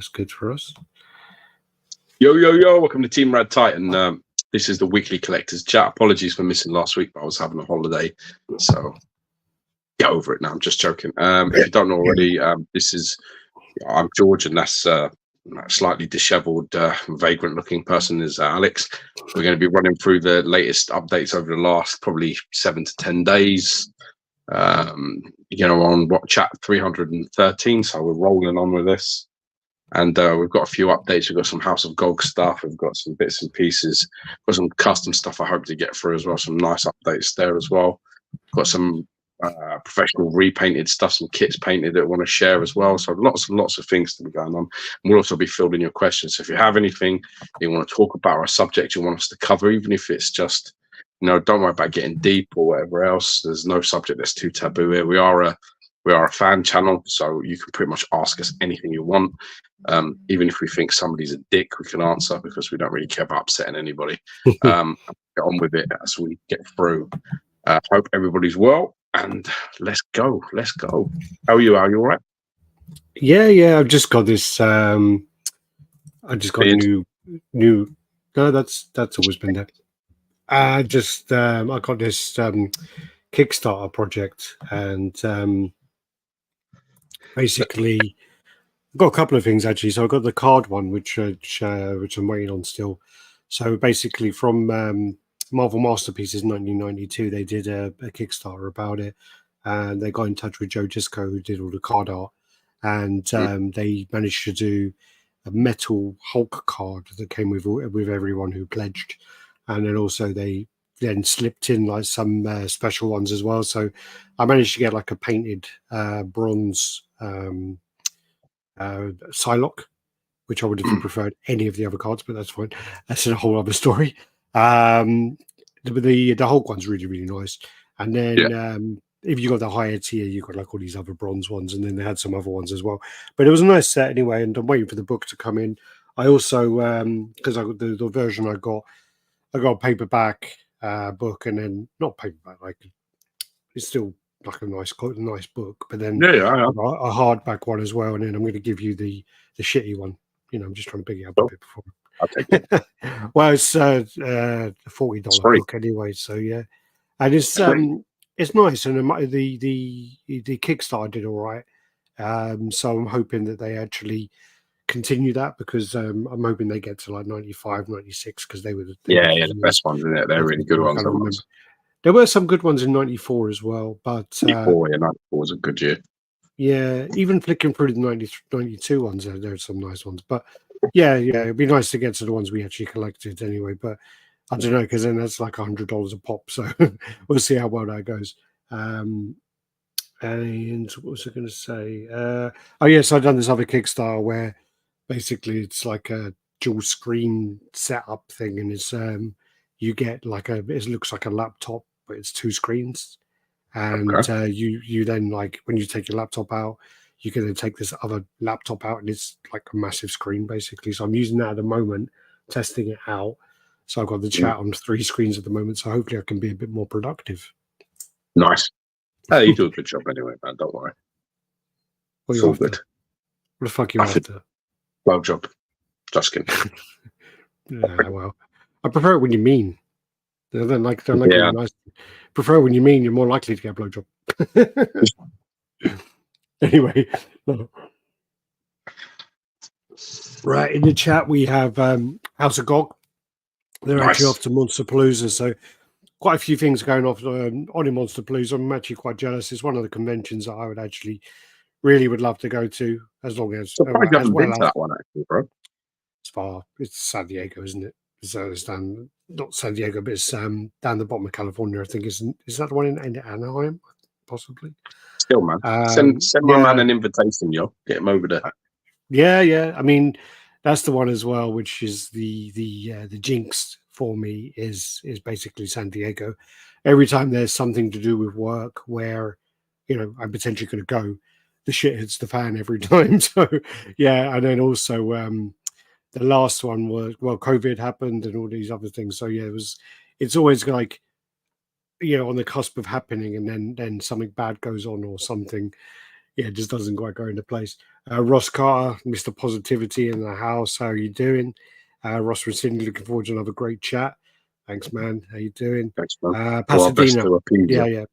that's good for us. Yo, welcome to Team RaddTitan. This is the weekly collectors chat. Apologies for missing last week, but I was having a holiday, so get over it now. I'm just joking. If you don't know already, I'm George, and that's slightly disheveled, vagrant-looking person is Alex. We're going to be running through the latest updates over the last probably 7 to 10 days. On chat 313, so we're rolling on with this. And we've got a few updates. We've got some House of Gog stuff. We've got some bits and pieces. Got some custom stuff I hope to get through as well. Some nice updates there as well. Got some professional repainted stuff, some kits painted that I want to share as well. So lots and lots of things to be going on. And we'll also be fielding your questions. So if you have anything you want to talk about or a subject you want us to cover, even if it's just, don't worry about getting deep or whatever else. There's no subject that's too taboo here. We are a fan channel, so you can pretty much ask us anything you want. Even if we think somebody's a dick, we can answer because we don't really care about upsetting anybody. Get on with it as we get through. Hope everybody's well, and let's go. How are you? Are you all right? Yeah. I've just got this. I just got new. No, that's always been there. I got this Kickstarter project, and basically I've got a couple of things actually. So I got the card one, which I'm waiting on still. So basically, from Marvel Masterpieces 1992, they did a Kickstarter about it, and they got in touch with Joe Disco, who did all the card art, and they managed to do a metal Hulk card that came with everyone who pledged, and then also they then slipped in like some special ones as well. So I managed to get like a painted bronze Psylocke, which I would have preferred any of the other cards, but that's fine. That's a whole other story. The Hulk one's really, really nice. And then if you got the higher tier, you got like all these other bronze ones, and then they had some other ones as well. But it was a nice set anyway, and I'm waiting for the book to come in. I also, because I got the version I got a paperback book, and then not paperback, like it's still like a nice book, but then a hardback one as well, and then I'm going to give you the shitty one. I'm just trying to pick it up a bit before. I'll take it. Well, it's a $40 book anyway, so yeah, and it's nice, and the Kickstarter did all right, so I'm hoping that they actually continue that, because I'm hoping they get to like 95, 96, because they were the best ones, isn't it? They're really good ones. There were some good ones in 94 as well, but 94 was a good year. Yeah, even flicking through the 92 ones, there are some nice ones. But yeah, it'd be nice to get to the ones we actually collected anyway. But I don't know, because then that's like $100 a pop. So we'll see how well that goes. And what was I going to say? So I've done this other Kickstarter where basically it's like a dual screen setup thing, and it's you get like it looks like a laptop, but it's 2 screens. And you then, like, when you take your laptop out, you can then take this other laptop out, and it's like a massive screen basically. So I'm using that at the moment, testing it out. So I've got the chat on 3 screens at the moment, so hopefully I can be a bit more productive. Nice. Hey, you do a good job anyway, man. Don't worry. What are you after? Good. What the fuck are you after? Blow job. Just kidding. Well, I prefer it when you mean. I don't like nice. Prefer when you mean you're more likely to get a blowjob. Anyway, right, in the chat we have House of Gog. They're actually off to Monsterpalooza, so quite a few things going off on in Monsterpalooza. I'm actually quite jealous. It's one of the conventions that I would actually would love to go to, as long as that one actually, bro. It's San Diego, isn't it? So it's down, not San Diego, but it's down the bottom of California, I think. Is that the one in Anaheim, possibly? Still, man. Send my man an invitation, yo. Get him over there. Yeah. I mean, that's the one as well, which is the jinx for me is basically San Diego. Every time there's something to do with work where, I'm potentially going to go, the shit hits the fan every time. So, yeah, and then also the last one was, COVID happened and all these other things. So yeah, it's always like, on the cusp of happening, and then something bad goes on or something, yeah, it just doesn't quite go into place. Ross Carter, Mr. Positivity in the house. How are you doing? Ross from Sydney, looking forward to another great chat. Thanks, man. How you doing? Thanks, man. Pasadena. To appease Yeah, you. yeah.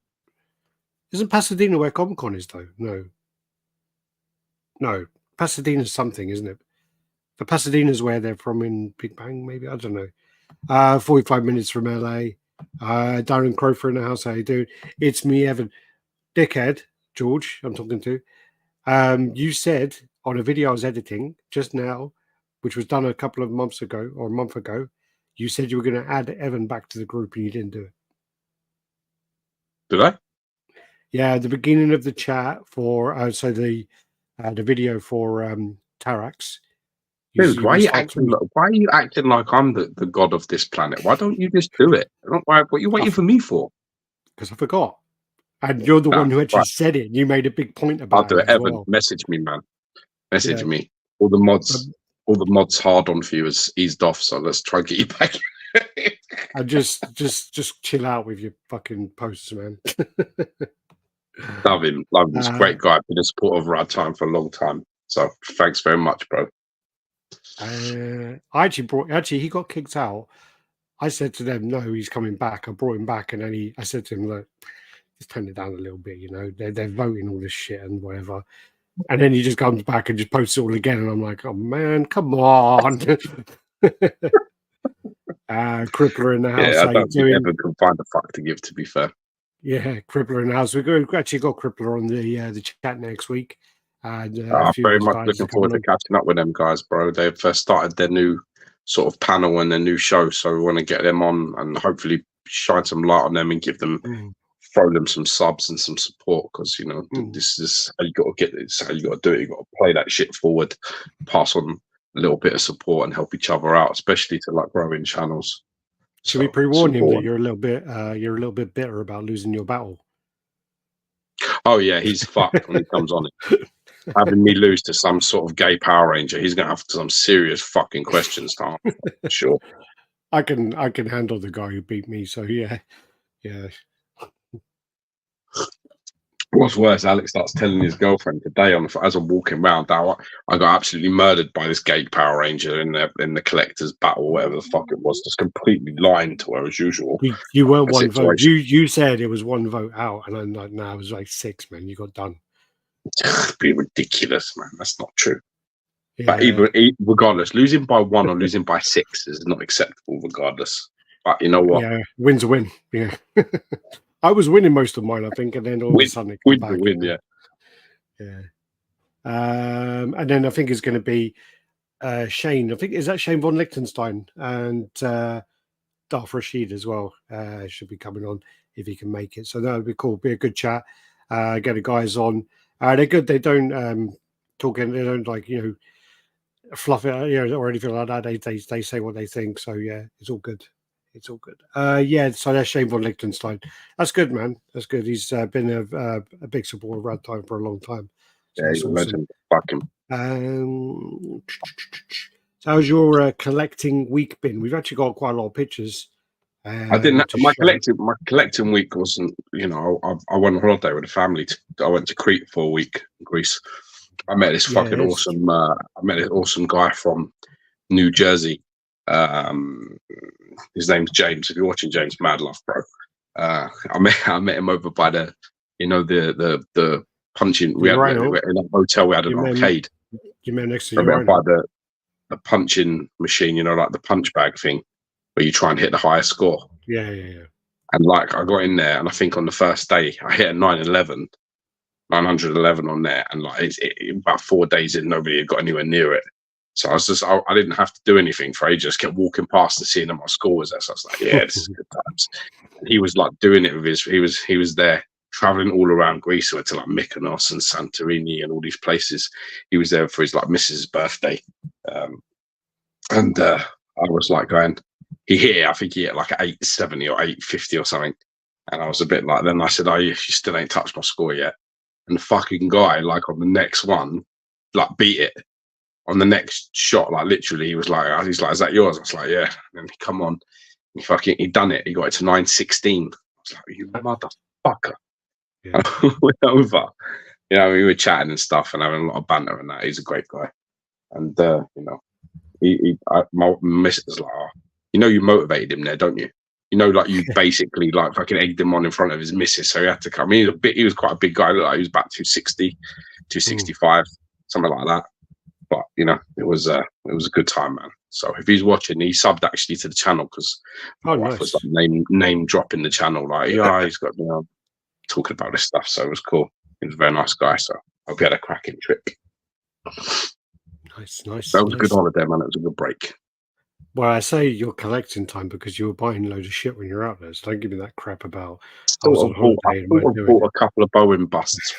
Isn't Pasadena where Comic Con is, though? No. Pasadena's something, isn't it? But Pasadena's where they're from in Big Bang, maybe? I don't know. 45 minutes from LA. Darren Crofer in the house. How you doing? It's me, Evan. Dickhead, George, I'm talking to. You said on a video I was editing just now, which was done a couple of months ago or a month ago, you said you were going to add Evan back to the group and you didn't do it. Did I? Yeah, at the beginning of the chat for the video for Tarax. Dude, why are you acting like I'm the god of this planet? Why don't you just do it? What are you waiting for me for? Because I forgot. And you're the one who actually said it. You made a big point about it. I'll do it. Evan, well. message me, man. Message me. All the mods hard on for you has eased off, so let's try and get you back. And just chill out with your fucking posts, man. Love him. He's a great guy. Been a supporter of RaddTitan for a long time. So thanks very much, bro. He got kicked out. I said to them, no, he's coming back. I brought him back, and then I said to him, look, just turn it down a little bit, you know. They're voting all this shit and whatever. And then he just comes back and just posts it all again, and I'm like, oh man, come on. Crippler in the house. Yeah, I don't think Evan can find a fuck to give, to be fair. Yeah, Crippler in the house. We've actually got Crippler on the chat next week. And very much looking forward to catching up with them guys, bro. They've started their new sort of panel and their new show, so we want to get them on and hopefully shine some light on them and give them, throw them some subs and some support, because you know this is how you got to get this. How you got to do it. You got to play that shit forward, pass on a little bit of support, and help each other out, especially to like growing channels. Should we pre-warn him that you're a little bit bitter about losing your battle? Oh yeah, he's fucked when he comes on it. Having me lose to some sort of gay Power Ranger, he's gonna have some serious fucking questions to answer. For sure. I can handle the guy who beat me, so yeah. What's worse, Alex starts telling his girlfriend today as I'm walking around, I got absolutely murdered by this gay Power Ranger in the collector's battle, whatever the fuck it was, just completely lying to her as usual. You weren't one vote. You said it was one vote out, and I'm like, no, it was like 6, man. You got done. It'd be ridiculous, man. That's not true. Yeah. But regardless, losing by 1 or losing by 6 is not acceptable, regardless. But you know what? Yeah, win's a win. Yeah. I was winning most of mine, I think, and then all of a sudden it came back. Win, yeah. And then I think it's going to be Shane. I think is that Shane von Liechtenstein and Darth Rashid as well. Should be coming on if he can make it. So that would be cool. Be a good chat. Get the guys on. They're good. They don't talk. They don't fluff it, or anything like that. They say what they think. So yeah, it's all good. It's all good. So that's Shane von Liechtenstein. That's good, man. That's good. He's been a big supporter of RaddTitan for a long time. So yeah, he's a legend. Fuck him. So how's your collecting week been? We've actually got quite a lot of pictures. I didn't. My collecting week wasn't. I went on holiday with the family. I went to Crete for a week in Greece. I met this fucking awesome. I met an awesome guy from New Jersey. His name's James. If you're watching, James, mad love, bro. I met him over by the punching. We had in a hotel. We had an arcade. You met next to by the punching machine. Like the punch bag thing, where you try and hit the highest score. Yeah. And like I got in there, and I think on the first day I hit a 911 on there, and like about 4 days in, nobody had got anywhere near it. So I didn't have to do anything for ages. Kept walking past and seeing that my score was there. So I was like, yeah, this is good times. And he was like doing it with he was there traveling all around Greece. Went to like Mykonos and Santorini and all these places. He was there for his like missus' birthday. And I was like going, I think he hit like 870 or 850 or something. And I was a bit like, then I said, oh, you still ain't touched my score yet. And the fucking guy, like on the next one, like beat it. On the next shot, like literally, he's like, is that yours? I was like, yeah. And then he come on, he done it. He got it to 916. I was like, you motherfucker. Yeah. I went over You know, we were chatting and stuff and having a lot of banter and that. He's a great guy. And, you know, my missus was like, oh, you know, you motivated him there, don't you? You know, like you basically like fucking egged him on in front of his missus, so he had to come. I mean, he was quite a big guy. Like he was about 260, 265, something like that. But you know, it was a good time, man. So if he's watching, he subbed actually to the channel because my wife was like name dropping the channel, like yeah, he's got talking about this stuff. So it was cool. He was a very nice guy. So I hope he had a cracking trip. Nice. That was a good holiday, man. It was a good break. Well, I say you're collecting time because you were buying a load of shit when you're out there. So don't give me that crap about I was on holiday. I bought a couple of Bowen busts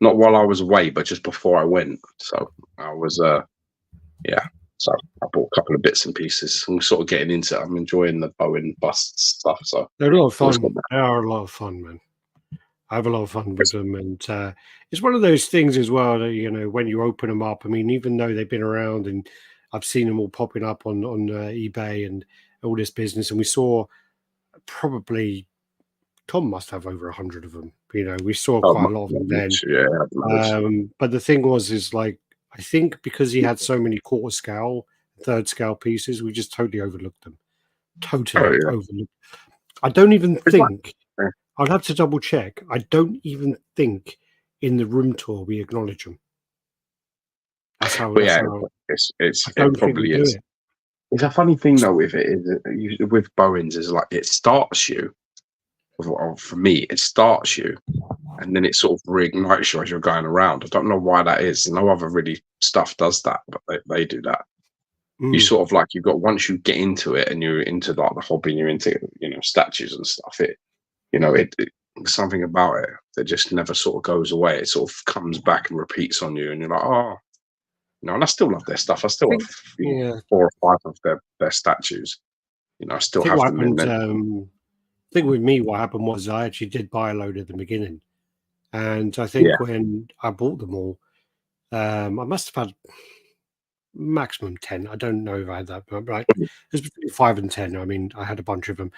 not while I was away, but just before I went. So I was, So I bought a couple of bits and pieces. I'm sort of getting into it. I'm enjoying the Bowen busts stuff. So they're a lot of fun. They are a lot of fun, man. I have a lot of fun with them, and it's one of those things as well that, you know, when you open them up. I mean, even though they've been around and I've seen them all popping up on eBay and all this business, and we saw probably Tom must have over 100 of them. You know, we saw quite a lot of them then. Yeah. But the thing is like, I think because he had so many quarter scale, third scale pieces, we just totally overlooked them. Overlooked. I don't even think. I'd have to double check. I don't even think in the room tour we acknowledge them. That's how. It probably is. It's a funny thing though with it is with Bowens is like it starts you. For me, it starts you, and then it sort of reignites you as you're going around. I don't know why that is. No other really stuff does that, but they do that. You sort of like once you get into it and you're into like the hobby, and you're into statues and stuff. It something about it that just never sort of goes away. It sort of comes back and repeats on you, and you're like, oh, and I still love their stuff. I still have 4 or 5 of their statues. I still have them. I think with me, what happened was I actually did buy a load at the beginning, and I think when I bought them all, I must have had maximum 10. I don't know if I had that, but right, it was between 5 and 10. I mean, I had a bunch of them.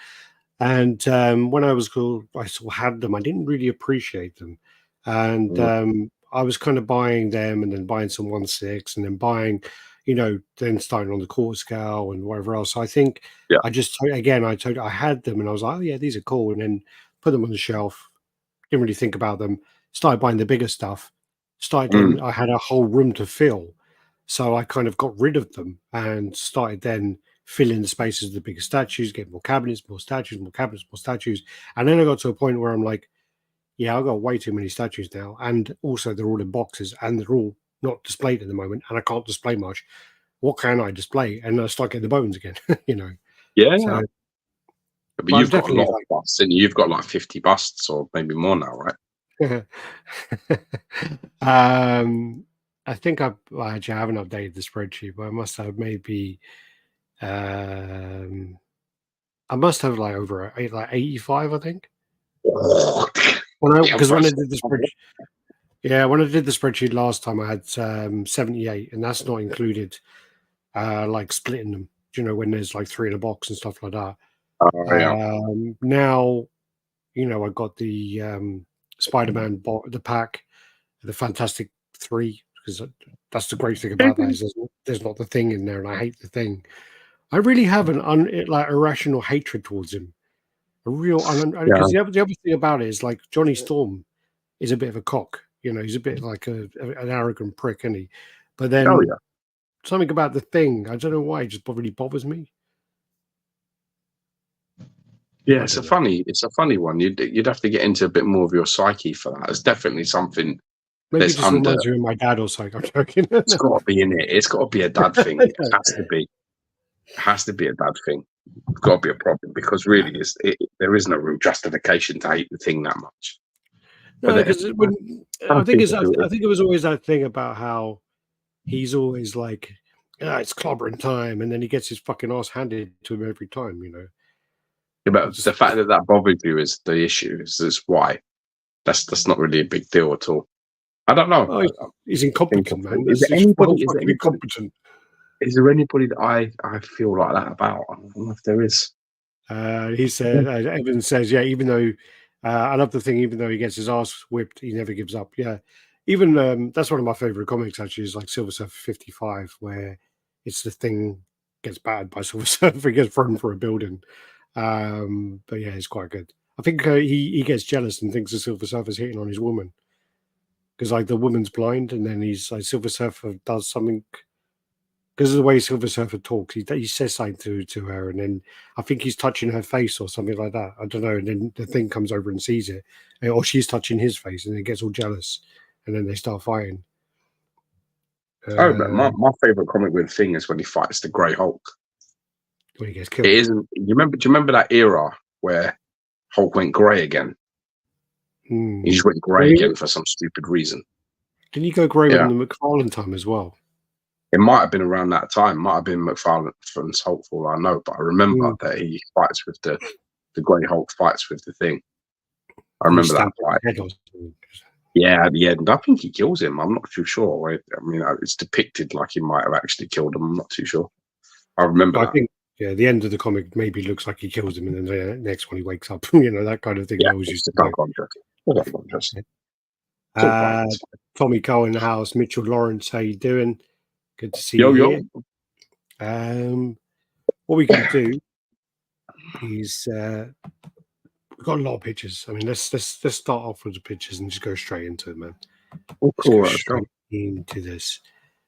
And when I sort of had them, I didn't really appreciate them. And I was kind of buying them and then buying some 1/6 and then buying, then starting on the quarter scale and whatever else. So I think I just, again, I had them and I was like, oh, yeah, these are cool. And then put them on the shelf. Didn't really think about them. Started buying the bigger stuff. I had a whole room to fill. So I kind of got rid of them and started then filling the spaces of the bigger statues, get more cabinets, more statues, more cabinets, more statues. And then I got to a point where I'm like, yeah, I've got way too many statues now. And also they're all in boxes and they're all not displayed at the moment. And I can't display much. What can I display? And I start getting the bones again, Yeah. So, but you've got a lot of busts, and you've got like 50 busts or maybe more now, right? I think actually I haven't updated the spreadsheet, but I must have maybe I must have like over 85, I think. When I did the spreadsheet, when I did the spreadsheet last time, I had 78, and that's not included like splitting them. When there's like 3 in a box and stuff like that. Now, I got the Spider-Man the pack, the Fantastic 3, because that's the great thing about that is there's not the thing in there, and I hate the thing. I really have an irrational hatred towards him. A real, because the other thing about it is like Johnny Storm is a bit of a cock. He's a bit like an arrogant prick, isn't he? But then something about the thing, I don't know why, it just really bothers me. Yeah, it's a funny one. You'd have to get into a bit more of your psyche for that. It's definitely something. Maybe it just reminds me of my dad or something. I'm joking. It's got to be in it. It's got to be a dad thing. It has to be. It has to be a dad thing. It's got to be a problem because really, there is no real justification to hate the thing that much. No, because I think it was always that thing about how he's always like, it's clobbering time, and then he gets his fucking ass handed to him every time. Yeah, but the fact that bothers you is the issue. Is why. That's not really a big deal at all. I don't know. Oh, he's incompetent, man. Is there anybody incompetent? Is there anybody that I feel like that about? I don't know if there is. He said, Evan says, even though I love the thing, even though he gets his ass whipped, he never gives up. Yeah. Even that's one of my favorite comics, actually, is like Silver Surfer 55, where it's the Thing gets battered by Silver Surfer, he gets thrown for a building. But yeah, it's quite good. I think he gets jealous and thinks the Silver Surfer's hitting on his woman. Because like the woman's blind, and then he's like, Silver Surfer does something because of the way Silver Surfer talks. He says something to her, and then I think he's touching her face or something like that. I don't know. And then the Thing comes over and sees it, or she's touching his face, and he gets all jealous, and then they start fighting. My favorite comic with Thing is when he fights the Grey Hulk. When he gets killed. It isn't. Do you remember that era where Hulk went grey again? He just went grey again for some stupid reason. Didn't he go grey in the McFarlane time as well? It might have been around that time. Might have been McFarlane's Hulk, for all I know. But I remember that he fights with the Grey Hulk fights with the Thing. I remember that fight. Yeah, at the end. I think he kills him. I'm not too sure. I mean, it's depicted like he might have actually killed him. I'm not too sure. I remember that. I think, the end of the comic maybe looks like he kills him, and then the next one he wakes up. That kind of thing. Yeah, I always used to do. Tommy Cole in the house. Mitchell Lawrence, how you doing? Good to see you here. What we can do is we've got a lot of pictures. I mean, let's start off with the pictures and just go straight into it, man. Let's go straight into this.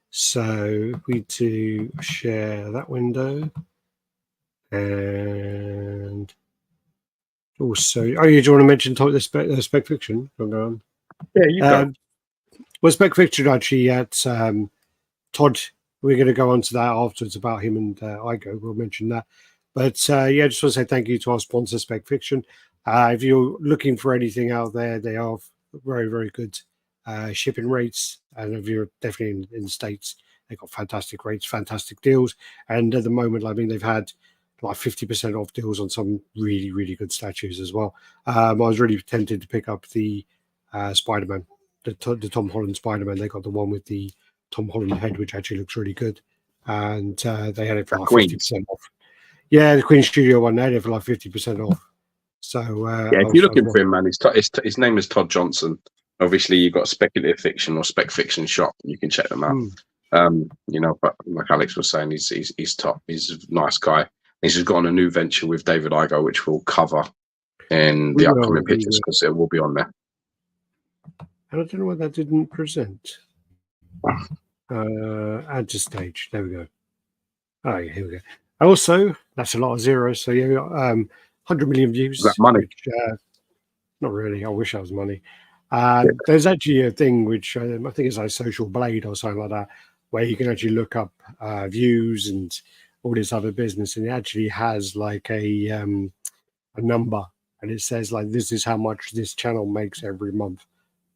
So we do share that window, and also, do you want to mention the spec fiction? Yeah, you go. Well, spec fiction actually at Todd. We're going to go on to that afterwards about him and Igo. We'll mention that. But just want to say thank you to our sponsor, Spec Fiction. If you're looking for anything out there, they are very, very good shipping rates. And if you're definitely in the States, they've got fantastic rates, fantastic deals. And at the moment, I mean, they've had like 50% off deals on some really, really good statues as well. I was really tempted to pick up the Spider-Man, the Tom Holland Spider-Man. They got the one with the Tom Holland head, which actually looks really good. And they had it for like 50% off. Yeah, the Queen Studio one, they had it for like 50% off. So if you're looking for him, man, his name is Todd Johnson. Obviously, you've got Speculative Fiction or Spec Fiction Shop. You can check them out. But like Alex was saying, he's top. He's a nice guy. He's just got on a new venture with David Igo, which we'll cover in the upcoming pictures because it will be on there. And I don't know why that didn't present. Add to stage. There we go. Oh, yeah, here we go. Also, that's a lot of zeros. So yeah, we got 100 million views. Is that money? Which, not really. I wish I was money. There's actually a thing which I think is like Social Blade or something like that, where you can actually look up views and all this other business, and it actually has like a number, and it says like this is how much this channel makes every month.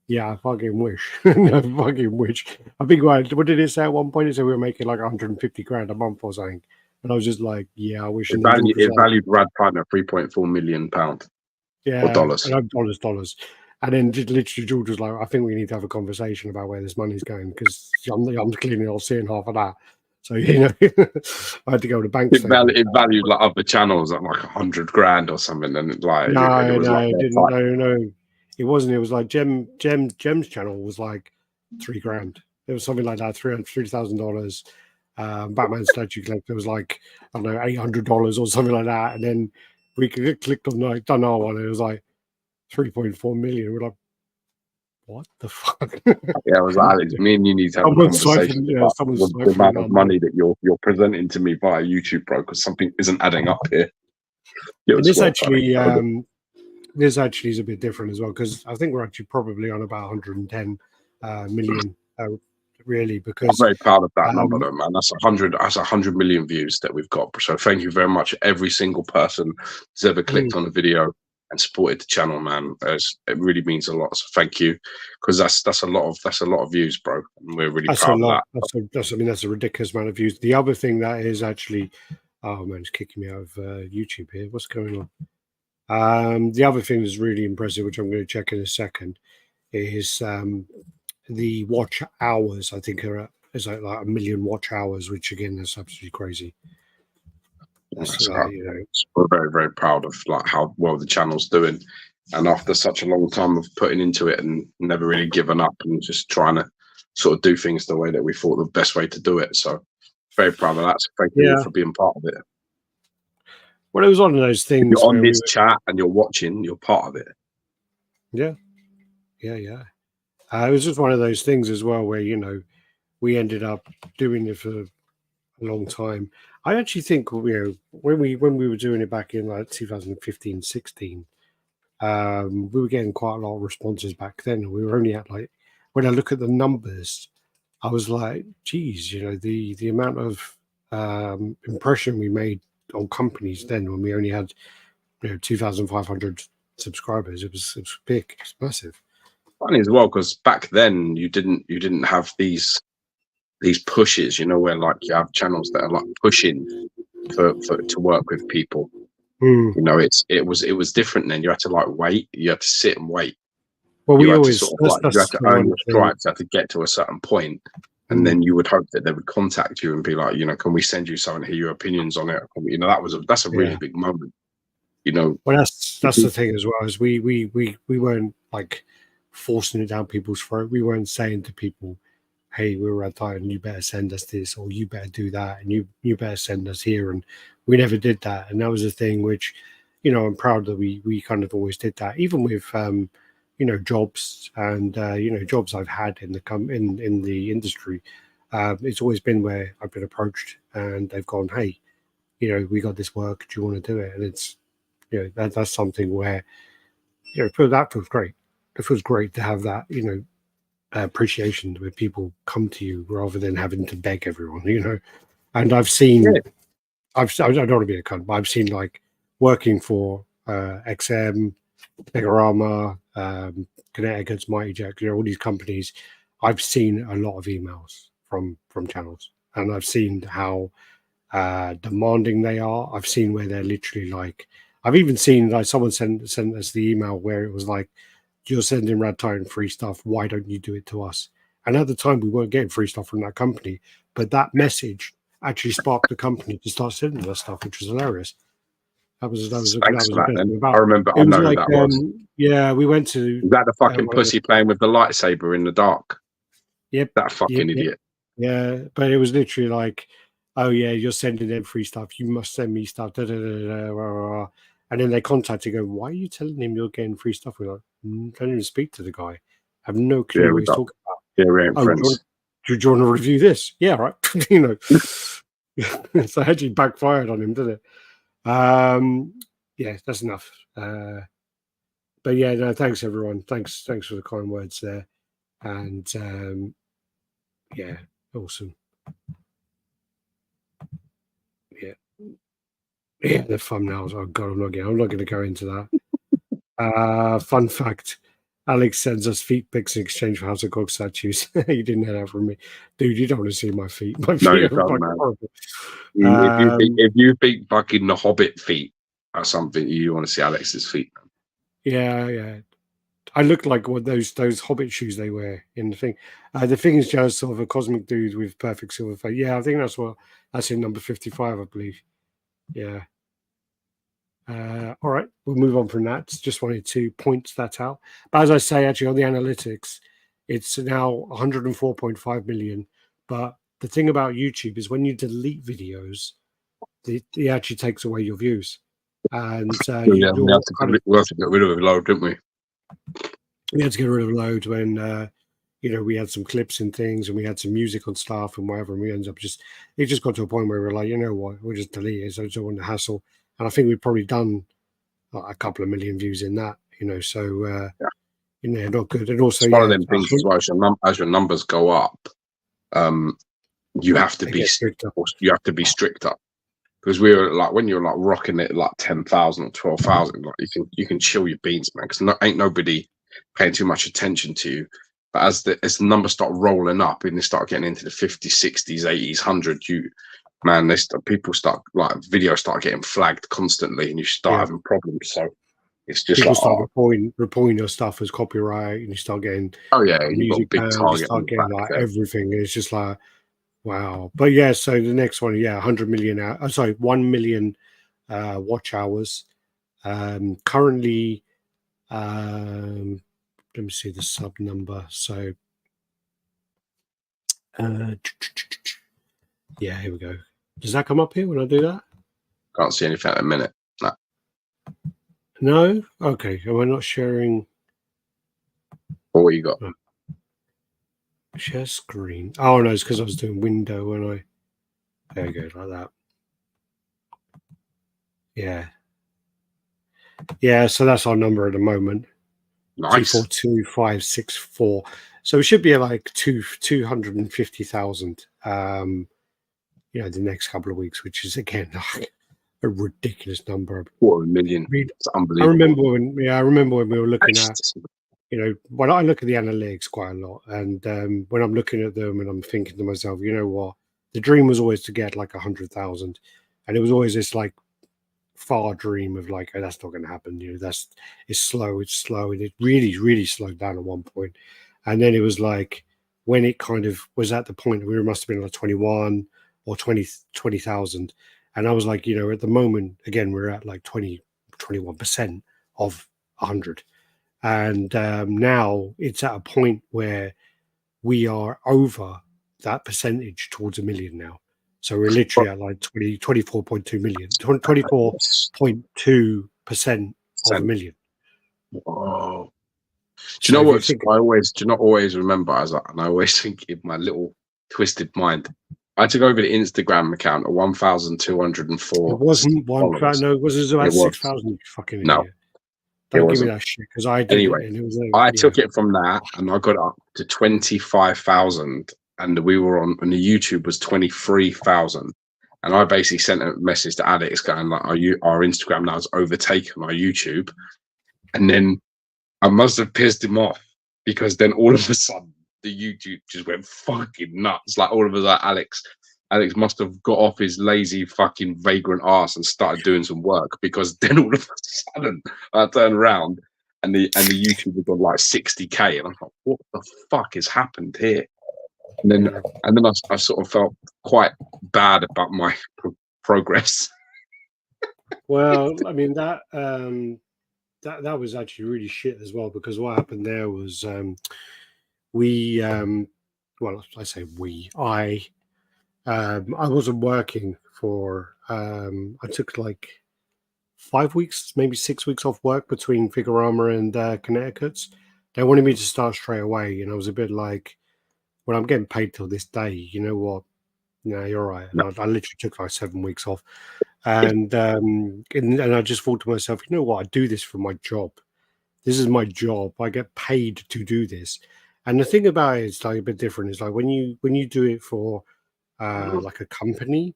Yeah, I fucking wish. I fucking wish. I think what did it say at one point? It said we were making like 150 grand a month or something. And I was just like, yeah, I wish. It valued RaddTitan at £3.4 million. Yeah, or dollars. Dollars. And then literally George was like, I think we need to have a conversation about where this money's going because I'm clearly not seeing half of that. So, I had to go to the bank. It valued like other channels at like 100 grand or something. And it didn't. It wasn't. It was like Gem's channel was like $3,000. It was something like that, $3,000. Batman Statue Collector was like, I don't know, $800 or something like that. And then we clicked on like done our one, and it was like 3.4 million. We're like, what the fuck? Yeah, I was like, Alex, me and you need to have a conversation about the amount of money that you're presenting to me via YouTube, bro, because something isn't adding up here. This actually is a bit different as well, because I think we're actually probably on about 110 million. Really, because I'm very proud of that number, though, man. That's 100 million views that we've got. So thank you very much, every single person who's ever clicked on a video and supported the channel, man. It really means a lot. So thank you, because that's a lot of views, bro. And we're really proud of that. That's a ridiculous amount of views. The other thing that is actually, oh man, it's kicking me out of YouTube here. What's going on? The other thing that's really impressive, which I'm going to check in a second, is the watch hours. I think is like 1 million watch hours, which again is absolutely crazy. We're very, very proud of like how well the channel's doing. And after such a long time of putting into it and never really given up and just trying to sort of do things the way that we thought the best way to do it. So very proud of that. So thank you all for being part of it. Well, it was one of those things. If you're on this chat and you're watching, you're part of it. Yeah. It was just one of those things as well where, you know, we ended up doing it for a long time. I actually think, you know, when we were doing it back in like 2015, 16, we were getting quite a lot of responses back then. We were only at like, when I look at the numbers, I was like, geez, you know, the amount of impression we made on companies then when we only had, you know, 2,500 subscribers, it was big, it's massive. Funny as well, because back then you didn't have these pushes, you know, where like you have channels that are like pushing for to work with people. You know, it was different then. You had to like wait. You had to sit and wait. Well, you had to earn your stripes. You had to get to a certain point, and then you would hope that they would contact you and be like, you know, can we send you something? Hear your opinions on it. You know, that's a really big moment. You know, well, that's the thing as well, is we weren't like forcing it down people's throat. We weren't saying to people, hey, we're RaddTitan, you better send us this, or you better do that, and you better send us here. And we never did that. And that was a thing which, you know, I'm proud that we kind of always did that, even with you know, jobs and you know, jobs I've had in the industry. It's always been where I've been approached and they've gone, hey, you know, we got this work, do you want to do it? And it's, you know, that's something where, you know, that feels great. It feels great to have that, you know, appreciation where people come to you rather than having to beg everyone, you know. And I've seen, I don't want to be a cunt, but I've seen like working for XM, Megorama, Connecticut's Mighty Jack, you know, all these companies. I've seen a lot of emails from channels, and I've seen how demanding they are. I've seen where they're literally like, I've even seen like someone sent us the email where it was like, you're sending RaddTitan free stuff, why don't you do it to us? And at the time we weren't getting free stuff from that company, but that message actually sparked the company to start sending us stuff, which was hilarious. That was the best thing about. I remember. I know like, who that was. Yeah, we went to. Is that the fucking pussy playing with the lightsaber in the dark? Yep. That fucking idiot. Yeah, but it was literally like, oh yeah, you're sending them free stuff. You must send me stuff. Da, da, da, da, rah, rah. And then they contacted, go, why are you telling him you're getting free stuff? We're like, don't even speak to the guy. I have no clue what he's talking about. Yeah, we ain't friends. Do you want to review this? Yeah, right. You know. So actually backfired on him, didn't it? Yeah, that's enough. But yeah, no, thanks everyone. Thanks for the kind words there. And yeah, awesome. Yeah, the thumbnails. Oh god, I'm not going to go into that. Fun fact: Alex sends us feet pics in exchange for House of God statues. You didn't hear that from me, dude. You don't want to see my feet. My feet are fucking horrible. If you think fucking the Hobbit feet or something, you want to see Alex's feet. Yeah. I look like what those Hobbit shoes they wear in the thing. The thing is just sort of a cosmic dude with perfect silver face. Yeah, I think that's in number 55, I believe. Yeah. All right, we'll move on from that. Just wanted to point that out. But as I say, actually on the analytics, it's now 104.5 million. But the thing about YouTube is when you delete videos, it actually takes away your views. And we have to get rid of a load, didn't we? We had to get rid of a load when you know, we had some clips and things, and we had some music on stuff and whatever. And we ended up it just got to a point where we were like, you know what, we'll just delete it. So I don't want to hassle. And I think we've probably done a couple of million views in that, you know. So you know, not good. And also, it's one of them things as well. As your numbers go up, you have to be stricter. You have to be stricter. Because we were like, when you're like rocking it like 10,000 or 12,000, like you can chill your beans, man. Because ain't nobody paying too much attention to you. But as the numbers start rolling up and they start getting into the 50s, 60s, 80s, 100, people start like videos start getting flagged constantly, and you start having problems. So it's just people like start reporting your stuff as copyright, and you start getting music big target, you start getting like everything. And it's just like wow. But yeah, so the next one, 100 million 1 million watch hours. Currently Let me see the sub number. So, yeah, here we go. Does that come up here when I do that? Can't see anything at a minute. No. No? Okay. Am I not sharing? What you got? Share screen. Oh, no, it's because I was doing window when I... There you go, like that. Yeah. Yeah, so that's our number at the moment. Nice. 242564. So we should be at like 250,000 the next couple of weeks, which is again like a ridiculous number. Quarter of a million. It's unbelievable. I remember when we were looking at, when I look at the analytics quite a lot, and when I'm looking at them and I'm thinking to myself, you know what, the dream was always to get like 100,000, and it was always this like far dream of like, oh, that's not going to happen. It's slow, and it really slowed down at one point. And then it was like when it kind of was at the point where we must have been like 21 or 20,000. And I was like, at the moment, again, we're at like 21% of 100. And now it's at a point where we are over that percentage towards 1 million now. So we're literally at like 24.2 million, 24.2% of 1 million. Whoa. Do you know what? I always remember, and I always think in my little twisted mind, I took over the Instagram account at 1,204. It wasn't one. No, it was about 6,000. Fucking no. Idiot. Don't give me that shit because I did anyway, it. And it was I took it from that and I got it up to 25,000, and we were on, and the YouTube was 23,000. And I basically sent a message to Alex going like, our Instagram now has overtaken our YouTube. And then I must have pissed him off, because then all of a sudden the YouTube just went fucking nuts. Like all of us, like Alex must have got off his lazy fucking vagrant ass and started doing some work, because then all of a sudden I turned around and the YouTube was on like 60k, and I'm like, what the fuck has happened here? And then I sort of felt quite bad about my progress. Well, I mean that was actually really shit as well, because what happened there was I wasn't working for I took like 5 weeks, maybe 6 weeks off work between Figurama and Connecticut's. They wanted me to start straight away, and I was a bit like, well, I'm getting paid till this day, you know what? No, you're right. And I literally took like 7 weeks off. And I just thought to myself, you know what? I do this for my job. This is my job. I get paid to do this. And the thing about it is like a bit different. It's like when you do it for like a company,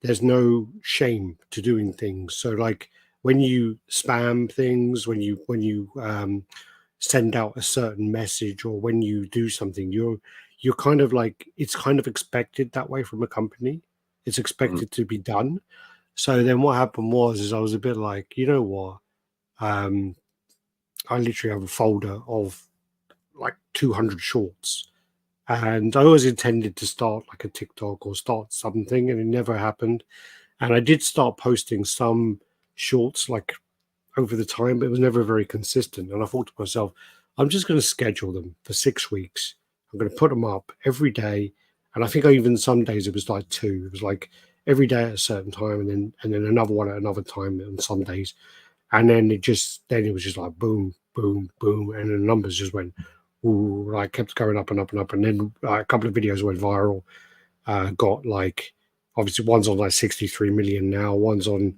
there's no shame to doing things. So like when you spam things, when you send out a certain message, or when you do something, you're kind of like, it's kind of expected that way from a company. It's expected to be done. So then what happened was I was a bit like, you know what? I literally have a folder of like 200 shorts, and I always intended to start like a TikTok or start something, and it never happened. And I did start posting some shorts like over the time, but it was never very consistent. And I thought to myself, I'm just going to schedule them for 6 weeks. I'm going to put them up every day. And I think even some days it was like 2. It was like every day at a certain time, and then another one at another time on some days. And then it was just like boom, boom, boom. And the numbers just went, ooh, like kept going up and up and up. And then a couple of videos went viral. Got like, obviously one's on like 63 million now. One's on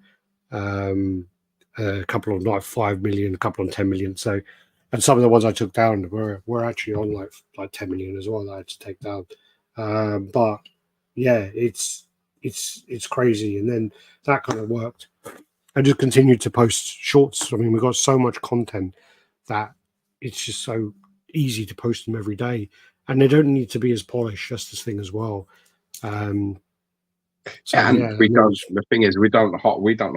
a couple of like 5 million, a couple on 10 million. So, and some of the ones I took down were actually on like 10 million as well that I had to take down. But yeah, it's crazy. And then that kind of worked. I just continued to post shorts. I mean, we've got so much content that it's just so easy to post them every day, and they don't need to be as polished. That's the thing as well. The thing is, we don't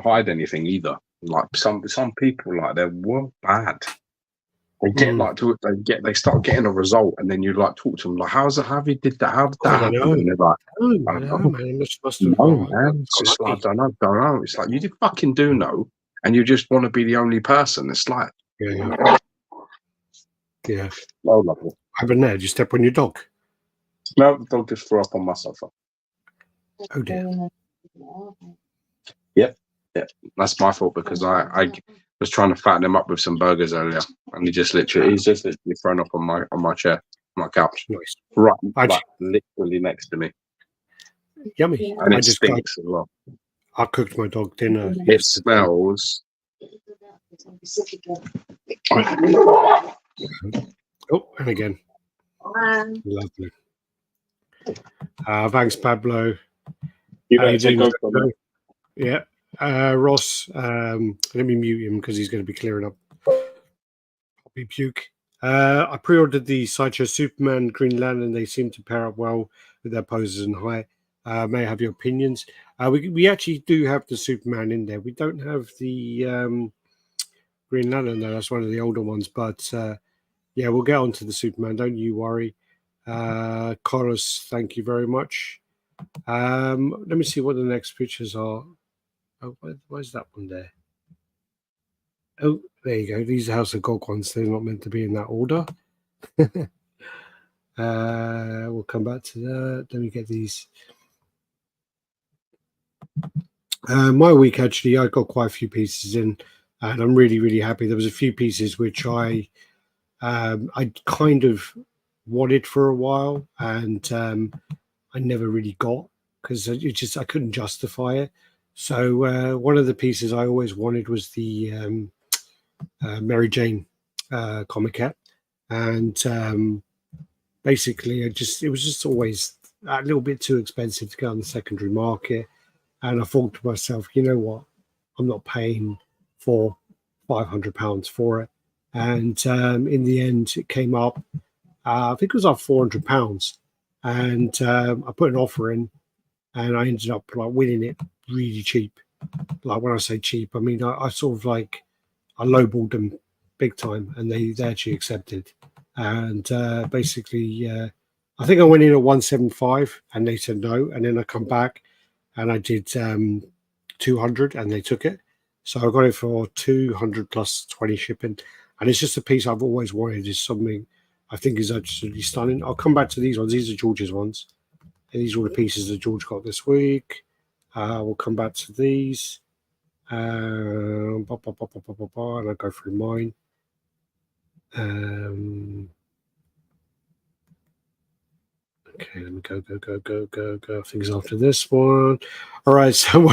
hide anything either. Like some people, like they're bad. They get they start getting a result, and then you like talk to them like, how you did that? How did that happen? And they're like, I don't know, man. It's just like, I don't know. It's like, you fucking do know, and you just want to be the only person. It's like, Yeah. Oh, lovely. What happened there? Did you step on your dog? No, the dog just threw up on my sofa. Oh dear. Yep. That's my fault because I was trying to fatten him up with some burgers earlier, and he's just literally thrown up on my chair, my couch, Nice. right, like literally next to me. Yummy. And I it just stinks as well. I cooked my dog dinner. It smells. Oh, and again. Lovely. Thanks, Pablo. You better take over from me. Yeah. Ross, let me mute him because he's going to be clearing up. Poppy puke. I pre-ordered the Sideshow Superman, Green Lantern. They seem to pair up well with their poses and height. May I have your opinions? We actually do have the Superman in there. We don't have the Green Lantern, though. That's one of the older ones. But yeah, we'll get on to the Superman. Don't you worry. Carlos, thank you very much. Let me see what the next pictures are. Oh, where's that one there? Oh, there you go. These are House of God ones. They're not meant to be in that order. We'll come back to that. Let me get these. My week, actually, I got quite a few pieces in, and I'm really, really happy. There was a few pieces which I kind of wanted for a while, and I never really got because I couldn't justify it. So one of the pieces I always wanted was the Mary Jane comic cat, and basically it was just always a little bit too expensive to go on the secondary market. And I thought to myself, you know what, I'm not paying for £500 for it. And in the end, it came up, I think it was like £400. And I put an offer in, and I ended up like winning it really cheap. Like when I say cheap, I mean I sort of like I lowballed them big time, and they actually accepted. And basically, I think I went in at 175, and they said no. And then I come back, and I did 200, and they took it. So I got it for 200 plus 20 shipping, and it's just a piece I've always wanted. Is something I think is absolutely stunning. I'll come back to these ones. These are George's ones. And these are all the pieces that George got this week. We'll come back to these. And I'll go through mine. Okay, let me go. Things after this one. All right, so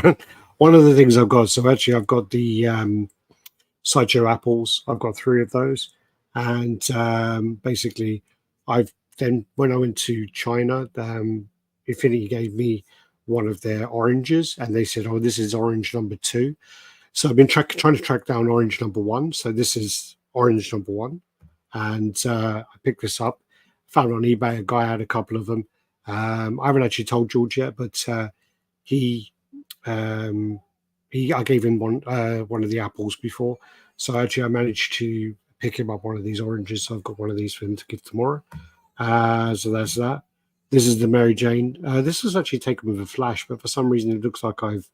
one of the things I've got. So actually, I've got the Sideshow apples. I've got 3 of those, and basically, I've then when I went to China, Infinity gave me one of their oranges, and they said, "Oh, this is orange number 2." So I've been trying to track down orange number 1. So this is orange number 1, and I picked this up. Found on eBay. A guy had a couple of them. I haven't actually told George yet, but I gave him one of the apples before. So actually, I managed to pick him up one of these oranges. So I've got one of these for him to give tomorrow. So that's that. This is the Mary Jane. This was actually taken with a flash, but for some reason it looks like I've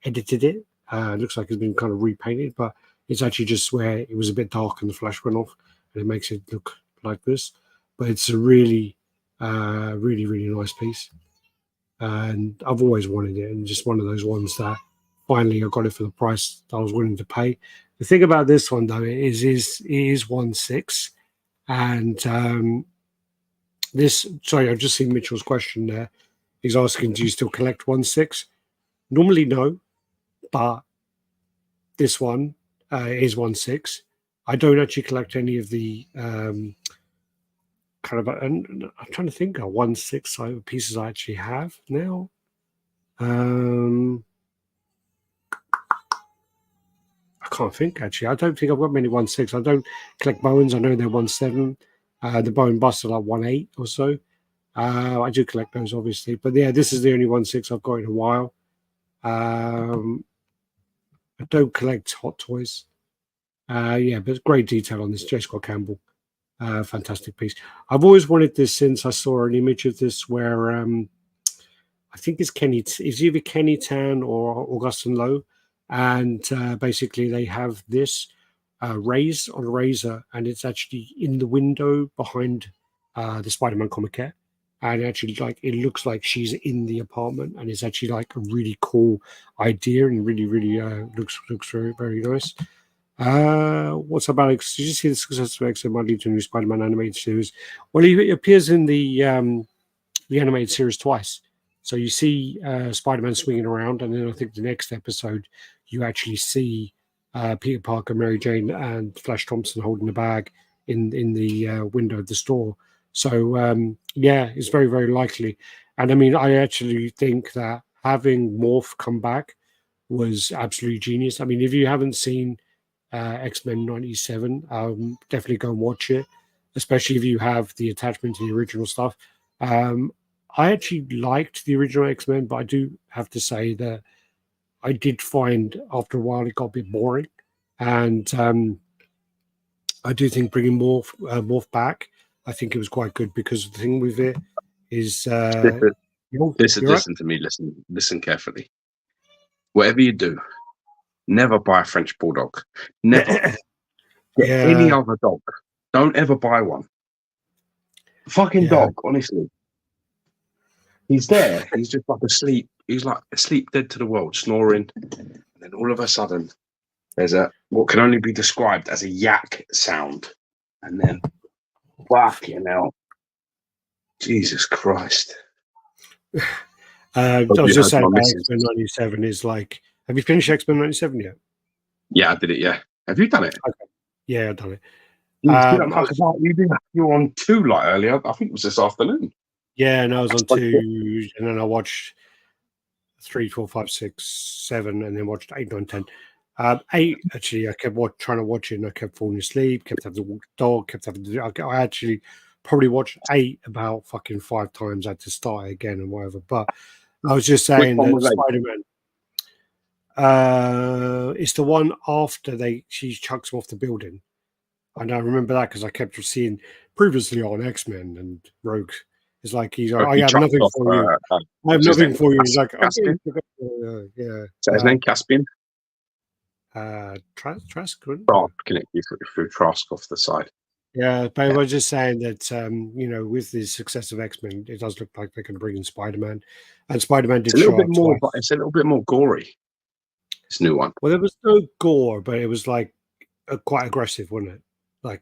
edited it. It looks like it's been kind of repainted, but it's actually just where it was a bit dark and the flash went off, and it makes it look like this. But it's a really, really nice piece, and I've always wanted it, and just one of those ones that finally I got it for the price that I was willing to pay. The thing about this one though it is 1/6, and this. Sorry, I've just seen Mitchell's question there. He's asking, do you still collect 1/6? Normally, no, but this one is 1/6. I don't actually collect any of the kind of. And I'm trying to think of 1/6 pieces I actually have now. I can't think actually. I don't think I've got many 1/6. I don't collect Bowens. I know they're 1/7. The Bowen busts are like 1/8 or so. I do collect those obviously, but yeah, this is the only 1/6 I've got in a while. I don't collect Hot Toys. Yeah, but great detail on this. J. Scott Campbell. Fantastic piece. I've always wanted this since I saw an image of this where I think it's either Kenny Tan or Augustin Lowe, and basically they have this raised on a razor, and it's actually in the window behind the Spider-Man comic care. And actually, like, it looks like she's in the apartment, and it's actually like a really cool idea, and really, really looks very, very nice. What's up, Alex? Did you see the success of X-Men might lead to a new Spider-Man animated series? Well, he appears in the animated series twice. So you see Spider-Man swinging around, and then I think the next episode you actually see Peter Parker, Mary Jane, and Flash Thompson holding the bag in the window of the store. So yeah, it's very, very likely. And I mean, I actually think that having Morph come back was absolutely genius. I mean, if you haven't seen X-Men 97, definitely go and watch it, especially if you have the attachment to the original stuff. I actually liked the original X-Men, but I do have to say that I did find after a while it got a bit boring. And I do think bringing Morph back, I think it was quite good, because the thing with it is Listen to me. Listen carefully. Whatever you do, never buy a French bulldog. Never. Get any other dog. Don't ever buy one. Fucking dog, honestly. He's there. He's just like asleep. He's like asleep, dead to the world, snoring. And then all of a sudden, there's what can only be described as a yak sound. And then, fucking hell. Jesus Christ. I was just saying about X-Men 97 is like, have you finished X-Men 97 yet? Yeah, I did it, yeah. Have you done it? Okay. Yeah, I've done it. You were on 2 like earlier. I think it was this afternoon. Yeah, and I was on 2, and then I watched 3, 4, 5, 6, 7, and then watched 8, 9, 10. 8, actually, I kept trying to watch it, and I kept falling asleep, kept having to walk the dog, kept having to. I actually probably watched 8 about fucking 5 times. I had to start it again and whatever. But I was just saying that Spider-Man. It's the one after she chucks him off the building. And I remember that because I kept seeing previously on X-Men and Rogue. It's like I have nothing for you. I have nothing for you. He's like, Caspian? Yeah. Is that his name, Caspian? Trask. Connect you through Trask off the side. Yeah, but I was just saying that with the success of X-Men, it does look like they're going to bring in Spider-Man, and Spider-Man did show up twice. But it's a little bit more gory. This new one. Well, there was no gore, but it was like quite aggressive, wasn't it? Like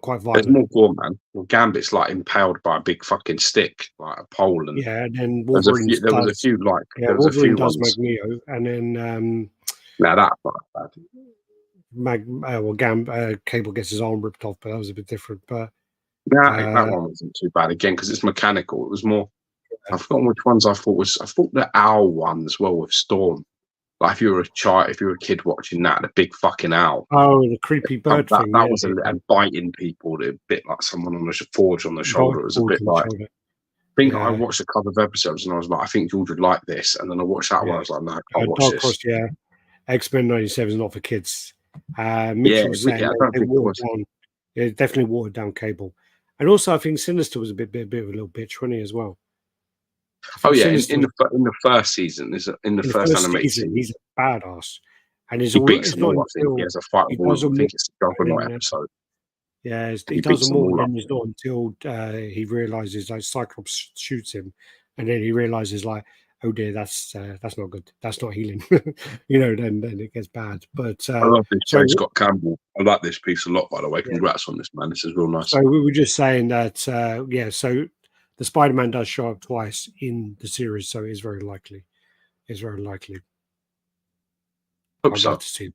quite violent. There's more gore, man. Well, Gambit's like impaled by a big fucking stick, like a pole, and and then Wolverine. There was a few Wolverine does Magneto, and then that's not bad. Cable gets his arm ripped off, but that was a bit different. But that one wasn't too bad again because it's mechanical. It was more. I've forgotten which ones I thought the Owl one as well with Storm. Like if you were a kid watching that, the big fucking owl. Oh, the creepy bird thing. That was and biting people. A bit like someone on the forge on the shoulder. It was a bit like. I watched a couple of episodes and I was like, I think George would like this, and then I watched that one. I was like, no, I can't watch this. Cross, X-Men 97 is not for kids. Mitchell was saying it definitely watered down Cable, and also I think Sinister was a bit of a little bitch, wasn't he, as well? Oh yeah, in the first season, in the first animated season, he's a badass, and he beats them all. I think he has a fight with all. I think it's a juggernaut episode. Yeah, he does them all, and it's not until he realizes like Cyclops shoots him, and then he realizes like, oh dear, that's not good. That's not healing. Then it gets bad. But I love this. Scott Campbell. I like this piece a lot, by the way. Congrats on this, man. This is real nice. So we were just saying that, so the Spider-Man does show up twice in the series, so it is very likely. Hope so. I'd like to see.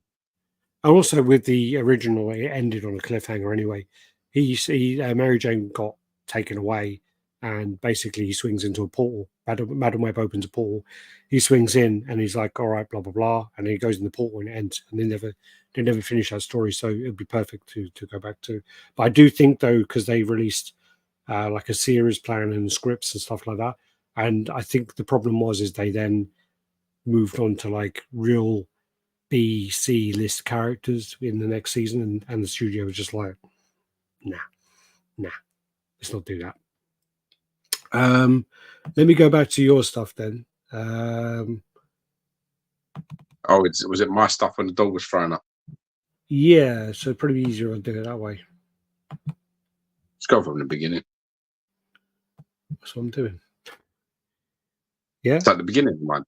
And also with the original, it ended on a cliffhanger anyway. Mary Jane got taken away, and basically he swings into a portal. Madam Web opens a portal. He swings in, and he's like, "All right, blah blah blah," and then he goes in the portal and it ends. And they never finish that story, so it'd be perfect to go back to. But I do think though, because they released like a series plan and scripts and stuff like that, and I think the problem is they then moved on to like real B, C list characters in the next season, and the studio was just like, nah, let's not do that. Let me go back to your stuff then. Was it my stuff when the dog was thrown up? Yeah, so probably easier to do it that way. Let's go from the beginning. That's what I'm doing. Yeah. Start at the beginning, man.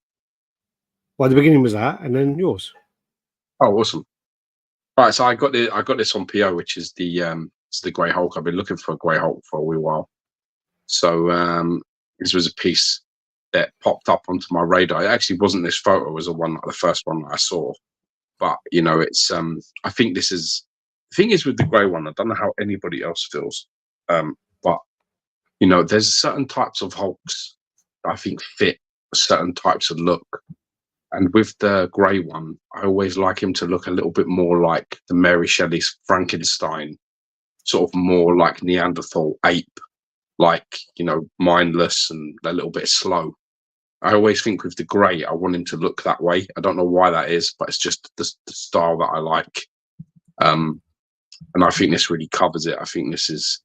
Well, the beginning was that, and then yours. Oh, awesome! All right, so I got this on PO, which is it's the Grey Hulk. I've been looking for a Grey Hulk for a wee while. So this was a piece that popped up onto my radar. It actually wasn't this photo; it was the first one that I saw. But you know, it's I think this is the thing is with the grey one. I don't know how anybody else feels, but you know, there's certain types of Hulks that I think fit certain types of look. And with the grey one, I always like him to look a little bit more like the Mary Shelley's Frankenstein, sort of more like Neanderthal ape, like, you know, mindless and a little bit slow. I always think with the grey, I want him to look that way. I don't know why that is, but it's just the style that I like. And I think this really covers it. I think this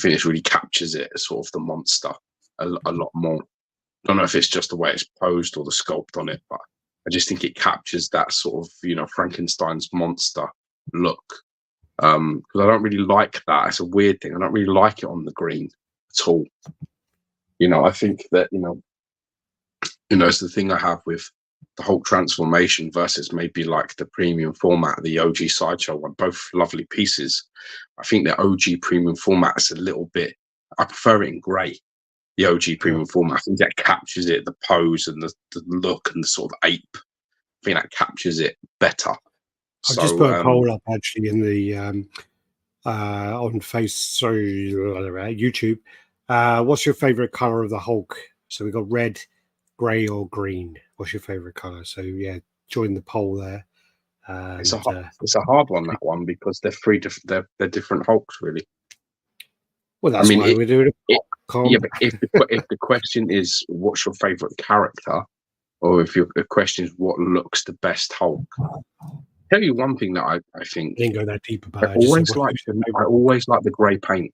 really captures it as sort of the monster a lot more. I don't know if it's just the way it's posed or the sculpt on it, but I just think it captures that sort of, you know, Frankenstein's monster look. Because I don't really like that. It's a weird thing. I don't really like it on the green at all. You know, I think that, you know, it's the thing I have with the Hulk transformation versus maybe like the premium format, the OG Sideshow one, both lovely pieces. I think the OG premium format is a little bit, I prefer it in grey. The OG premium format, I think that captures it, the pose and the look and the sort of ape. I think that captures it better. I've just put a poll up actually in the on YouTube. What's your favorite color of the Hulk? So we got red, grey, or green. What's your favorite color? So yeah, join the poll there. It's a hard one, that one, because they're different Hulks, really. Well, that's why we're doing it. Yeah, but if the question is what's your favorite character, or if the question is what looks the best Hulk, I'll tell you one thing that I think. I didn't go that deep about it. I always like the grey paint.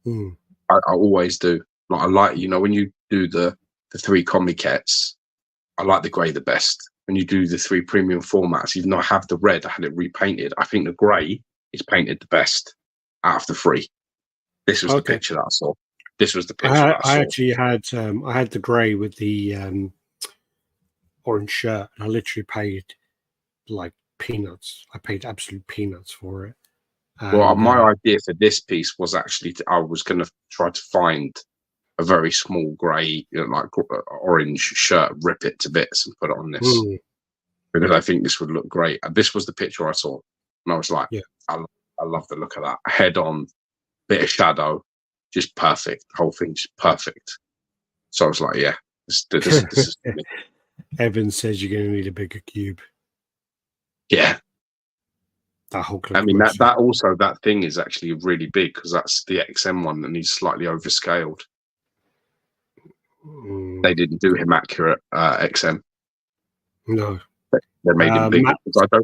I always do. Like, I like, you know, when you do the 3 Comicets, I like the grey the best. When you do the 3 premium formats, even though I have the red, I had it repainted. I think the grey is painted the best out of the 3. This was the picture that I saw. This was the picture that I saw. I actually had I had the grey with the orange shirt, and I literally paid like peanuts. I paid absolute peanuts for it. Well, my idea for this piece was actually I was going to try to find a very small grey, you know, like orange shirt, rip it to bits, and put it on this because I think this would look great. And this was the picture I saw, and I was like, I love the look of that. Head on, bit of shadow, just perfect. The whole thing just perfect. So I was like, yeah, this is me. Evan says you're going to need a bigger cube. Yeah. That whole I mean, that thing is actually really big because that's the XM one and he's slightly overscaled. They didn't do him accurate XM. No. They made him big. Matt,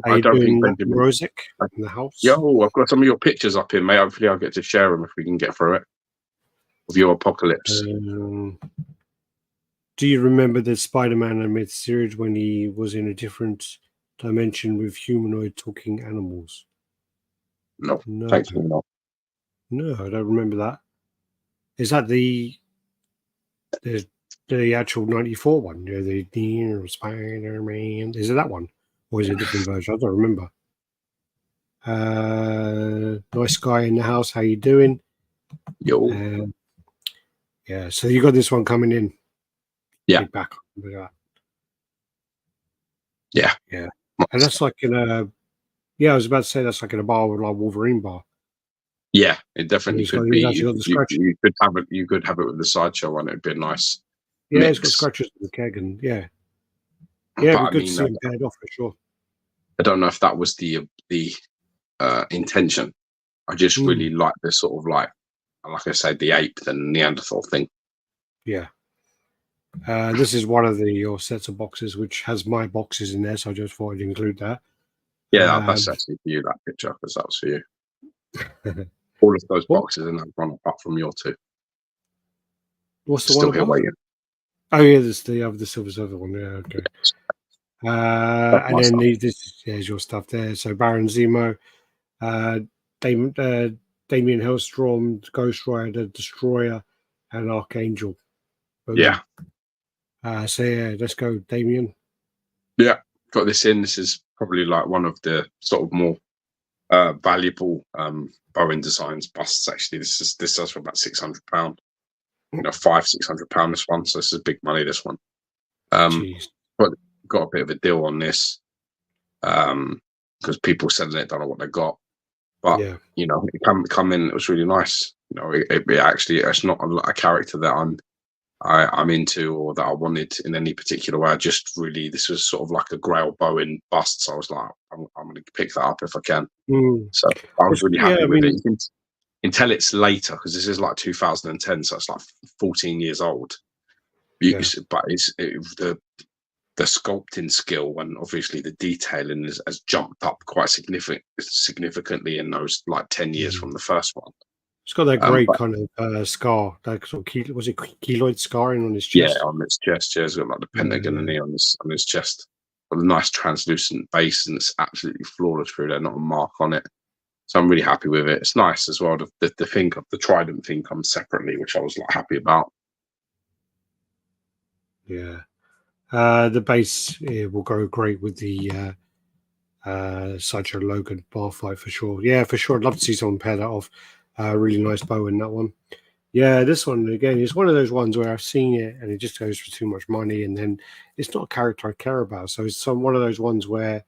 I don't think Benjamin Rosic in the house. Yo, I've got some of your pictures up here, mate. Hopefully I'll get to share them if we can get through it. Of your apocalypse. Do you remember the Spider-Man animated series when he was in a different dimension with humanoid talking animals? No, thankfully not. No, I don't remember that. Is that the actual 94 one? You know, the Spider-Man. Is it that one? Or is it a different version? I don't remember. Nice guy in the house. How you doing? Yo. Yeah, so you got this one coming in. Yeah. Back. Yeah. Yeah. And that's like in a, I was about to say that's like in a bar with like Wolverine bar. Yeah, it definitely could be. You could have it with the Sideshow one. It'd be a nice. Yeah, mix. It's got scratches in the keg, and yeah, it'd be good to see him paired off for sure. I don't know if that was the intention. I just really like the sort of like I said, the ape, the Neanderthal thing. Yeah. This is one of your sets of boxes, which has my boxes in there, so I just thought I'd include that. Yeah, that's actually for you, that picture, because that was for you. All of those boxes in that one, apart from your 2. What's the still one here waiting? Oh yeah, there's the Silver Surfer one. Yeah, okay. And my then stuff. there's your stuff there. So Baron Zemo, Damien Hellstrom, Ghost Rider, Destroyer, and Archangel. Boom. Yeah. So yeah, let's go, Damien. Yeah, got this in. This is probably like one of the sort of more valuable Bowen designs busts. Actually, this sells for about £600. You know, £500-600 this one. So this is big money. This one. Jeez. But got a bit of a deal on this because people selling it don't know what they got. But Yeah. you know, it come in. It was really nice. You know, it actually it's not a character that I'm into or that I wanted in any particular way. I just really, this was sort of like a Grail Bowen bust. So I was like, I'm going to pick that up if I can. So I was really happy with it. You can tell it's later because this is like 2010, so it's like 14 years old. Yeah. But the sculpting skill and obviously the detailing has jumped up quite significantly in those like 10 years from the first one. It's got that great kind of scar, that sort of was it keloid scarring on his chest? Yeah, on his chest. Yeah, it's got like the pentagon and on his chest. Got a nice translucent base, and it's absolutely flawless through there. Not a mark on it. So I'm really happy with it. It's nice as well. The trident thing comes separately, which I was like happy about. Yeah, the base will go great with the Sideshow Logan bar fight for sure. Yeah, for sure. I'd love to see someone pair that off. Really nice bow in that one. Yeah, this one again is one of those ones where I've seen it and it just goes for too much money, and then it's not a character I care about. So it's one of those ones where,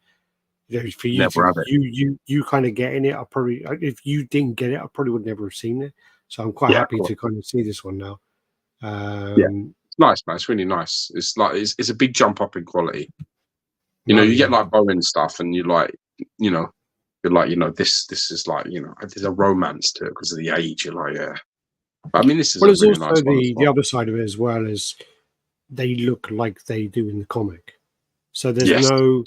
you know, for you you kind of getting it. I probably, if you didn't get it, I probably would never have seen it. So I'm quite happy to kind of see this one now. It's nice, man. It's really nice. It's like it's a big jump up in quality. You know, you get like Bowen stuff, and you're like, this is like, you know, there's a romance to it because of the age. You're like, yeah. I mean, this is there's really also nice one as well. the other side of it as well is they look like they do in the comic. So there's no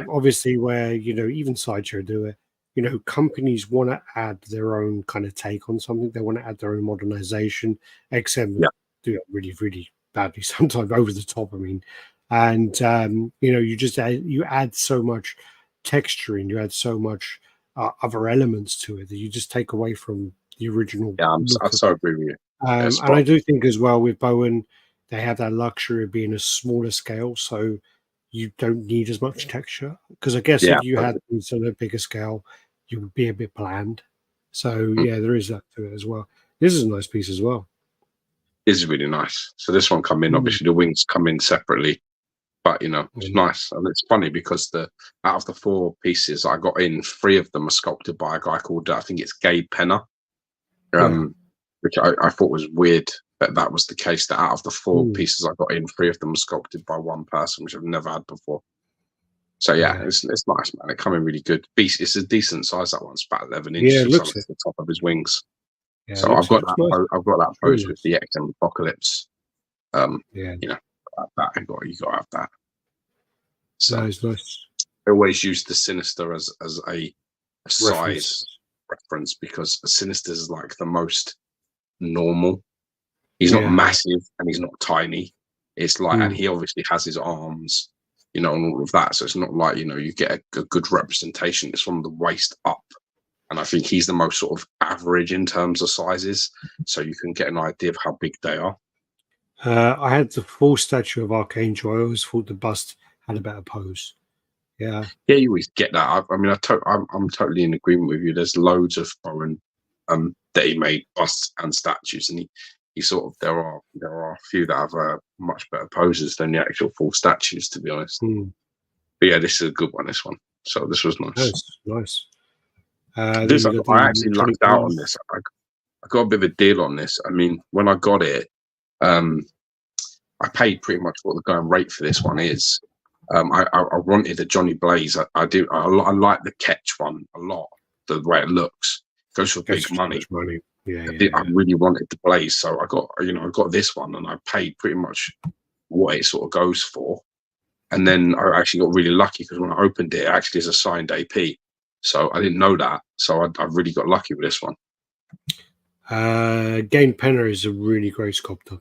obviously where, you know, even Sideshow do it. You know, companies want to add their own kind of take on something. They want to add their own modernization. XM do it really, really badly sometimes, over the top. I mean, and you know, you add so much texture and you add so much other elements to it that you just take away from the original. Yeah, I so agree with you. And I do think as well with Bowen, they have that luxury of being a smaller scale, so you don't need as much texture. Because I guess if you had these on a bigger scale, you would be a bit bland. So yeah, there is that to it as well. This is a nice piece as well. This is really nice. So this one come in. Obviously, the wings come in separately, but you know, it's nice. And it's funny because out of the 4 pieces I got in, 3 of them are sculpted by a guy called I think it's Gabe Penner. Which I thought was weird that was the case, that out of the 4 pieces I got in, 3 of them were sculpted by one person, which I've never had before. So yeah, it's nice, man. It come in really good. It's a decent size, that one. It's about 11 inches. Yeah, it looks at the top of his wings. Yeah, so I've got that pose with the XM Apocalypse. You know, that you got to have that. So it's nice. I always use the Sinister as a size reference because Sinister is like the most normal. He's not massive and he's not tiny. It's like, and he obviously has his arms, you know, and all of that. So it's not like, you know, you get a good representation. It's from the waist up. And I think he's the most sort of average in terms of sizes. So you can get an idea of how big they are. I had the full statue of Archangel. I always thought the bust had a better pose. Yeah, you always get that. I mean, I'm totally in agreement with you. There's loads of Bowen that he made busts and statues, and he sort of there are a few that have much better poses than the actual full statues, to be honest. But yeah, this is a good one. This one, so this was nice. Nice. I actually lucked out on this. I got a bit of a deal on this. I mean, when I got it, I paid pretty much what the going rate for this one is. I wanted a Johnny Blaze. I like the Catch one a lot. The way it looks goes for big money. I really wanted the Blaze, so I got this one, and I paid pretty much what it sort of goes for. And then I actually got really lucky because when I opened it, it actually is a signed AP. So I didn't know that. So I really got lucky with this one. Gabe Penner is a really great sculptor.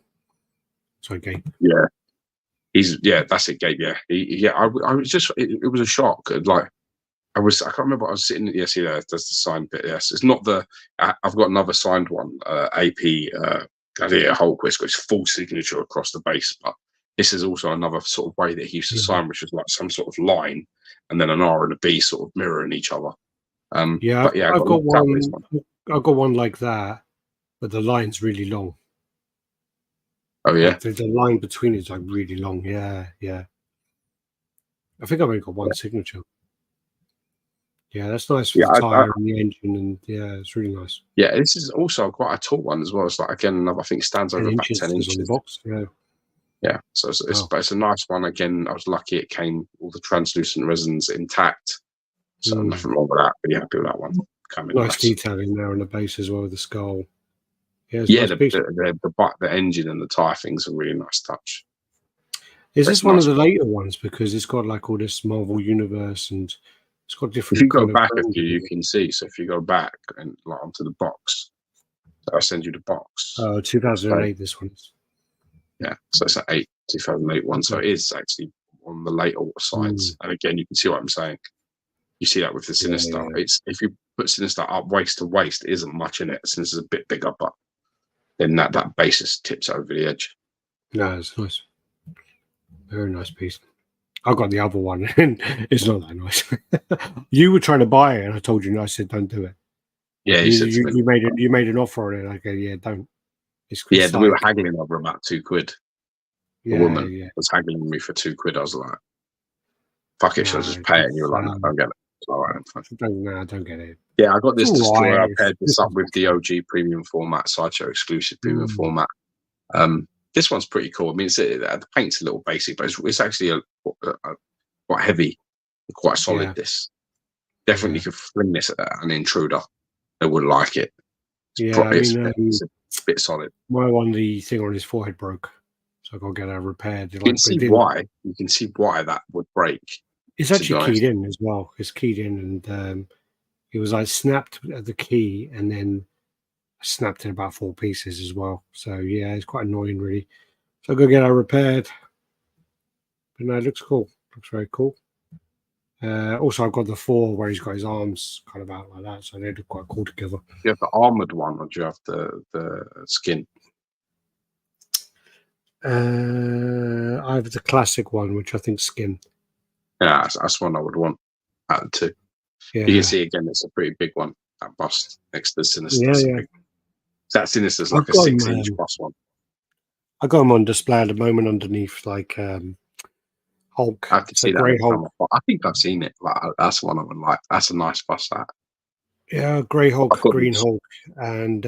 Sorry, Gabe. Yeah. That's it, Gabe. Yeah, I was just, it was a shock. Like, I can't remember. I was sitting. Yes, yeah, that's the signed bit. Yes, it's not the. I've got another signed one. AP Gladiator Hulk, which got his full signature across the base. But this is also another sort of way that he used to sign, which was like some sort of line, and then an R and a B sort of mirroring each other. Yeah, but yeah, I've got one. one. I've got one like that, but the line's really long. Oh yeah, like the line between it's like really long. Yeah. I think I've only got one signature. Yeah, that's nice for the tire and the engine, and yeah, it's really nice. Yeah, this is also quite a tall one as well. It's like, again, I think it stands over about 10 inches. On the box. Yeah, so it's a nice one. Again, I was lucky it came all the translucent resins intact, so nothing wrong with that. But yeah, happy with that one. Nice detailing there on the base as well with the skull. Yeah, the engine and the tire thing's a really nice touch. Is this one of the later ones, because it's got like all this Marvel universe and it's got different. If you go back a few, you can see. So if you go back and like onto the box, so I'll send you the box. 2008. This one is. Yeah, so it's an 2008 one. So it is actually on the later sides. And again, you can see what I'm saying. You see that with the Sinister. Yeah. It's if you put Sinister up waist to waist, it isn't much in it. Sinister's a bit bigger, but then that basis tips over the edge. No, it's nice. Very nice piece. I got the other one, and it's not that nice. You were trying to buy it, and I told you no. I said, "Don't do it." Yeah, you made an offer on it. I go, "Yeah, don't." We were haggling over about £2. The woman was haggling me for £2. I was like, "Fuck it, she'll just pay it." And you were like, "No, don't get it." All right, don't get it. Yeah, I got this Destroyer. I paired this up with the OG premium format, Sideshow exclusive premium format. This one's pretty cool. I mean, the paint's a little basic, but it's actually quite heavy and quite solid. Yeah. This definitely could fling this at an intruder. They wouldn't like it. It's a bit solid. My one, the thing on his forehead broke, so I got to get that repaired. You can see why. You can see why that would break. It's actually keyed in as well. It's keyed in, and it was like snapped at the key, and then snapped in about 4 pieces as well. So yeah, it's quite annoying, really. So I go get that repaired. But no, it looks cool. Looks very cool. Also, I've got the 4 where he's got his arms kind of out like that, so they look quite cool together. Do you have the armored one, or do you have the skin? I have the classic one, which I think skin. Yeah, that's one I would want out of the 2. Yeah. You can see again, it's a pretty big one. That bust next to the Sinister. Yeah. That Sinister's like a 6-inch bust one. I got them on display at the moment underneath, like Hulk. I can see that. Grey Hulk. I think I've seen it. Like, that's one I would like. That's a nice bust. That. Yeah, Grey Hulk, Green Hulk, and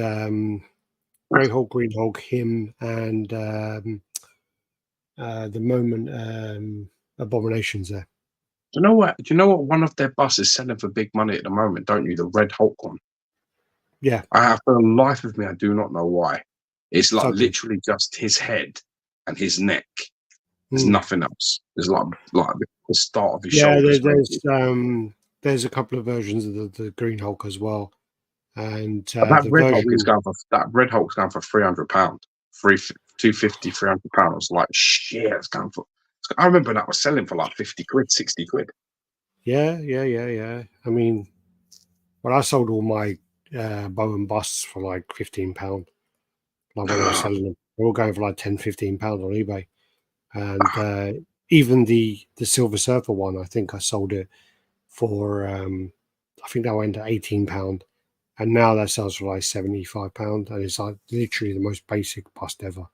Grey Hulk, Green Hulk, him, and the moment Abominations there. Do you know what? One of their busts is selling for big money at the moment, don't you? The Red Hulk one. Yeah. For the life of me, I do not know why. It's like literally just his head and his neck. There's nothing else. There's like the start of his shoulders. There's a couple of versions of the Green Hulk as well, and that Red Hulk's going for £300, £250, £300. Like shit, it's going for. I remember that was selling for like £50, £60. Yeah. I mean, when I sold all my Bowen busts for like £15, like when I was selling them, they were going for like £10, £15 on eBay. And even the Silver Surfer one, I think I sold it for I think that went to £18, and now that sells for like £75, and it's like literally the most basic bust ever.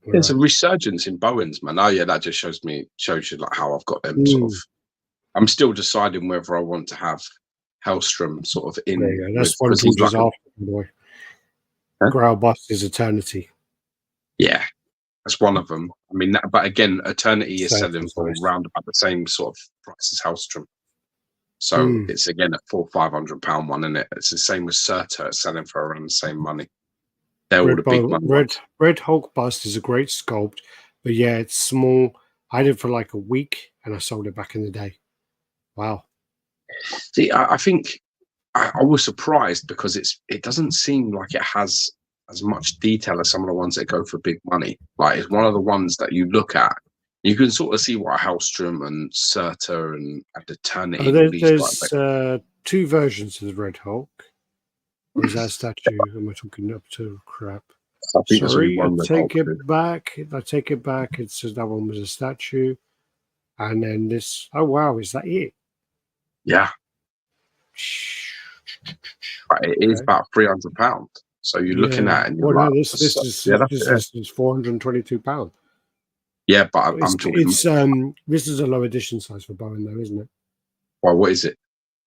There's a resurgence in Bowens, man. Oh yeah, that just shows you like how I've got them sort of. I'm still deciding whether I want to have Hellstrom sort of in. Yeah, that's one of George's after, by the way. Grail bust is Eternity. Yeah, that's one of them. I mean, but again, Eternity is selling for around about the same sort of price as Hellstrom. So it's again a £400-500 one, isn't it? It's the same with Surtur. It's selling for around the same money. They're all the big money. Red Hulk bust is a great sculpt, but yeah, it's small. I did it for like a week, and I sold it back in the day. Wow. See, I think I was surprised because it doesn't seem like it has as much detail as some of the ones that go for big money. Like, it's one of the ones that you look at, you can sort of see what Hellstrom and Surtur and Eternity. There's 2 versions of the Red Hulk. Or is that a statue? Am I talking up to crap? I think Sorry, I take it back. I take it back. It says that one was a statue. And then this, oh wow, is that it? Yeah. But it is about £300. So you're looking at it and you're like, this is £422. Yeah, but I'm talking. This is a low edition size for Bowen, though, isn't it? Well, what is it?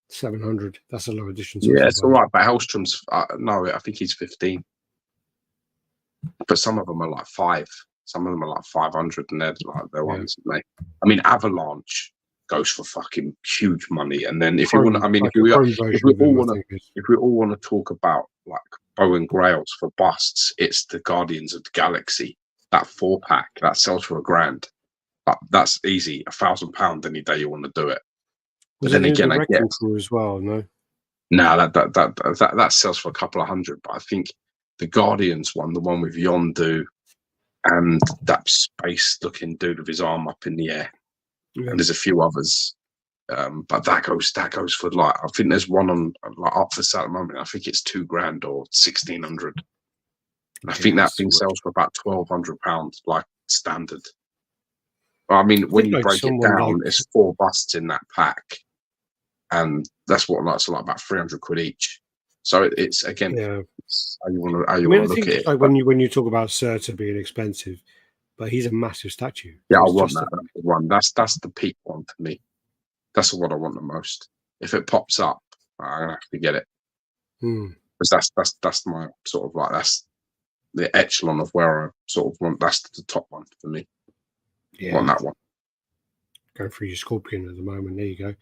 700. That's a low edition size. Yeah, it's all right. But Hellstrom's no, I think he's 15. But some of them are like 5. Some of them are like 500, and they're like their ones. I mean, Avalanche goes for fucking huge money. And then if you want, I mean, if we all want to talk about like Bowen Grails for busts, it's the Guardians of the Galaxy. That 4-pack that sells for £1,000. That's easy. £1,000 any day you want to do it. But then again, I get as well. No, that sells for a couple of hundred. But I think the Guardians one, the one with Yondu and that space-looking dude with his arm up in the air, and there's a few others. But that goes for like, I think there's one on like up for sale at the moment. I think it's £2,000 or 1,600. I think that thing sells for about £1,200, like standard. I mean, when you break it down, it's 4 busts in that pack, and that's what that's like about £300 each. So it's again, it's how you want to look at it. Like when you talk about Surtur being expensive, but he's a massive statue. Yeah, I want that one. That's the peak one for me. That's what I want the most. If it pops up, I'm gonna have to get it. Because that's my sort of like, that's the echelon of where I sort of want. That's the top one for me. Yeah, on that one. Go for your Scorpion at the moment. There you go.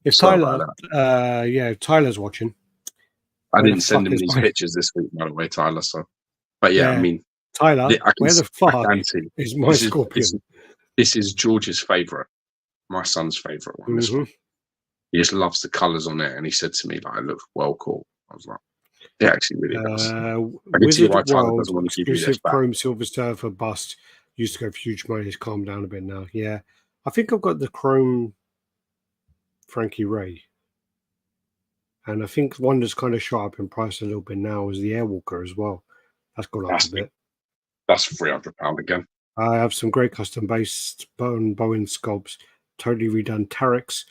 If Tyler's watching. I didn't send him these pictures this week, by the way, Tyler. So, but yeah, I mean, Tyler, where the fuck is my Scorpion? This is George's favourite. My son's favourite one. This one. He just loves the colours on it, and he said to me, "Like, it looks well cool." I was like, "It actually really does." I can see why Tyler doesn't want to give you this back. Chrome Silver Star for bust used to go for huge money. It's calmed down a bit now. Yeah, I think I've got the Chrome Frankie Ray, and I think one that's kind of shot up in price a little bit now is the Airwalker as well. That's gone up a bit. That's £300 again. I have some great custom based Bowen sculpts. Totally redone. Tarex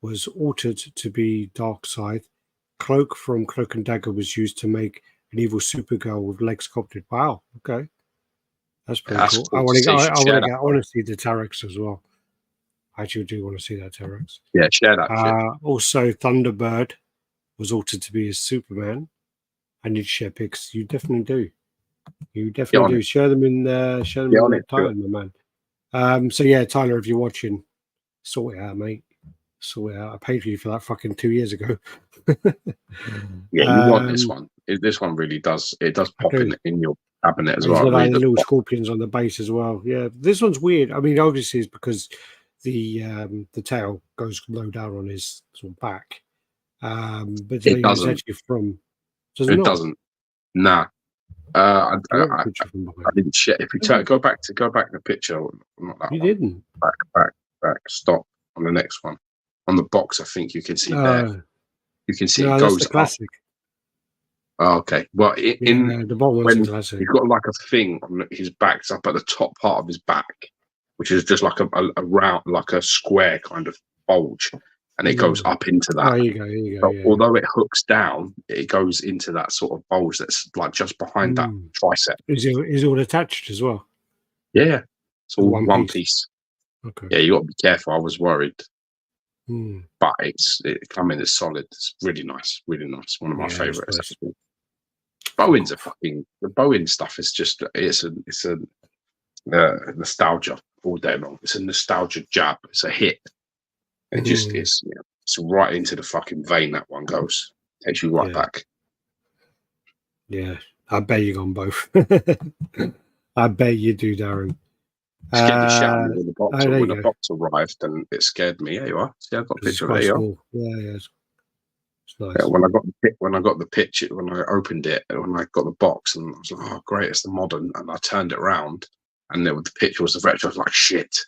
was altered to be Dark Side. Cloak from Cloak and Dagger was used to make an evil Supergirl with legs sculpted. Wow. Okay, that's pretty cool. I want to see the Tarex as well. I actually do want to see that Tarex. Yeah, share that. Also, Thunderbird was altered to be a Superman. I need to share pics. You definitely do. You definitely do. Share them in Tyler, my man. So yeah, Tyler, if you're watching, sort it out, mate. Sort it out. I paid for you for that fucking 2 years ago. Yeah, you want this one. This one really does. It does pop in your cabinet as well. Like little scorpions on the base as well. Yeah, this one's weird. I mean, obviously it's because the tail goes low down on his sort of back. But it doesn't. Actually from. It doesn't. Nah. I didn't share. If you go back the picture, not that you one. Didn't. Back. Stop on the next one. On the box, I think you can see there. You can see it goes that's the classic. Up. Oh, okay. Well, the bottom one's classic. He's got like a thing on his back. It's up at the top part of his back, which is just like a round, like a square kind of bulge, and it goes up into that. There you go. So although it hooks down, it goes into that sort of bulge that's like just behind that tricep. Is it all attached as well? Yeah, it's all one piece. Okay. Yeah, you got to be careful. I was worried, but it's solid. It's really nice, One of my favorites. Bowen's the Bowen stuff is just it's a nostalgia all day long. It's a nostalgia jab. It's a hit. It just is. It's right into the fucking vein. That one goes. Takes you right back. Yeah, I bet you on both. I bet you do, Darren. Just get the shout when the box arrived, and it scared me. There you are. See, I've got a picture of it. Cool. Yeah. It's nice. When I got the picture, when I opened it, when I got the box, and I was like, "Oh, great! It's the modern." And I turned it around, and the picture was the retro. I was like, "Shit!"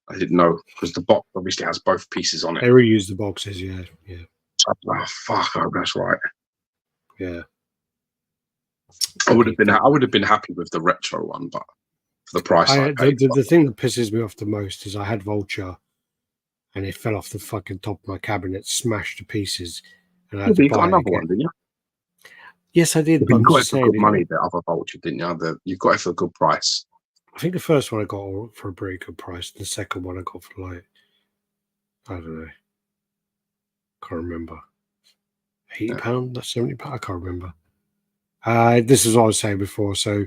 I didn't know because the box obviously has both pieces on it. They reuse the boxes, yeah. So I was like, "Oh, fuck! Oh, that's right." Yeah. I would have been happy with the retro one, but for the price I paid. The thing that pisses me off the most is I had Vulture, and it fell off the fucking top of my cabinet, smashed to pieces, and I had to You buy got it another again. one, didn't you? Yes, I did. But you got it for good money, the other Vulture, didn't you? You got it for a good price. I think the first one I got for a very good price. The second one I got for like, I don't know, can't remember. £80, that's £70. I can't remember. This is what I was saying before. So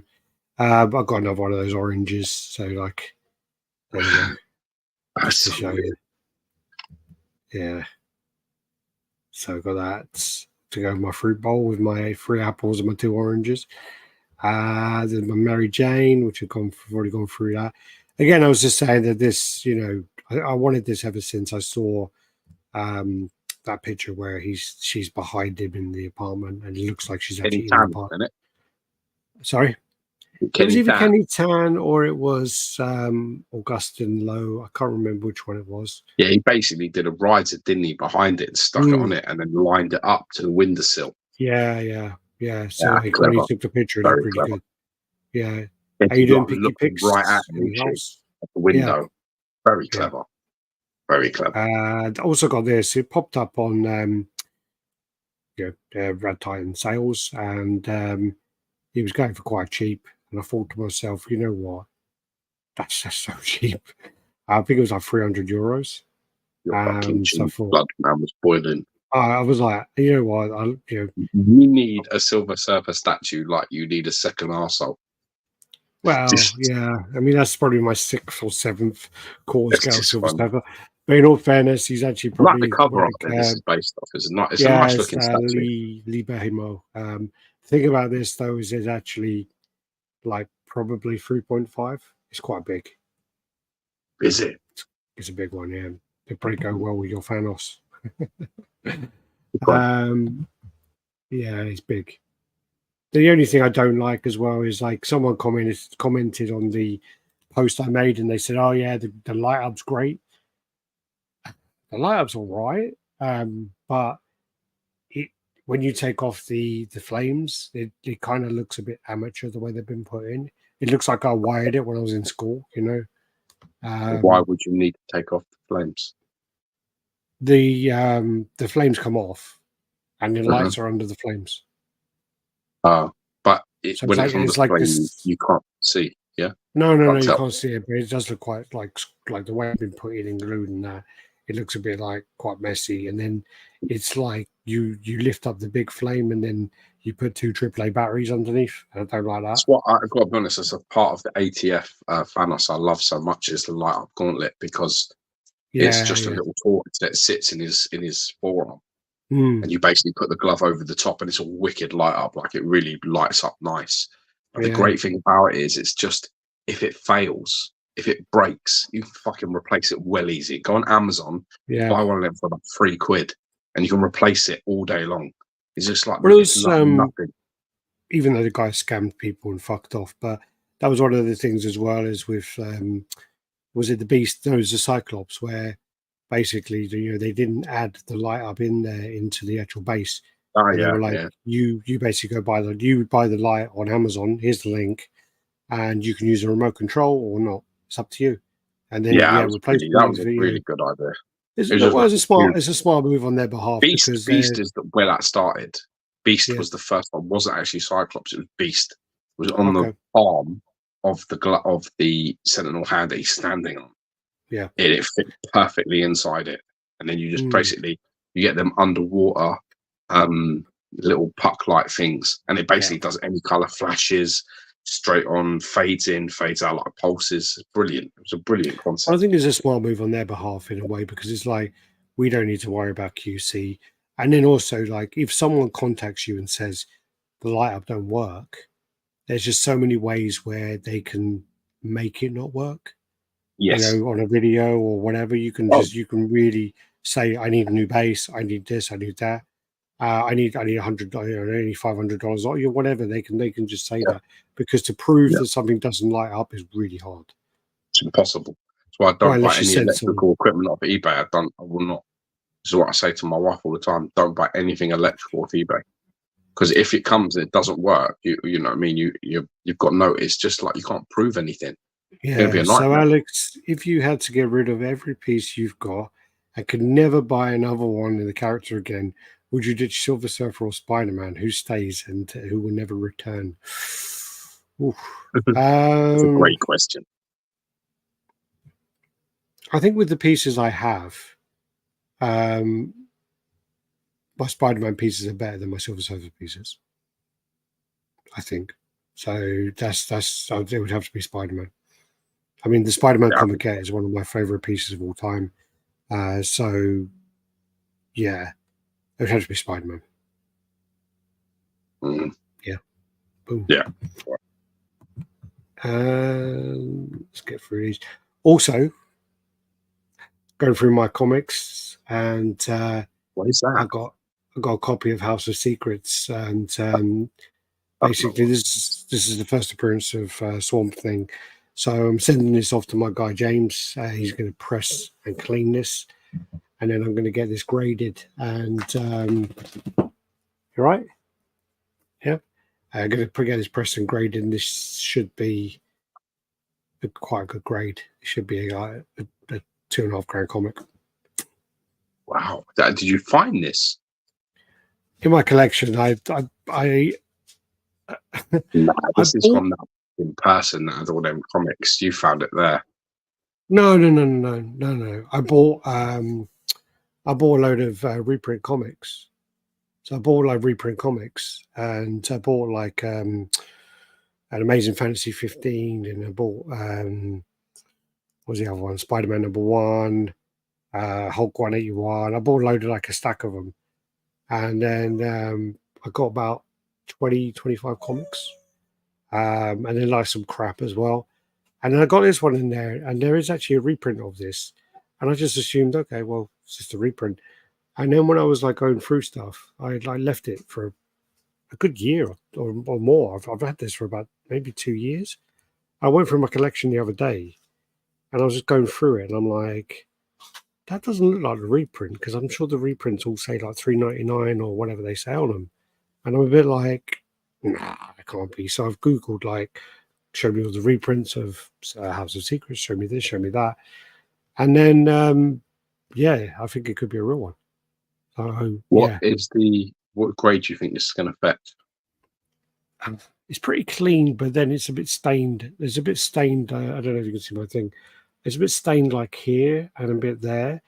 I've got another one of those oranges. So like, there you go. Just to show you. Yeah. So I got that to go with my fruit bowl with my 3 apples and my 2 oranges. Then my Mary Jane, which I've already gone through that. Again, I was just saying that this, I wanted this ever since I saw that picture where she's behind him in the apartment, and it looks like she's actually in the apartment. Sorry, it was either Kenny Tan or it was Augustin Lowe. I can't remember which one it was. Yeah, he basically did a rider, didn't he, behind it and stuck it on it and then lined it up to the windowsill. Yeah. So when he took the picture, it looked really good. Yeah. Are you doing picky picks right at the window? Yeah. Very clever. Very clever. I also got this. It popped up on RaddTitan sales, and he was going for quite cheap. And I thought to myself, you know what? That's just so cheap. I think it was like €300. So blood man was boiling. I was like, you know what? You need a Silver Surfer statue like you need a second arsehole. Well, yeah. I mean, that's probably my 6th or 7th quarter scale Silver Surfer. But in all fairness, he's actually probably like the cover of this is based off. It's a nice looking statue. Lee Behimo. The thing about this though is it's actually like probably 3.5. It's quite big. Is it? It's a big one, yeah. It'd probably go well with your Thanos. Yeah, it's big. The only thing I don't like as well is like someone commented on the post I made, and they said, "Oh yeah, the light up's great." The light up's all right, but when you take off the flames, it kind of looks a bit amateur the way they've been put in. It looks like I wired it when I was in school, Why would you need to take off the flames? The flames come off, and the lights are under the flames. But when it's on the flame, you can't see. Yeah. No, you can't see it, but it does look quite like the way it's been put in and glued and that. It looks a bit like quite messy, and then it's like you lift up the big flame and then you put 2 AAA batteries underneath. I don't like that. That's what I've got to be honest. As a part of the ATF Thanos I love so much is the light up gauntlet, because it's just a little torch that sits in his forearm, and you basically put the glove over the top, and it's a wicked light up. Like it really lights up nice. But the great thing about it is it's just, if it fails, if it breaks, you can fucking replace it well easy. Go on Amazon, buy one of them for about £3, and you can replace it all day long. It's just like nothing. Even though the guy scammed people and fucked off, but that was one of the things as well as with was it the Beast? No, it was the Cyclops, where basically they didn't add the light up in there into the actual base. They were like, you basically buy the light on Amazon. Here's the link, and you can use a remote control or not. It's up to you. And then that was a really good idea. It's a smart move on their behalf. Beast is where that started. Beast was the first one. It wasn't actually Cyclops. It was Beast. It was on the arm of the Sentinel hand that he's standing on. Yeah, it fit perfectly inside it, and then you just basically you get them underwater little puck-like things, and it basically does any color flashes. Straight on, fades in, fades out like pulses. It's brilliant. It was a brilliant concept. I think it's a smart move on their behalf in a way, because it's like we don't need to worry about QC. And then also, like, if someone contacts you and says the light up don't work, there's just so many ways where they can make it not work. Yes. On a video or whatever, you can you can really say, I need a new base, I need this, I need that. I need $100, I need $500, or whatever. They can just say that, because to prove that something doesn't light up is really hard. It's impossible. That's why I Well, don't buy unless you any send electrical equipment off eBay. I will not. This is what I say to my wife all the time. Don't buy anything electrical off eBay. Because if it comes and it doesn't work, you know what I mean, you've got no, it's just like you can't prove anything. It's gonna be a So nightmare. Alex, if you had to get rid of every piece you've got and could never buy another one in the character again, would you ditch Silver Surfer or Spider-Man? Who stays and who will never return? Oof. That's a great question. I think with the pieces I have, my Spider-Man pieces are better than my Silver Surfer pieces. I think so. That's it would have to be Spider-Man. I mean, the Spider-Man comic is one of my favorite pieces of all time. So yeah, it would have to be Spider-Man. Yeah. Boom. Yeah. Let's get through these. Also, going through my comics, and what is that? I got a copy of House of Secrets, and basically this is the first appearance of Swamp Thing. So I'm sending this off to my guy James. He's going to press and clean this, and then I'm going to get this graded. And you right? Yeah. I'm going to get this pressed and graded, and this should be quite a good grade. It should be a $2.5 comic. Wow! Did you find this in my collection? Nah, this is from that in person that has all them comics. You found it there. No. I bought a load of reprint comics. So I bought like reprint comics, and I bought like an Amazing Fantasy 15, and I bought what was the other one? Spider-Man #1, Hulk 181. I bought a load of like a stack of them, and then I got about 20-25 comics, and then like some crap as well. And then I got this one in there, and there is actually a reprint of this, and I just assumed, okay, well, it's just a reprint. And then when I was like going through stuff, I left it for a good year or more. I've had this for about maybe 2 years. I went through my collection the other day, and I was just going through it, and I'm like, that doesn't look like a reprint, because I'm sure the reprints all say like $3.99 or whatever they say on them. And I'm a bit like, nah, it can't be. So I've Googled, like, show me all the reprints of House of Secrets, show me this, show me that. And then, yeah, I think it could be a real one. So, what grade do you think this is going to affect? It's pretty clean, but then it's a bit stained. There's a bit stained. I don't know if you can see my thing. It's a bit stained like here and a bit there.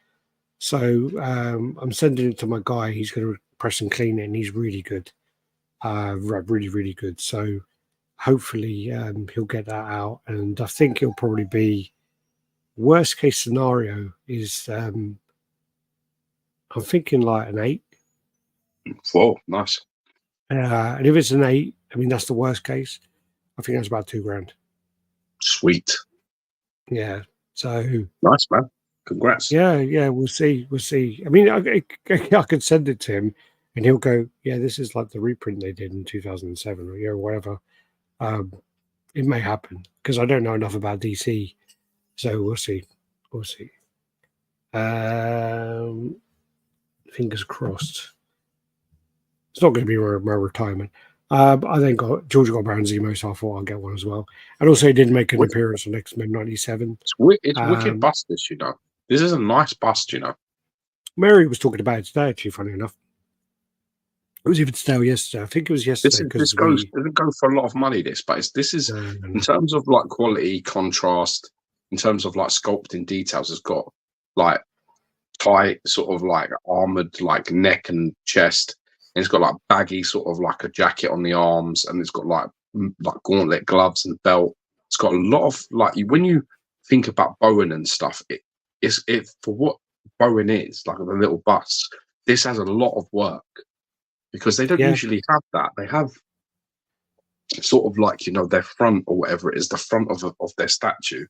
So I'm sending it to my guy. He's going to press and clean it, and he's really good. Really, really good. So hopefully he'll get that out. And I think it'll probably be, worst case scenario is I'm thinking like an 8. Whoa, nice. And if it's an 8, I mean, that's the worst case. I think that's about $2,000. Sweet. Yeah. So nice, man. Congrats. Yeah. We'll see. I mean, I could send it to him, and he'll go, "Yeah, this is like the reprint they did in 2007, or whatever." It may happen, because I don't know enough about DC, so we'll see. Fingers crossed. It's not going to be my retirement. I then got George Brown Zemo, so I thought I'll get one as well. And also, he did make an appearance on X-Men 97. It's wicked bust, this, you know. This is a nice bust, you know. Mary was talking about it today, actually, funny enough. It was even today or yesterday. I think it was yesterday. This doesn't go for a lot of money, but this is in terms of like quality, contrast, in terms of like sculpting details, it's got like tight, sort of like armored, like neck and chest. And it's got like baggy, sort of like a jacket on the arms, and it's got like gauntlet gloves and belt. It's got a lot of like, when you think about Bowen and stuff, it for what Bowen is, like a little bus. This has a lot of work, because they don't usually have that. They have sort of like, you know, their front or whatever it is, the front of their statue.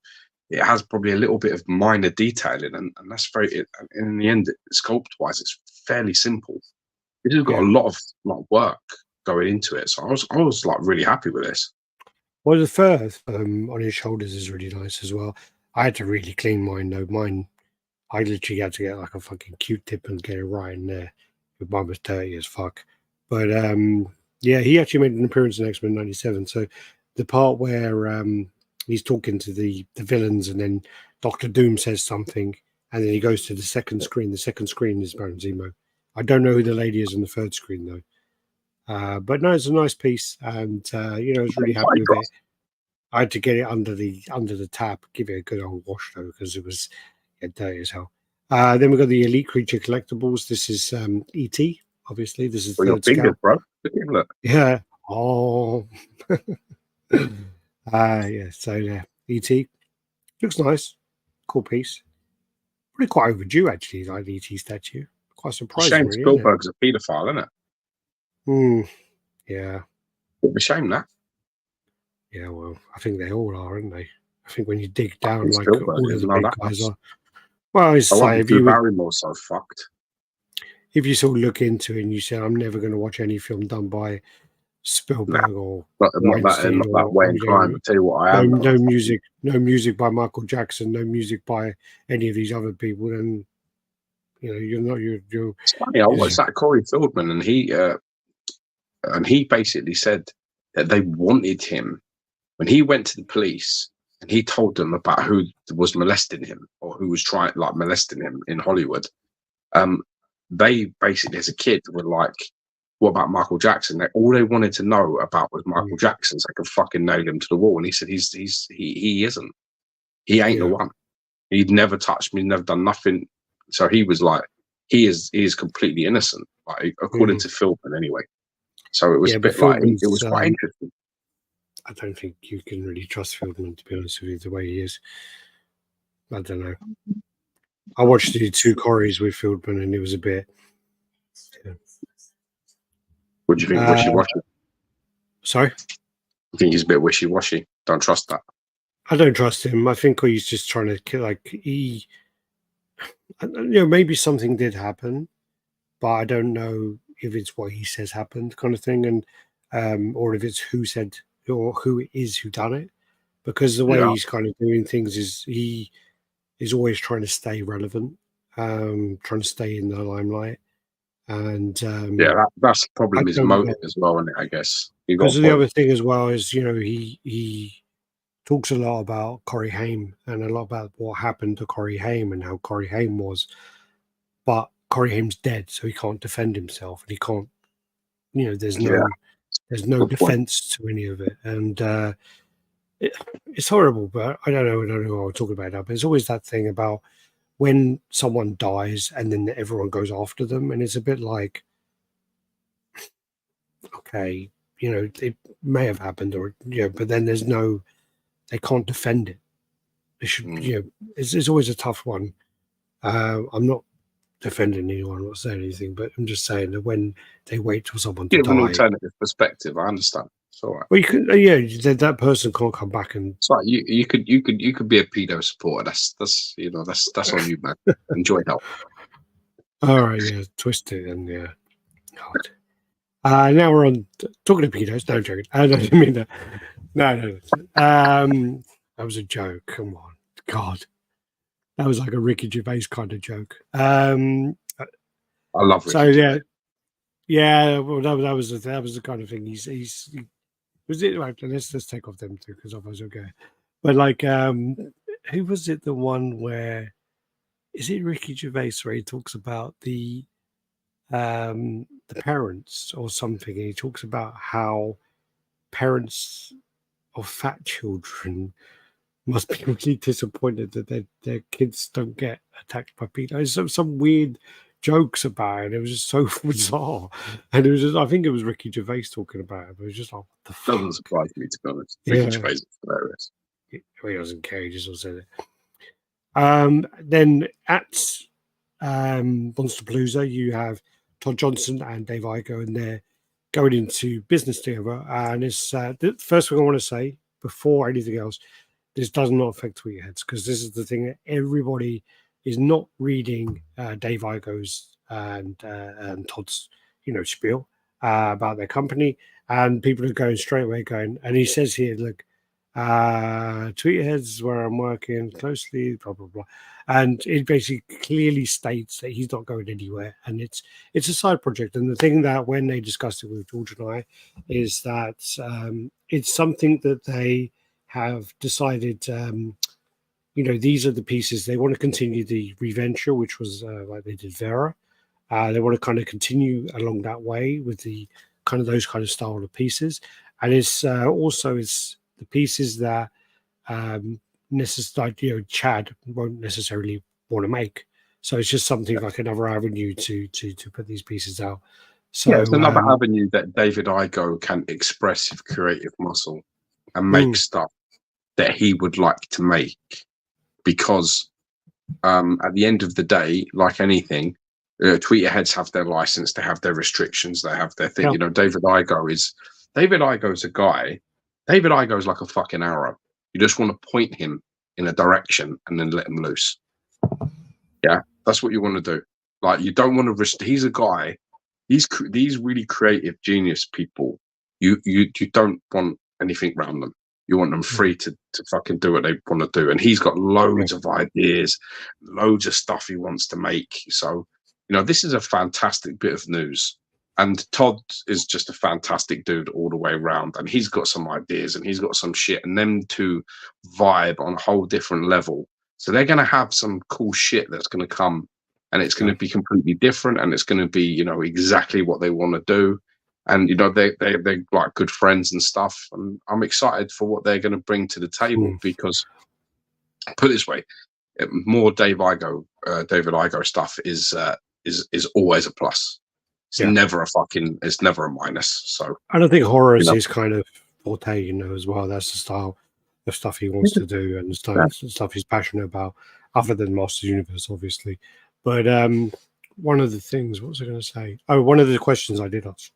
It has probably a little bit of minor detailing, and that's very. In the end, sculpt wise, it's fairly simple. This has got a lot of work going into it, so I was like really happy with this. Well, the fur on his shoulders is really nice as well. I had to really clean mine though. Mine, I literally had to get like a fucking Q-tip and get it right in there. Mine was dirty as fuck. But yeah, he actually made an appearance in X-Men '97. So the part where he's talking to the villains, and then Doctor Doom says something, and then he goes to the second screen. The second screen is Baron Zemo. I don't know who the lady is on the third screen though. But no, it's a nice piece, and you know, I was really happy with it. I had to get it under the tap, give it a good old wash though, because it was dirty as hell. Then we've got the Elite Creature Collectibles. This is ET, obviously. This is your third fingers, scale. bro. Look at him. Yeah. Oh. Yeah. So yeah, ET looks nice, cool piece. Pretty quite overdue actually, like the ET statue. Quite surprising. Shame really, Spielberg's a paedophile, isn't it? Yeah. It's a shame that. Yeah, well, I think they all are, aren't they? I think when you dig down, like Spielberg all of the big guys are. Well, it's I like if you Barrymore's so fucked. If you sort of look into it and you say, I'm never going to watch any film done by Spielberg or Weinstein, not that way inclined. But tell you what, I am. No music by Michael Jackson, no music by any of these other people. Then you know you're not. You're. It's funny. I watched that Corey Feldman, and he basically said that they wanted him when he went to the police and he told them about who was molesting him or who was trying molesting him in Hollywood. They basically, as a kid, were like, "What about Michael Jackson?" All they wanted to know about was Michael Jackson, so I could fucking nail him to the wall. And he said, "He isn't. He ain't the one. He'd never touched me, never done nothing." So he was like, "He is completely innocent," like according to Feldman, anyway. So it was a bit like it was quite interesting. I don't think you can really trust Feldman, to be honest with you, the way he is. I don't know. I watched the 2 Corys with Feldman, and it was a bit. What do you think? Wishy-washy? Sorry? I think he's a bit wishy-washy. Don't trust that. I don't trust him. I think he's just trying to kill. Maybe something did happen, but I don't know if it's what he says happened, kind of thing, and or if it's who said or who it is who done it. Because the way he's kind of doing things is he is always trying to stay relevant, trying to stay in the limelight. And that's the problem. His motive as well, isn't it? I guess because the other thing as well is he talks a lot about Corey Haim and a lot about what happened to Corey Haim and how Corey Haim was, but Corey Haim's dead, so he can't defend himself, and he can't. There's no defense to any of it, and it's horrible. But I don't know what I'm talking about now. But it's always that thing about when someone dies and then everyone goes after them, and it's a bit like, okay, it may have happened, or but then they can't defend it. They should, it's always a tough one. I'm not defending anyone, I'm not saying anything, but I'm just saying that when they wait for someone to die, an alternative perspective. I understand. It's all right. Well, you can, that person can't come back and. It's like you could be a pedo supporter. That's on you, man. Enjoy that. All right, twist it and God. Now we're on talking to pedos. No, I'm joking. I don't mean that. No. That was a joke. Come on, God. That was like a Ricky Gervais kind of joke. I love Ricky Gervais. Well, that was the kind of thing. He's was it right? Let's take off them two because otherwise okay. But who was it? The one where is it Ricky Gervais where he talks about the parents or something? And he talks about how parents of fat children must be really disappointed that their kids don't get attacked by pedos. Some weird jokes about it. It was just so bizarre, and it was just, I think it was Ricky Gervais talking about it. But it was just like, what the fuck? Doesn't surprise me, to be honest. Ricky Gervais is hilarious. He doesn't care. He just all said it. Then at Monsterpalooza, you have Todd Johnson and Dave Igo, and they're going into business together. And it's the first thing I want to say before anything else. This does not affect Tweet Heads because this is the thing that everybody is not reading Dave Igo's and Todd's spiel about their company, and people are going straight away going, and he says here, look, Tweetheads where I'm working closely, blah blah blah, and it basically clearly states that he's not going anywhere, and it's a side project. And the thing that when they discussed it with George and I is that it's something that they have decided. These are the pieces they want to continue the Reventure, which was like they did Vera. They want to kind of continue along that way with the kind of those kind of style of pieces, and it's also it's the pieces that Chad won't necessarily want to make. So it's just something like another avenue to put these pieces out. So it's another avenue that David Igo can express his creative muscle and make stuff that he would like to make. Because at the end of the day, like anything, Tweeterheads have their license, they have their restrictions, they have their thing. Yeah. David Igo is a guy. David Igo is like a fucking arrow. You just want to point him in a direction and then let him loose. Yeah, that's what you want to do. Like, you don't want to he's a guy. These really creative genius people. You don't want anything around them. You want them free to fucking do what they want to do. And he's got loads of ideas, loads of stuff he wants to make. So, this is a fantastic bit of news. And Todd is just a fantastic dude all the way around. And he's got some ideas and he's got some shit. And them two vibe on a whole different level. So they're going to have some cool shit that's going to come. And it's going to be completely different. And it's going to be, exactly what they want to do. And they're like good friends and stuff, and I'm excited for what they're going to bring to the table. Because, put it this way, more David Igo stuff is always a plus. It's never a minus. So I don't think horror is his kind of forte, as well. That's the style of stuff he wants to do, and the stuff he's passionate about, other than Masters Universe, obviously. But one of the things, what was I going to say? Oh, one of the questions I did ask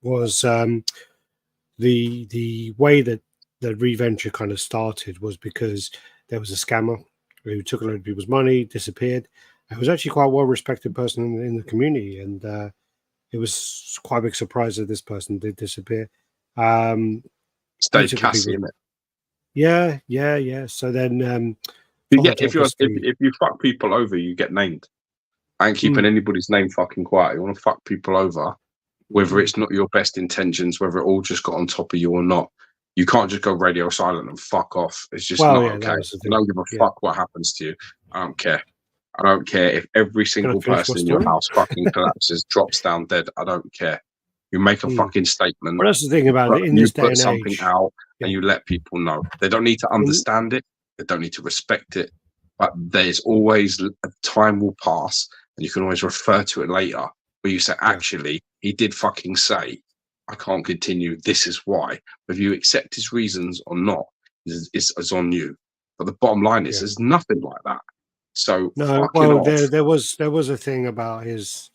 was the way that the Reventure kind of started was because there was a scammer who took a load of people's money, disappeared. It was actually quite a well-respected person in the community, and it was quite a big surprise that this person did disappear. Steve Cassie, isn't it? Yeah. So then, if you fuck people over, you get named. I ain't keeping anybody's name fucking quiet. You want to fuck people over, whether it's not your best intentions, whether it all just got on top of you or not. You can't just go radio silent and fuck off. It's just not okay. I don't give a fuck what happens to you. I don't care. I don't care if every single person in your house fucking collapses, drops down dead. I don't care. You make a fucking statement. Well, that's the thing about it. In this day and age, you put something out and you let people know. They don't need to understand it. They don't need to respect it. But there's always a time will pass, and you can always refer to it later. Where you say, actually, he did fucking say, I can't continue. This is why. Whether you accept his reasons or not is on you. But the bottom line is, there's nothing like that. So no, well, there was a thing about his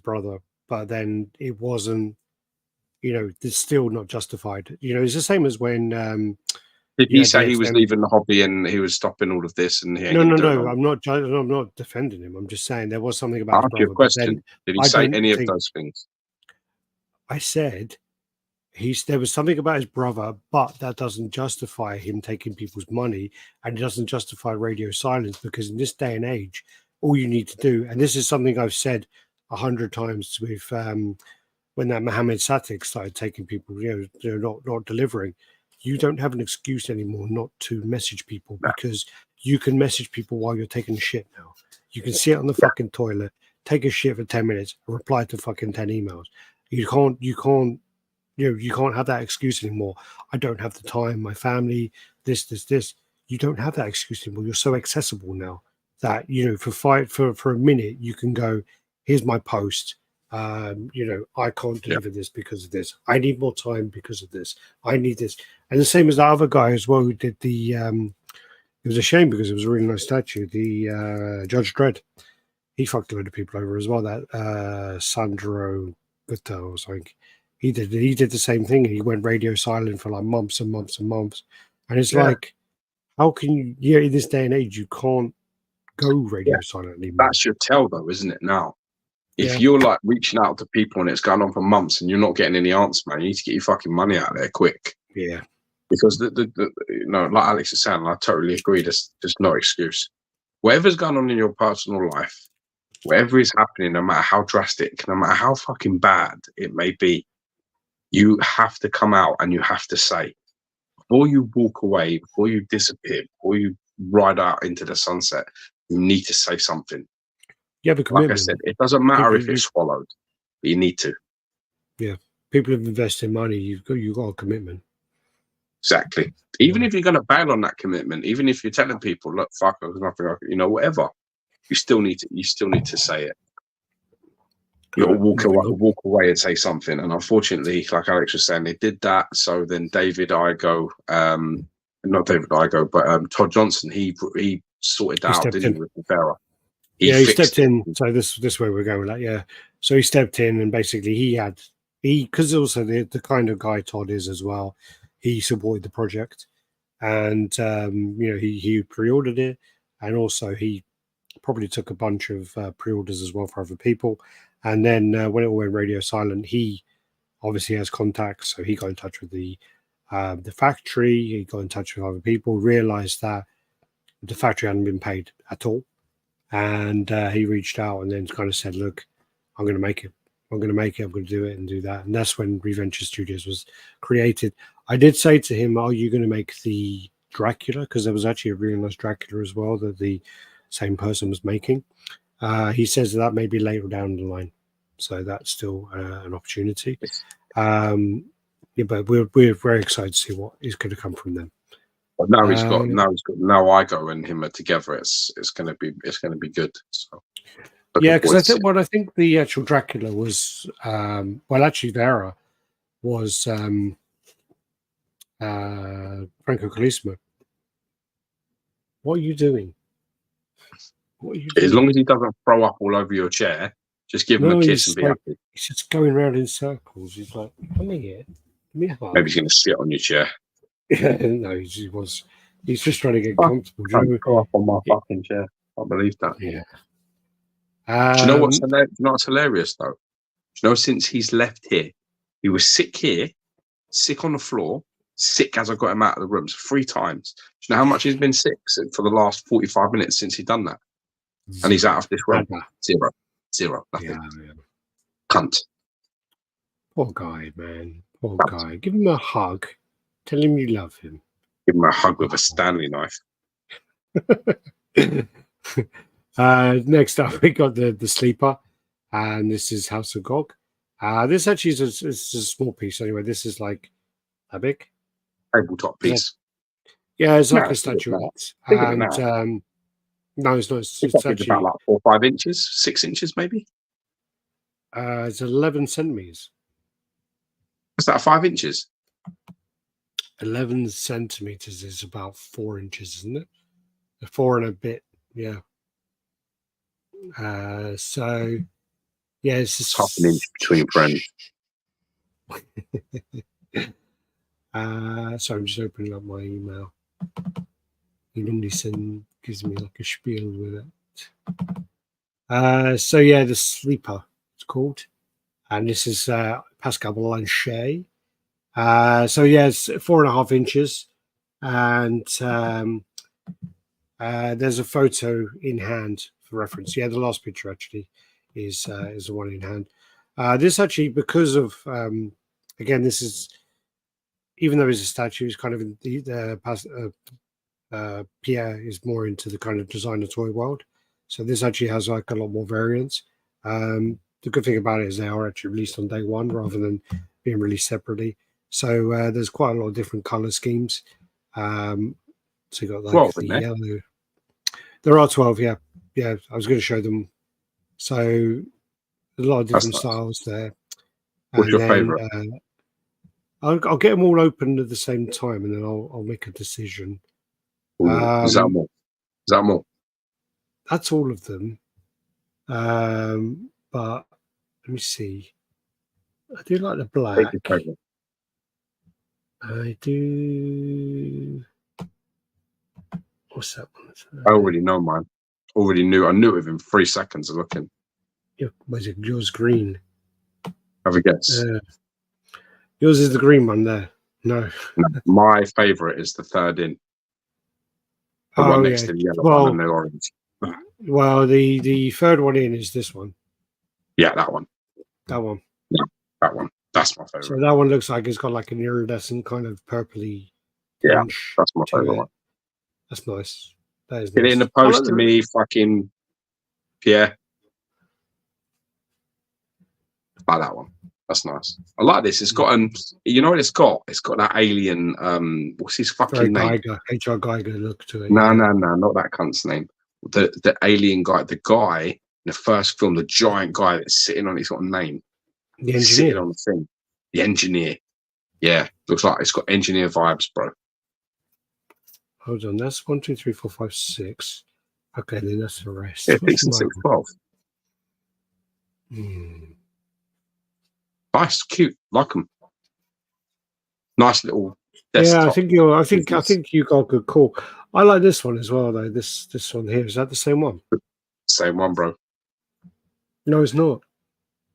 brother, but then it wasn't. It's still not justified. It's the same as when. Did he say he was leaving the hobby and he was stopping all of this? And he no. I'm not defending him. I'm just saying there was something about his brother. Question. Did he say any of those things? I said there was something about his brother, but that doesn't justify him taking people's money, and it doesn't justify radio silence, because in this day and age, all you need to do, and this is something I've said 100 times with when that Mohammed Satik started taking people, not delivering. You don't have an excuse anymore not to message people, because you can message people while you're taking a shit now. You can sit on the fucking toilet, take a shit for 10 minutes, and reply to fucking 10 emails. You can't have that excuse anymore. I don't have the time, my family, this. You don't have that excuse anymore. You're so accessible now that, for a minute, you can go, here's my post. I can't deliver this because of this. I need more time because of this. I need this. And the same as the other guy as well who did the it was a shame because it was a really nice statue. The Judge Dredd. He fucked a load of people over as well. That Sandro Gutta or something. He did the same thing. He went radio silent for like months and months and months. And it's like, how can you in this day and age you can't go radio silent anymore? That's your tell though, isn't it now? if you're like reaching out to people and it's going on for months and you're not getting any answer, man, you need to get your fucking money out there quick. Yeah. Because like Alex is saying, I totally agree. There's no excuse. Whatever's going on in your personal life, whatever is happening, no matter how drastic, no matter how fucking bad it may be, you have to come out and you have to say, before you walk away, before you disappear, before you ride out into the sunset, you need to say something. You have a commitment. Like I said, it doesn't matter if it's swallowed, but you need to. Yeah. People have invested money. You've got a commitment. Exactly. Even if you're going to bail on that commitment, even if you're telling people, look, fuck, there's nothing, whatever, you still need to say it. You got to walk away and say something. And unfortunately, like Alex was saying, they did that. So then Todd Johnson, he sorted out, didn't he, with the bearer. He stepped in. So this way we're going with that. Yeah. So he stepped in, and basically because also the kind of guy Todd is as well, he supported the project, and he pre-ordered it, and also he probably took a bunch of pre-orders as well for other people. And then when it all went radio silent, he obviously has contacts, so he got in touch with the factory. He got in touch with other people, realized that the factory hadn't been paid at all, and he reached out and then kind of said, "Look, I'm going to make it. I'm going to do it and do that." And that's when Reventure Studios was created. I did say to him, "Are you going to make the Dracula?" Because there was actually a really nice Dracula as well that the same person was making. He says that may be later down the line, so that's still an opportunity. But we're very excited to see what is going to come from them. But now I go and him are together. It's going to be good. So yeah, because I think the actual Dracula was actually Vera was Franco Colissimo. What are you doing? As long as he doesn't throw up all over your chair, just give him a kiss and be happy. He's just going around in circles. He's like, "Come here, give me a hug." Maybe he's going to sit on your chair. Yeah, no, he's just trying to get comfortable. Go up on my fucking chair. I can't believe that. Yeah. Do you know what's hilarious though? Do you know, since he's left here, he was sick here, sick on the floor, sick as I got him out of the rooms 3 times. Do you know how much he's been sick for the last 45 minutes since he's done that? And he's out of this room. Zero. Nothing. Yeah. Cunt. Poor guy, man. Poor guy. Give him a hug. Tell him you love him. Give him a hug with a Stanley knife. Next up, we got the sleeper, and this is House of Gog. This actually is a small piece anyway. This is like how big? Tabletop piece. Yeah, it's like a statuette. And no, it's not. It's actually about like 4 or 5 inches, 6 inches maybe. It's 11 centimeters. Is that 5 inches? 11 centimeters is about 4 inches, isn't it? 4 and a bit, yeah. So yeah, it's just half an inch between friends. So I'm just opening up my email. He normally gives me like a spiel with it. So yeah, the sleeper it's called, and this is Pascal Blanchet. So yeah, it's 4.5 inches, and there's a photo in hand for reference. Yeah, the last picture actually is the one in hand. This actually, because of again, this is, even though it's a statue, it's kind of Pierre is more into the kind of designer toy world, so this actually has like a lot more variants. The good thing about it is they are actually released on day one rather than being released separately. So there's quite a lot of different color schemes. So you got like the yellow. There are 12, yeah. I was going to show them. So a lot of different styles there. What's your favorite? I'll get them all open at the same time, and then I'll make a decision. Is that more? That's all of them. But let me see. I do like the black. I do. What's that one? I already know mine. I knew it within 3 seconds of looking. Was it yours green? Have a guess. Yours is the green one there. No. My favourite is the third in. The one next to the yellow one and the orange. Well, the third one in is this one. Yeah, that one. That one. Yeah, that one. That's my favourite. So that one looks like it's got like an iridescent kind of purpley. Yeah, that's my favourite one. That's nice. That is Get nice. it in the post to me, fucking Pierre. I like that one. That's nice. I like this. It's got you know what it's got? It's got that alien. What's his fucking name? H.R. Geiger look to it. No, not that cunt's name. The alien guy, the guy in the first film, the giant guy that's sitting on his name. The engineer. Sitting on the thing. The engineer. Yeah, looks like it's got engineer vibes, bro. Hold on, that's 1, 2, 3, 4, 5, 6. Okay, then that's the rest. Yeah, 6 and 6, 12. Nice, cute, like them. Nice little desktop. Yeah, I think you got a good call. I like this one as well, though. This one here, is that the same one? Same one, bro. No, it's not.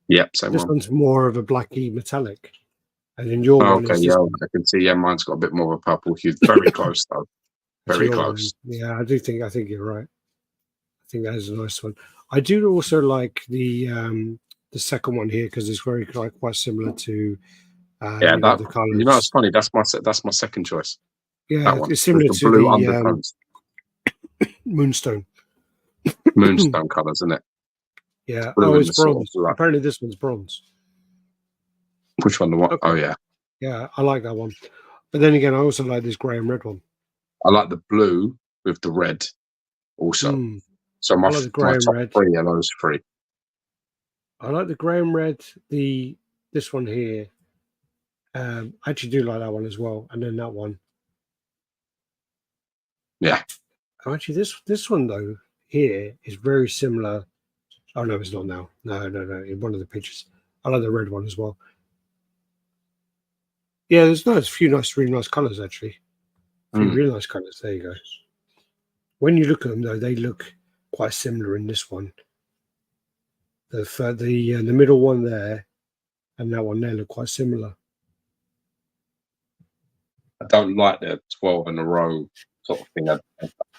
Yep, same one. This one's more of a blacky metallic, and then your one is I can see. Yeah, mine's got a bit more of a purple hue. Very close though. Very close. Yeah, I think you're right. I think that is a nice one. I do also like the second one here because it's very quite similar to the colors. You know, it's funny. That's my second choice. Yeah, it's similar to the blue undertones. Moonstone. Moonstone colors, isn't it? Yeah. It's bronze. Apparently, this one's bronze. Which one? The one? Okay. Oh yeah. Yeah, I like that one. But then again, I also like this grey and red one. I like the blue with the red also. So my top three are those three. I like the grey and red. This one here. I actually do like that one as well. And then that one. Yeah. Oh, actually, this one though here is very similar. Oh no, it's not now. No. In one of the pictures, I like the red one as well. Yeah, there's a few really nice colours actually. Really nice colours. There you go. When you look at them though, they look quite similar in this one. The middle one there and that one there look quite similar. I don't like the 12 in a row sort of thing. I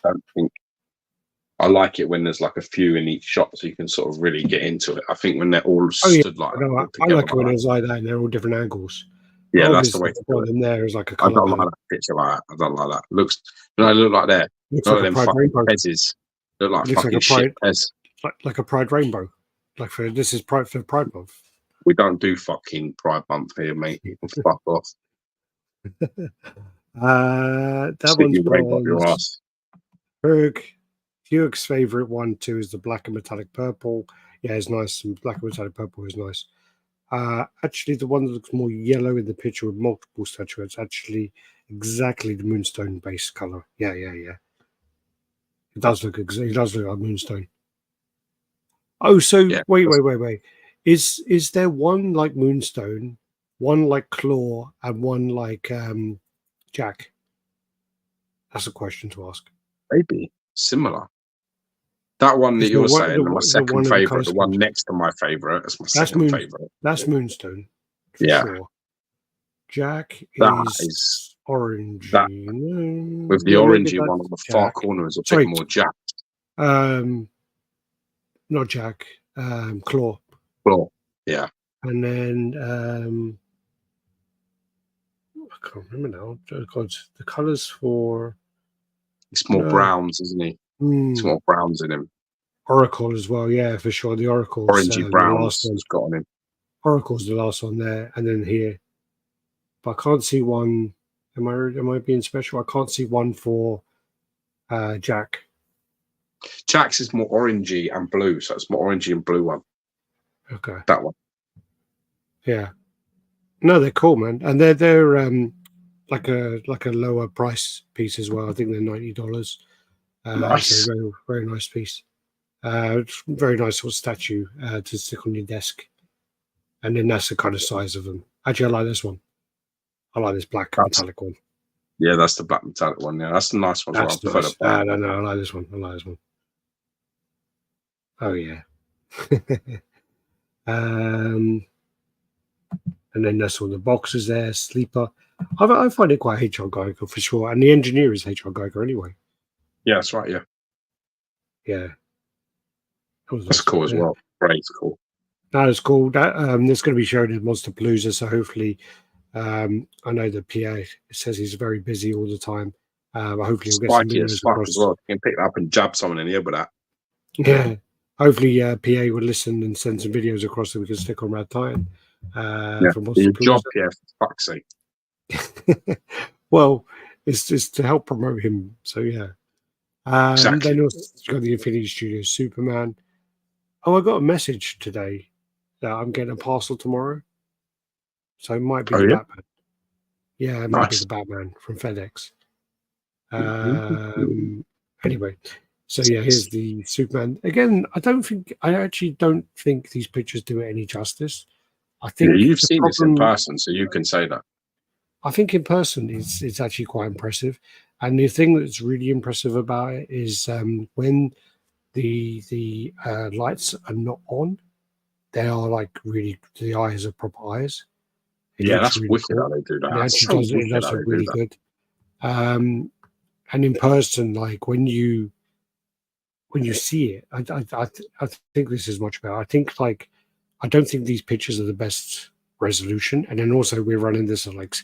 don't think I like it when there's like a few in each shot, so you can sort of really get into it. I think when they're all stood like that. I like it when it's like that and they're all different angles. Yeah, that's the way to do it. Them there is like a I don't like that picture like that. I don't like that. They look like that. Looks like them fucking pezzes. Look like fucking shit pez. Like a Pride rainbow. Like this is Pride for Pride Month. We don't do fucking Pride Month here, mate. You can fuck off. That one's bronze. Hug's favorite one too is the black and metallic purple. Yeah, it's nice. And black and metallic purple is nice. Actually, the one that looks more yellow in the picture with multiple statuettes, actually exactly the Moonstone base color. Yeah. It does look like Moonstone. Oh, so yeah, wait. Is there one like Moonstone, one like Claw, and one like Jack? That's a question to ask. Maybe similar. That one that you're saying, my second favorite, the one next to my favorite, that's my second favorite. That's Moonstone. Yeah. Sure. Jack is orange. With the orangey one on the far corner is a bit more Jack. Not Jack. Claw. Claw. Yeah. And then I can't remember now. Oh, God, the colours for. It's more browns, isn't he? It's more browns in him. Oracle as well, yeah, for sure. The Oracle. Orangey browns has got on him. Oracle's the last one there, and then here. But I can't see one. Am I being special? I can't see one for Jack. Jack's is more orangey and blue, so it's more orangey and blue one. Okay. That one. Yeah. No, they're cool, man, and they're like a lower price piece as well. I think they're $90. Nice. So very, very nice piece. Very nice little statue to stick on your desk. And then that's the kind of size of them. Actually, I like this one. I like this black metallic one. Yeah, that's the black metallic one. Yeah, that's the nice one. That's nice. I like this one. Oh, yeah. And then that's all the boxes there. Sleeper. I find it quite HR Geiger for sure. And the engineer is HR Geiger anyway. Yeah, that's right. Yeah, Yeah. that's cool as well. Great, cool. That is cool. That it's going to be shown in Monster Palooza, so hopefully, I know the PA says he's very busy all the time. Hopefully, we'll get some Spiky as videos fuck across. as well. You can pick that up and jab someone in the head with that. Yeah. Hopefully, PA will listen and send some videos across that we can stick on RaddTitan. For Monster Your job, Palooza. for fuck's sake. Well, it's just to help promote him. So yeah. Exactly. Then also got the Infinity Studios Superman. Oh, I got a message today that I'm getting a parcel tomorrow. So it might be the Batman. Yeah, it might be the Batman from FedEx. Anyway, so yeah, here's the Superman. Again, I actually don't think these pictures do it any justice. I think you've seen this in person, so you can say that. I think in person it's actually quite impressive. And the thing that's really impressive about it is when the lights are not on, they are like really, the eyes are proper eyes. That's really wicked how they do that. It actually does look really good. And in person, like when you see it, I think this is much better. I think I don't think these pictures are the best resolution, and then also we're running this at like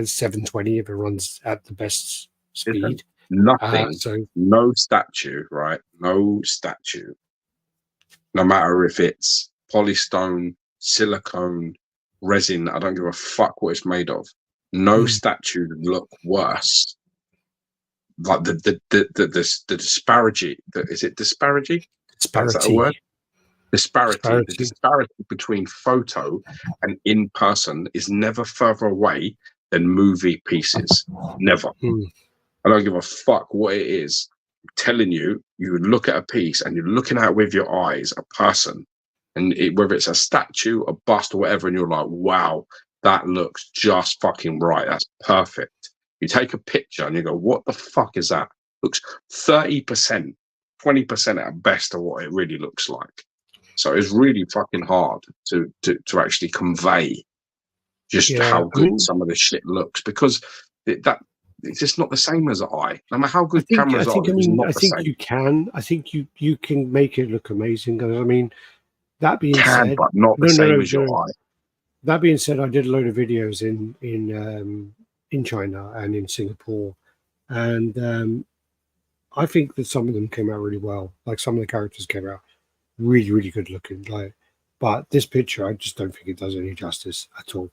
720 if it runs at the best speed. Nothing. No statue, right? No statue. No matter if it's polystone, silicone, resin, I don't give a fuck what it's made of. No statue would look worse. Like the disparity. Is it disparity? Disparity. Is that a word? Disparity. The disparity between photo and in person is never further away than movie pieces. Never. I don't give a fuck what it is. I'm telling you, you would look at a piece and you're looking at it with your eyes, a person, and whether it's a statue, a bust, or whatever, and you're like, wow, that looks just fucking right. That's perfect. You take a picture and you go, what the fuck is that? Looks 30%, 20% at best of what it really looks like. So it's really fucking hard to actually convey just how good some of the shit looks, because it's just not the same as an eye. No matter how good cameras are, it's not the same. You can. I think you can make it look amazing. Because I mean, that being said, but not the same as your eye. That being said, I did a load of videos in China and in Singapore, and I think that some of them came out really well. Like some of the characters came out really, really good looking. But this picture, I just don't think it does any justice at all.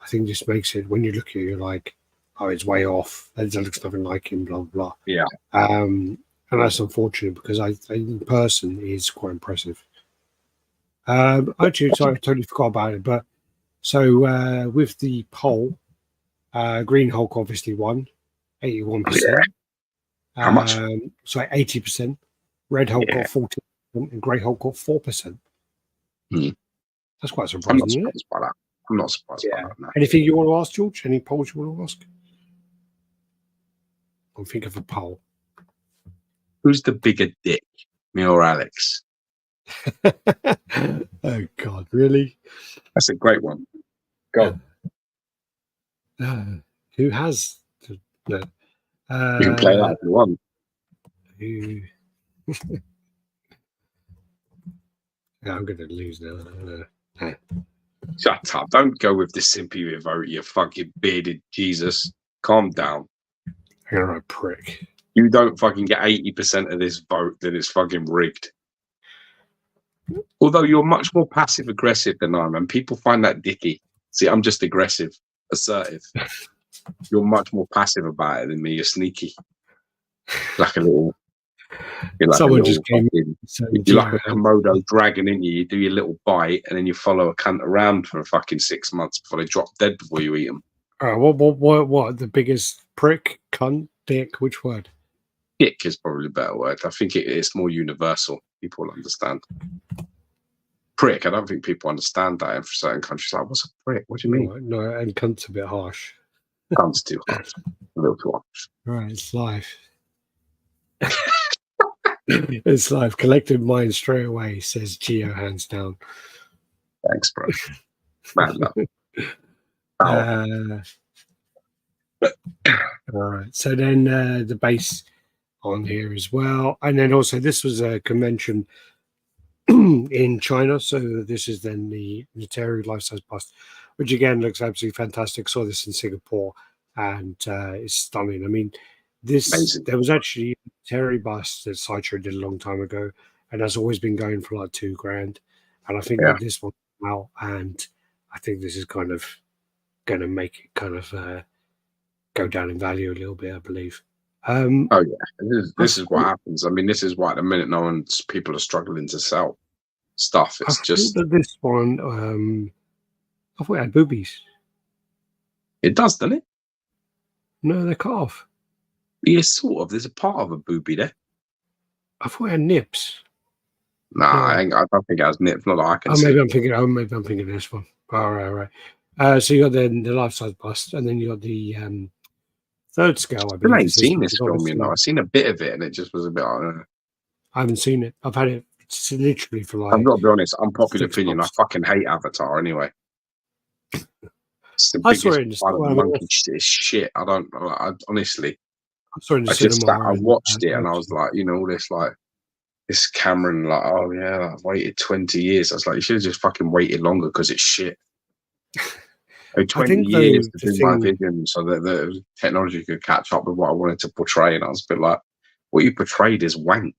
I think this makes it, when you look at it, you're like, oh, it's way off. That looks nothing like him, blah, blah. Yeah. And that's unfortunate, because I think in person is quite impressive. Actually, sorry, I totally forgot about it. But so with the poll, Green Hulk obviously won, 81%. How much? Sorry, 80%. Red Hulk got 40%, and Grey Hulk got 4%. That's quite surprising, isn't it? I'm not surprised by that. No. Anything you want to ask, George? Any polls you want to ask? I'll think of a poll. Who's the bigger dick, me or Alex? Oh, God, really? That's a great one. Go. Who has? No. You can play that if you want. Who? Yeah, I'm going to lose now. Shut up. Don't go with the simpy vote, you fucking bearded Jesus. Calm down. You're a prick. You don't fucking get 80% of this vote, then it's fucking rigged. Although you're much more passive-aggressive than I am, and people find that dicky. See, I'm just aggressive, assertive. You're much more passive about it than me. You're sneaky. Like a little... Someone just came in. You're like a Komodo dragon in you. You do your little bite, and then you follow a cunt around for fucking 6 months before they drop dead before you eat them. What? The biggest prick, cunt, dick? Which word? Dick is probably a better word. I think it's more universal. People will understand. Prick. I don't think people understand that in certain countries. Like, what's a prick? What do you mean? No, and cunt's a bit harsh. Cunt's too harsh. A little too harsh. Right, it's life. It's life. Collective mind straight away, says Geo, hands down. Thanks, bro. Man, no. All right. So then the base on here as well, and then also this was a convention in China. So this is then the Terry life-size bust, which again looks absolutely fantastic. Saw this in Singapore, and it's stunning. I mean, Amazing. there was actually a Terry bust that Sideshow did a long time ago, and that's always been going for like $2,000. And I think that this one came out, and I think this is kind of going to make it kind of go down in value a little bit, I believe. Oh yeah, this is what happens. I mean, this is why at the minute people are struggling to sell stuff. It's just that this one. I thought it had boobies. It does, doesn't it? No, they're cut off. Yeah, sort of. There's a part of a boobie there. I thought it had nips. Nah, I don't think it has nips. Not that I can see. Maybe I'm thinking of this one. All right. So you got the life-size bust, and then you got the third scale. I believe. I ain't seen this film, you know. I've seen a bit of it, and it just was a bit. I haven't seen it. I've had it literally for like. I've got to be honest. Unpopular opinion. I fucking hate Avatar anyway. It's the I saw it biggest in the part of the monkey shit. I don't. Honestly. I saw it in the cinema. I watched it, and I was like, you know, all this like. This Cameron, like, oh yeah, I've waited 20 years. I was like, you should have just fucking waited longer because it's shit. 20 years to do my vision so that the technology could catch up with what I wanted to portray. And I was a bit like, what you portrayed is wank.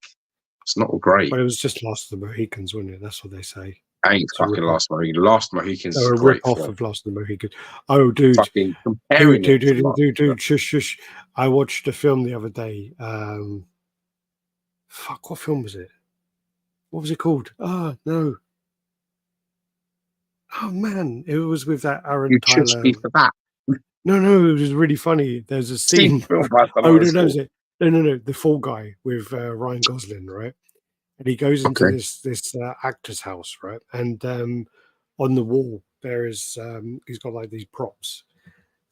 It's not great. But it was just Last of the Mohicans, wasn't it? That's what they say. Ain't fucking Last Mohicans. Last Mohicans is a great rip off of Last of the Mohicans. Oh, dude. Fucking comparing dude, shush. I watched a film the other day. Fuck, what film was it? What was it called? Oh, no. Oh, man. It was with that Aaron Tyler. You should speak for that. No, it was really funny. There's a scene. No. The Fall Guy with Ryan Gosling, right? And he goes into this actor's house, right? And on the wall, there is, he's got like these props.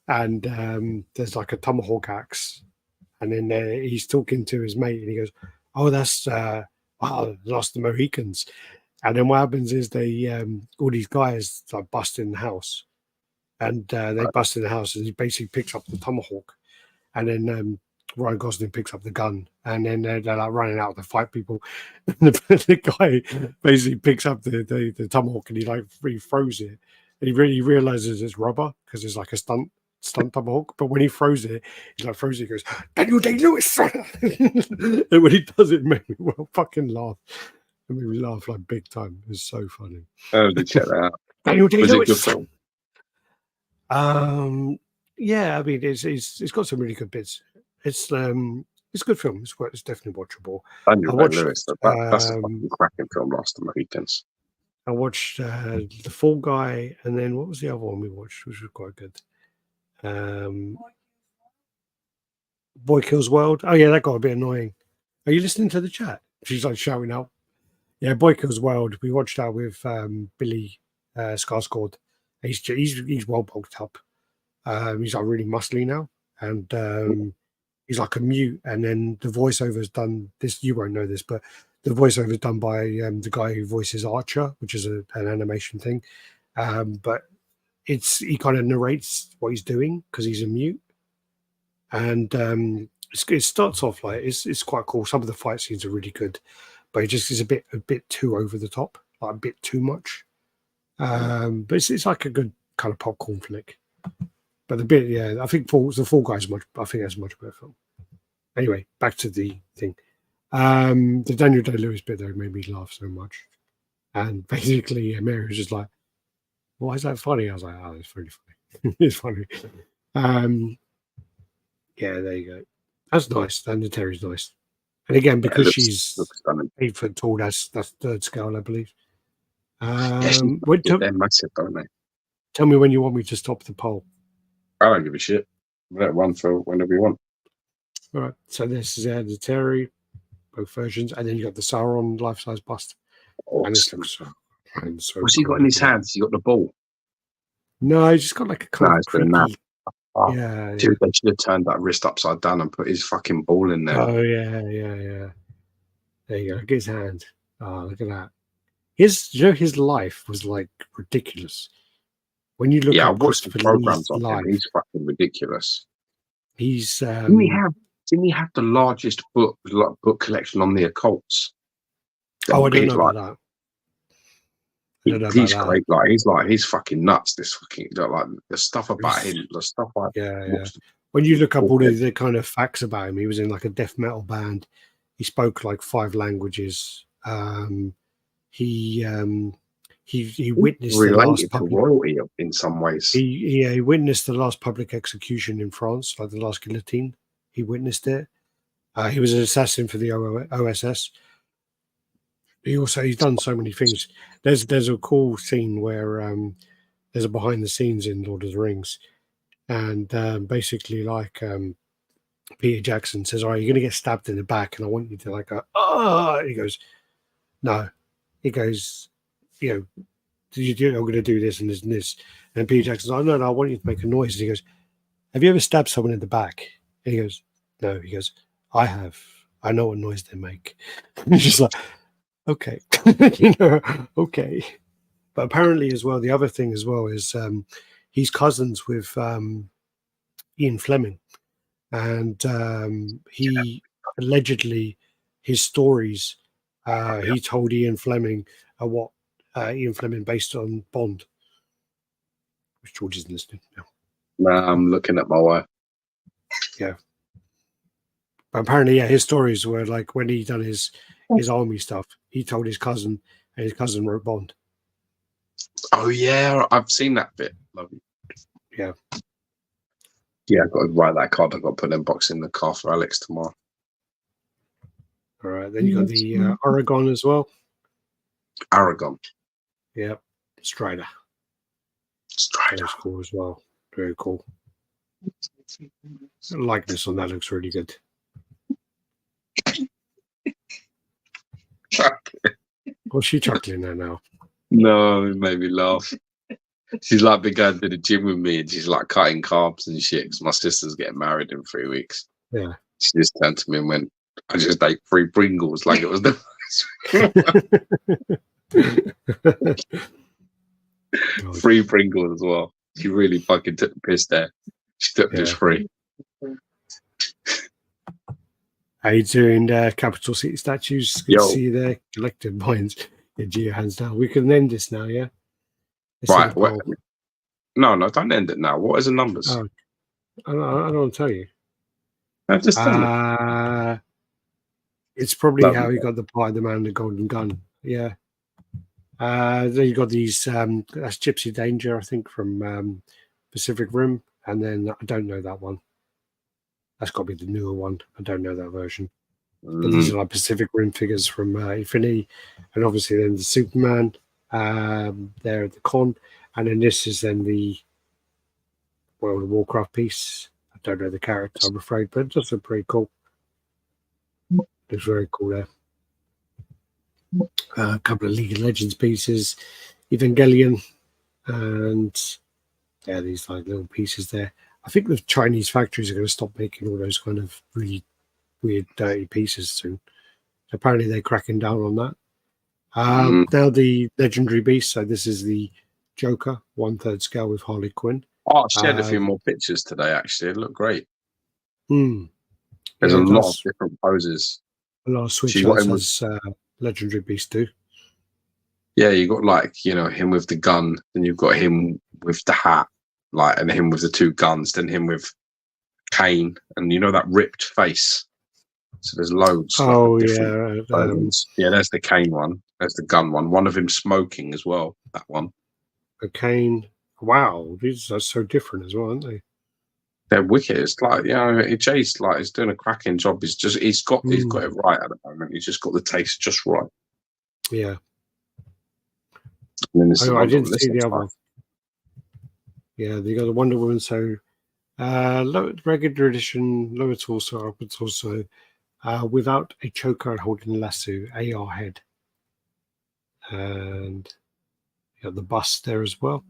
And there's like a tomahawk axe. And then he's talking to his mate, and he goes, oh, that's Lost the Mohicans. And then what happens is they all these guys like bust in the house, and they bust in the house, and he basically picks up the tomahawk, and then Ryan Gosling picks up the gun, and then they're like running out to fight people. And the guy basically picks up the tomahawk, and he throws it, and he really realizes it's rubber because it's like a stunt tomahawk, but when he throws it, he goes, Daniel Day-Lewis. And when he does it, made me fucking laugh. It made me laugh like big time. It was so funny. Oh, did check that out. Daniel Day-Lewis. Was it a good film? Yeah, I mean, it's got some really good bits. It's a good film. It's definitely watchable. Daniel Day-Lewis. That's a fucking cracking film. Lost the Mohicans. I watched The Fall Guy, and then what was the other one we watched, which was quite good? Boy Kills World. Oh yeah, that got a bit annoying. Are you listening to the chat? She's like shouting out. Yeah, Boy Kills World. We watched that with Billy Skarsgård. He's well bulked up. He's like really muscly now, and he's like a mute. And then the voiceover is done. This you won't know this, but the voiceover is done by the guy who voices Archer, which is an animation thing. But he kind of narrates what he's doing because he's a mute, and it starts off like it's quite cool. Some of the fight scenes are really good, but it just is a bit too over the top, like a bit too much. But it's like a good kind of popcorn flick. But I think the Fall Guy is that's a much better film. Anyway, back to the thing. The Daniel Day-Lewis bit though made me laugh so much, and basically Mary was just like, why is that funny? I was like, oh, it's really funny. It's funny. Yeah, there you go. That's nice. And the Terry's nice. And again, because she's 8 foot tall, that's third scale, I believe. They're massive, don't they? Tell me when you want me to stop the poll. I don't give a shit. Let one for whenever you want. All right. So this is the Terry, both versions, and then you got the Sauron life-size bust. Awesome. And this looks so what's he got in his hands? He got the ball. No, he's just got like a kind of creepy. Oh, yeah, dude, they should have turned that wrist upside down and put his fucking ball in there. Oh yeah. There you go. Look at his hand. Oh, look at that. his life was like ridiculous. When you look Yeah, I at watched the Christopher programs Lee's on him. life, He's fucking ridiculous. he's Didn't he have the largest book collection on the occults? I don't know about that. I don't know He's about great. He's fucking nuts. This fucking like the stuff about him, the stuff like yeah. When you look up all the kind of facts about him, he was in like a death metal band. He spoke like 5 languages. He witnessed the last to royalty in some ways. He witnessed the last public execution in France, like the last guillotine. He witnessed it. He was an assassin for the OSS. He's done so many things. There's a cool scene where there's a behind the scenes in Lord of the Rings, and basically like Peter Jackson says, "All right, you're going to get stabbed in the back, and I want you to like go, oh." He goes, "No." He goes, "You know, I'm going to do this and this and this." And Peter Jackson's like, no, I want you to make a noise. And he goes, "Have you ever stabbed someone in the back?" And he goes, "No." He goes, "I have. I know what noise they make." He's just like, okay, okay. But apparently as well, the other thing as well is he's cousins with Ian Fleming. And he allegedly, his stories, he told Ian Fleming what Ian Fleming based on Bond, which George isn't listening now. Nah, I'm looking at my wife. Yeah. But apparently, yeah, his stories were like when he done his army stuff, he told his cousin, and his cousin wrote Bond. Oh yeah, I've seen that bit. Yeah. Yeah, I've got to write that card. I've got to put an inbox in the car for Alex tomorrow. All right. Then you got the Aragon as well. Aragon. Yeah. Strider. That's cool as well. Very cool. The likeness on that looks really good. What's she chuckling at now? No, it made me laugh. She's like been going to the gym with me, and she's like cutting carbs and shit. Because my sister's getting married in 3 weeks. Yeah. She just turned to me and went, "I just ate 3 Pringles like it was the." 3 Pringles as well. She really fucking took the piss there. She took just 3. How you doing, Capital City Statues? Good to see you there. Collective minds. Yeah, Geo hands down. We can end this now, yeah? Right. No, don't end it now. What is the numbers? Oh, I don't want to tell you. Just tell me. It's probably how he got the Pie, the Man, the Golden Gun. Yeah. Then you got these. That's Gypsy Danger, I think, from Pacific Rim, and then I don't know that one. That's got to be the newer one. I don't know that version. But these are like Pacific Rim figures from Infinity, and obviously then the Superman there at the con, and then this is then the World of Warcraft piece. I don't know the character, I'm afraid, but it's also pretty cool. Looks very cool there. A couple of League of Legends pieces, Evangelion, and yeah, these like little pieces there. I think the Chinese factories are going to stop making all those kind of really weird, dirty pieces soon. Apparently, they're cracking down on that. Now the Legendary Beast. So this is the Joker, 1/3 scale with Harley Quinn. Oh, I shared a few more pictures today. Actually, it looked great. There's a lot of different poses. A lot of switch as Legendary Beast do. Yeah, you got like him with the gun, then you've got him with the hat, and him with the 2 guns, then him with Kane, and that ripped face. So there's loads. Oh yeah, there's the Kane one. There's the gun one. One of him smoking as well. That one. A Kane. Wow, these are so different as well, aren't they? They're wicked. It's like Jay's he's doing a cracking job. He's got it right at the moment. He's just got the taste just right. Yeah. And then I didn't see the other one. Yeah, you got the Wonder Woman. So, regular edition, lower torso, upper torso, without a choker and holding a lasso, AR head, and you got the bust there as well.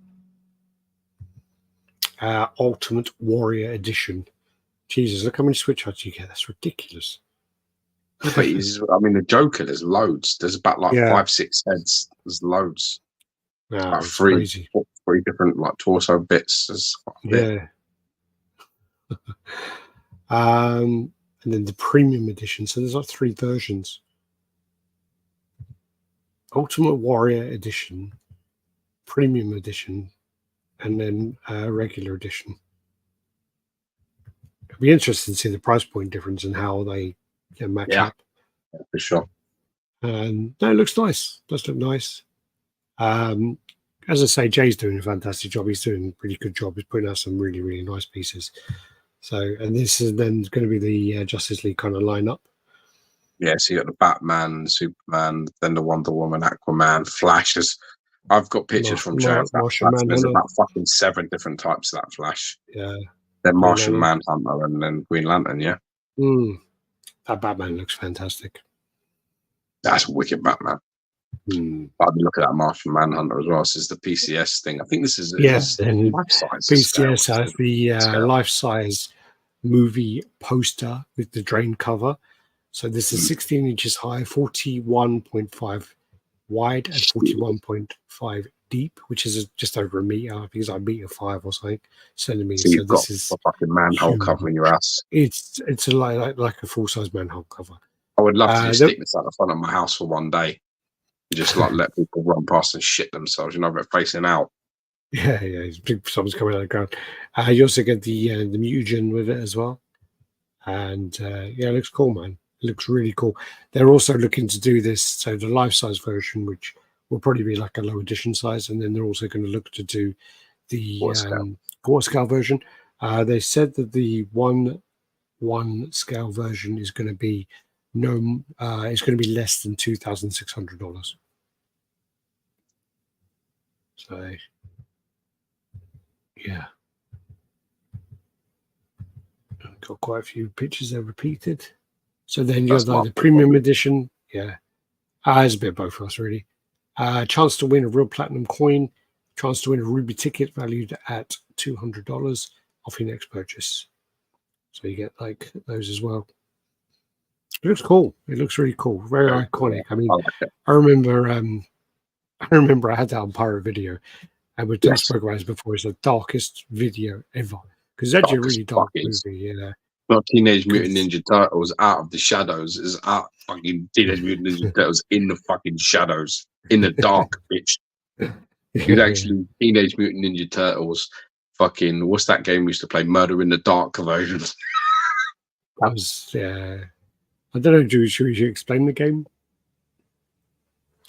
Ultimate Warrior Edition. Jesus, look how many switch arts you get. That's ridiculous. But I mean, the Joker, there's loads. There's about like Yeah. 5-6 heads. There's loads. No, About it's three crazy. different like torso bits. There's quite a bit. Yeah. And then the premium edition. So there's like 3 versions. Ultimate Warrior edition, premium edition, and then regular edition. It'll be interesting to see the price point difference and how they match up. Yeah, for sure. No, it looks nice. Does look nice. As I say, Jay's doing a fantastic job. He's doing a really good job. He's putting out some really, really nice pieces. So, and this is then going to be the Justice League kind of lineup. Yeah, so you got the Batman, Superman, then the Wonder Woman, Aquaman, Flash. I've got pictures from Jay of that Flash. There's about fucking 7 different types of that Flash. Yeah. Then Martian Manhunter and then Green Lantern, yeah? That Batman looks fantastic. That's a wicked Batman. I'd look at that Martian Manhunter as well. This is the PCS thing. I think this is life-size. PCS has the life-size movie poster with the drain cover. So this is 16 inches high, 41.5 wide, and 41.5 deep, which is just over a meter. I think it's like 1.5 or something centimeters. So you've got a fucking manhole covering your ass. It's like a full-size manhole cover. I would love to stick this at the front of my house for one day. Just like let people run past and shit themselves, but facing out. Yeah, someone's coming out of the ground. You also get the mutagen with it as well, and it looks cool, man. It looks really cool. They're also looking to do this, so the life-size version, which will probably be like a low edition size, and then they're also going to look to do the quarter scale version. They said that the one scale version is going to be it's going to be less than $2,600. So, yeah, got quite a few pictures there repeated. So then you have the premium edition. Yeah, it's a bit of both of us really. Chance to win a real platinum coin. Chance to win a ruby ticket valued at $200 off your next purchase. So you get like those as well. It looks cool. It looks really cool. Very iconic. I mean, I remember I had that on Pirate Video, and we've spoken about this before. It's the darkest video ever because it's actually a really dark movie. Yeah. Not Teenage Mutant Ninja Turtles Out of the Shadows is out fucking Teenage Mutant Ninja Turtles in the fucking shadows, in the dark, bitch. You'd actually Teenage Mutant Ninja Turtles fucking what's that game we used to play? Murder in the Dark version. That was I don't know, should we explain the game?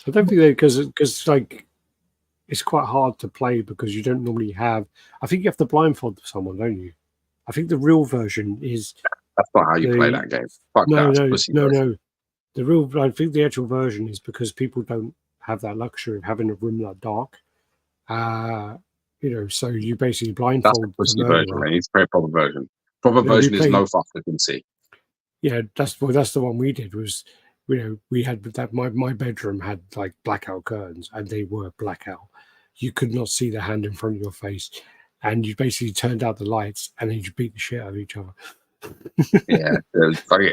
I don't think because like it's quite hard to play because you don't normally have. I think you have to blindfold someone, don't you? I think the real version is. That's not how you play that game. Fuck no. The real, I think the actual version is because people don't have that luxury of having a room that dark. So you basically blindfold. That's the pussy version, man. It's a very proper version. Proper version is no fuck you can see. Yeah, that's the one we did. Was we had that my bedroom had like blackout curtains, and they were blackout. You could not see the hand in front of your face. And you basically turned out the lights, and then you beat the shit out of each other. Yeah,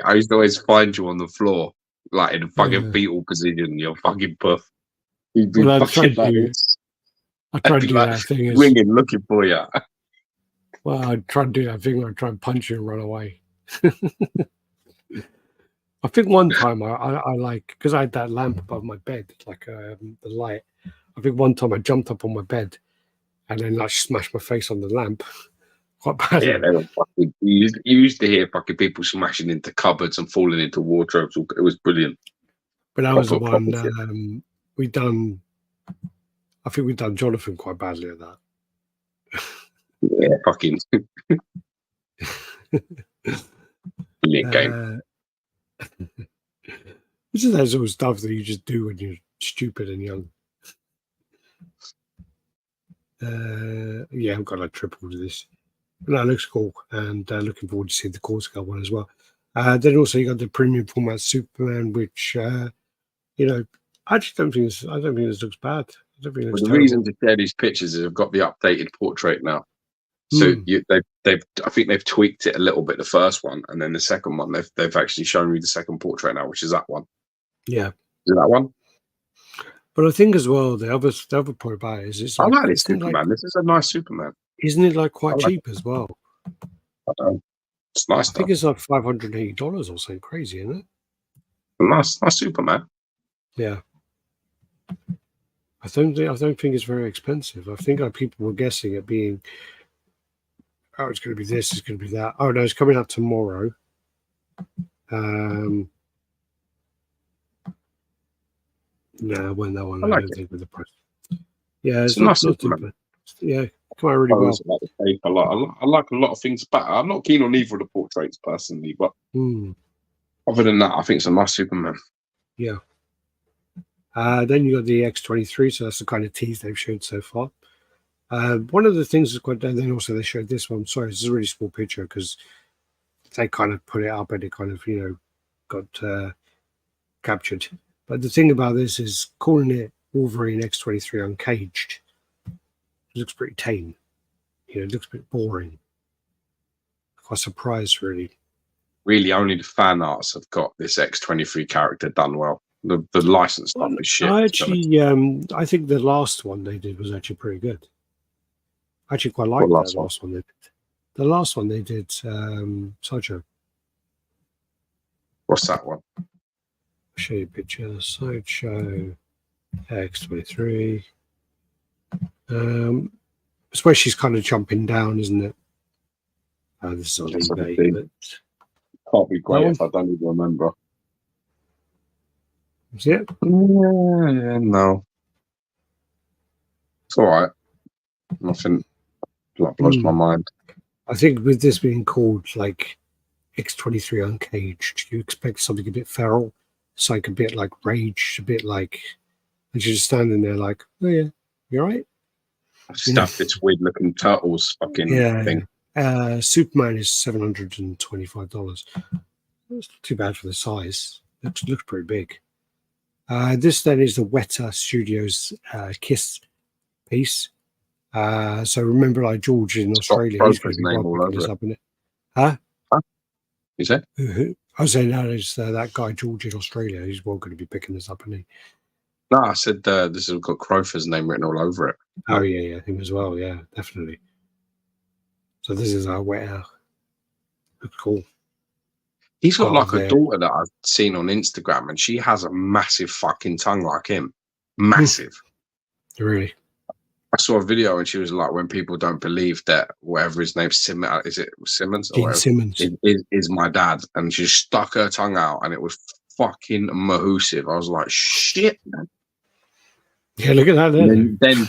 I used to always find you on the floor, like in a fucking fetal position. You're fucking puff. You'd be fucking like this. I tried to do that thing. Ringing, looking for you. Well, I tried to do that thing where I try and punch you and run away. I think one time I like because I had that lamp above my bed, like the light. I think one time I jumped up on my bed. And then like smash my face on the lamp quite badly. Yeah, they were fucking. You used to hear fucking people smashing into cupboards and falling into wardrobes. It was brilliant. But that was the one we done. I think we've done Jonathan quite badly at that. Yeah, fucking. Brilliant game. This is that sort of stuff that you just do when you're stupid and young. I've got a triple to this. But no, it looks cool, and looking forward to seeing the core scale one as well. Then also you got the premium format Superman, which I actually don't think this looks bad. I don't think the reason to share these pictures is I've got the updated portrait now. So I think they've tweaked it a little bit, the first one, and then the second one they've actually shown me the second portrait now, which is that one. Yeah, is that one? But I think as well the other part about it is it's I like, like this Superman. This is a nice Superman. Isn't it like quite cheap as well? It's nice. I think it's like $580 or something crazy, isn't it? Nice Superman. Yeah. I don't think it's very expensive. I think people were guessing it being, oh, it's going to be this, it's going to be that. Oh no, it's coming out tomorrow. No, when that one, I don't think with the price. Yeah, it's not too bad. Yeah, come out really well. I like a lot of things better. I'm not keen on either of the portraits personally, but other than that, I think it's a nice Superman. Yeah. Then you got the X23, so that's the kind of tease they've showed so far. One of the things is quite. Then also they showed this one. Sorry, it's a really small picture because they kind of put it up and it kind of got captured. But the thing about this is calling it Wolverine X23 Uncaged. It looks pretty tame. It looks a bit boring. Quite surprised, really. Really, only the fan arts have got this X23 character done well. The license stuff is shit. I think the last one they did was actually pretty good. I actually quite liked that last one they did. The last one they did, Sideshow. What's that one? I'll show you a picture. Sideshow X23. It's where she's kind of jumping down, isn't it? This is on eBay, but can't be great if I don't even remember. Is it? Yeah, no. It's all right. Nothing blows my mind. I think with this being called like X23 Uncaged, you expect something a bit feral. It's like a bit like Rage, a bit like, and she's just standing there like, oh yeah, you all right? Stuff this weird looking turtles fucking thing. Superman is $725. It's not too bad for the size. It looks pretty big. This then is the Weta Studios Kiss piece. So remember, like George in Australia, he's going to be picking this up in it. Huh? You said? I was saying that guy George in Australia. He's well going to be picking this up, isn't he? No, I said this has got Crowther's name written all over it. Oh yeah, him as well. Yeah, definitely. So this is our Weta. Looks cool. He's got like a daughter that I've seen on Instagram, and she has a massive fucking tongue like him. Massive. Really? I saw a video and she was like, when people don't believe that whatever his name, is it Simmons? Gene Simmons. Is my dad. And she stuck her tongue out and it was fucking mahoosive. I was like, shit, man. Yeah, look at that. Then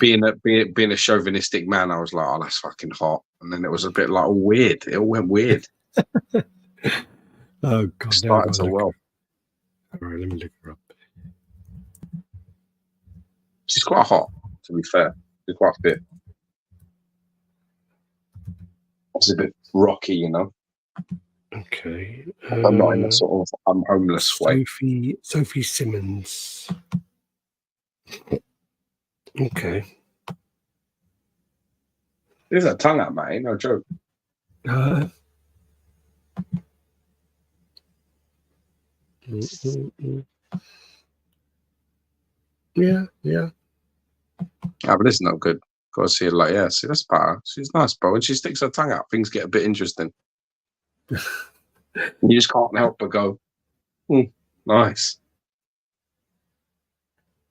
being a chauvinistic man, I was like, oh, that's fucking hot. And then it was a bit like weird. It all went weird. Oh, God. Started so well. All right, let me look her up. She's quite hot, to be fair. She's quite fit. It's a bit rocky, Okay. I'm not in a sort of I'm homeless way. Sophie Simmons. Okay. There's a tongue out, mate. No joke. Yeah. But this is not good. Got to see it like, see, that's better. She's nice, bro. When she sticks her tongue out, things get a bit interesting. You just can't help but go, nice.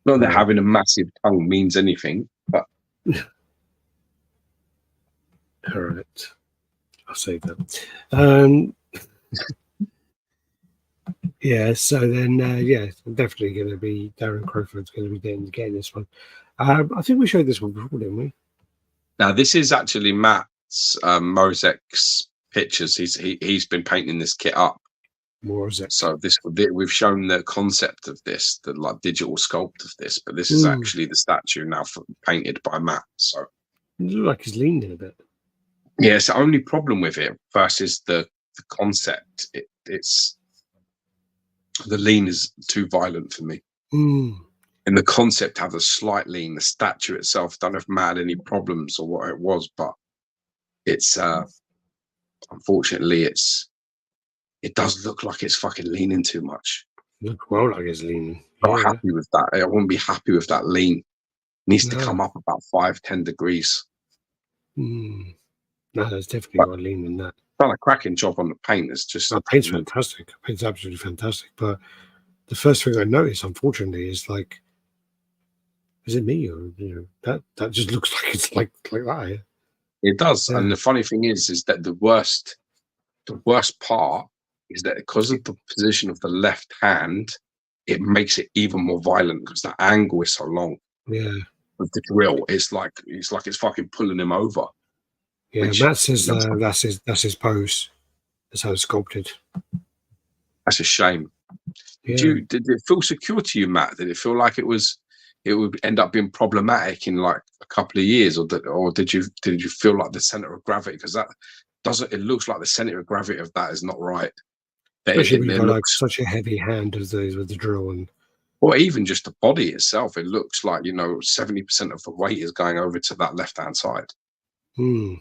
Not that having a massive tongue means anything, but. All right. I'll save that. Yeah, so then, definitely going to be Darren Crowford's going to be getting this one. I think we showed this one before, didn't we? Now, this is actually Matt's Mozek's pictures. He's been painting this kit up. Mozek. So we've shown the concept of this, the like digital sculpt of this, but this is actually the statue now painted by Matt. So it looks like he's leaned in a bit. Yeah, it's the only problem with it versus the concept. It's the lean is too violent for me. And the concept has a slight lean. The statue itself, don't know if Matt had any problems or what it was, but it's unfortunately it does look like it's fucking leaning too much. Look well like it's leaning. Not happy with that. I wouldn't be happy with that lean. It needs to No. come up about 5-10 degrees. No, there's definitely got lean in that. Done a cracking job on the paint. It's just the paint's fantastic. Paint's absolutely fantastic. But the first thing I noticed, unfortunately, is like, is it me or that just looks like it's like that? Yeah? It does. Yeah. And the funny thing is that the worst part is that because of the position of the left hand, it makes it even more violent because the angle is so long. Yeah. With the drill, it's like it's fucking pulling him over. Yeah, Matt says that's his pose. That's how it's sculpted. That's a shame. Yeah. Did it feel secure to you, Matt? Did it feel like it would end up being problematic in like a couple of years, or did you feel like the center of gravity? Because it looks like the center of gravity of that is not right. Especially when you've got like such a heavy hand as those with the drill and. Or even just the body itself, it looks like 70% of the weight is going over to that left-hand side. Did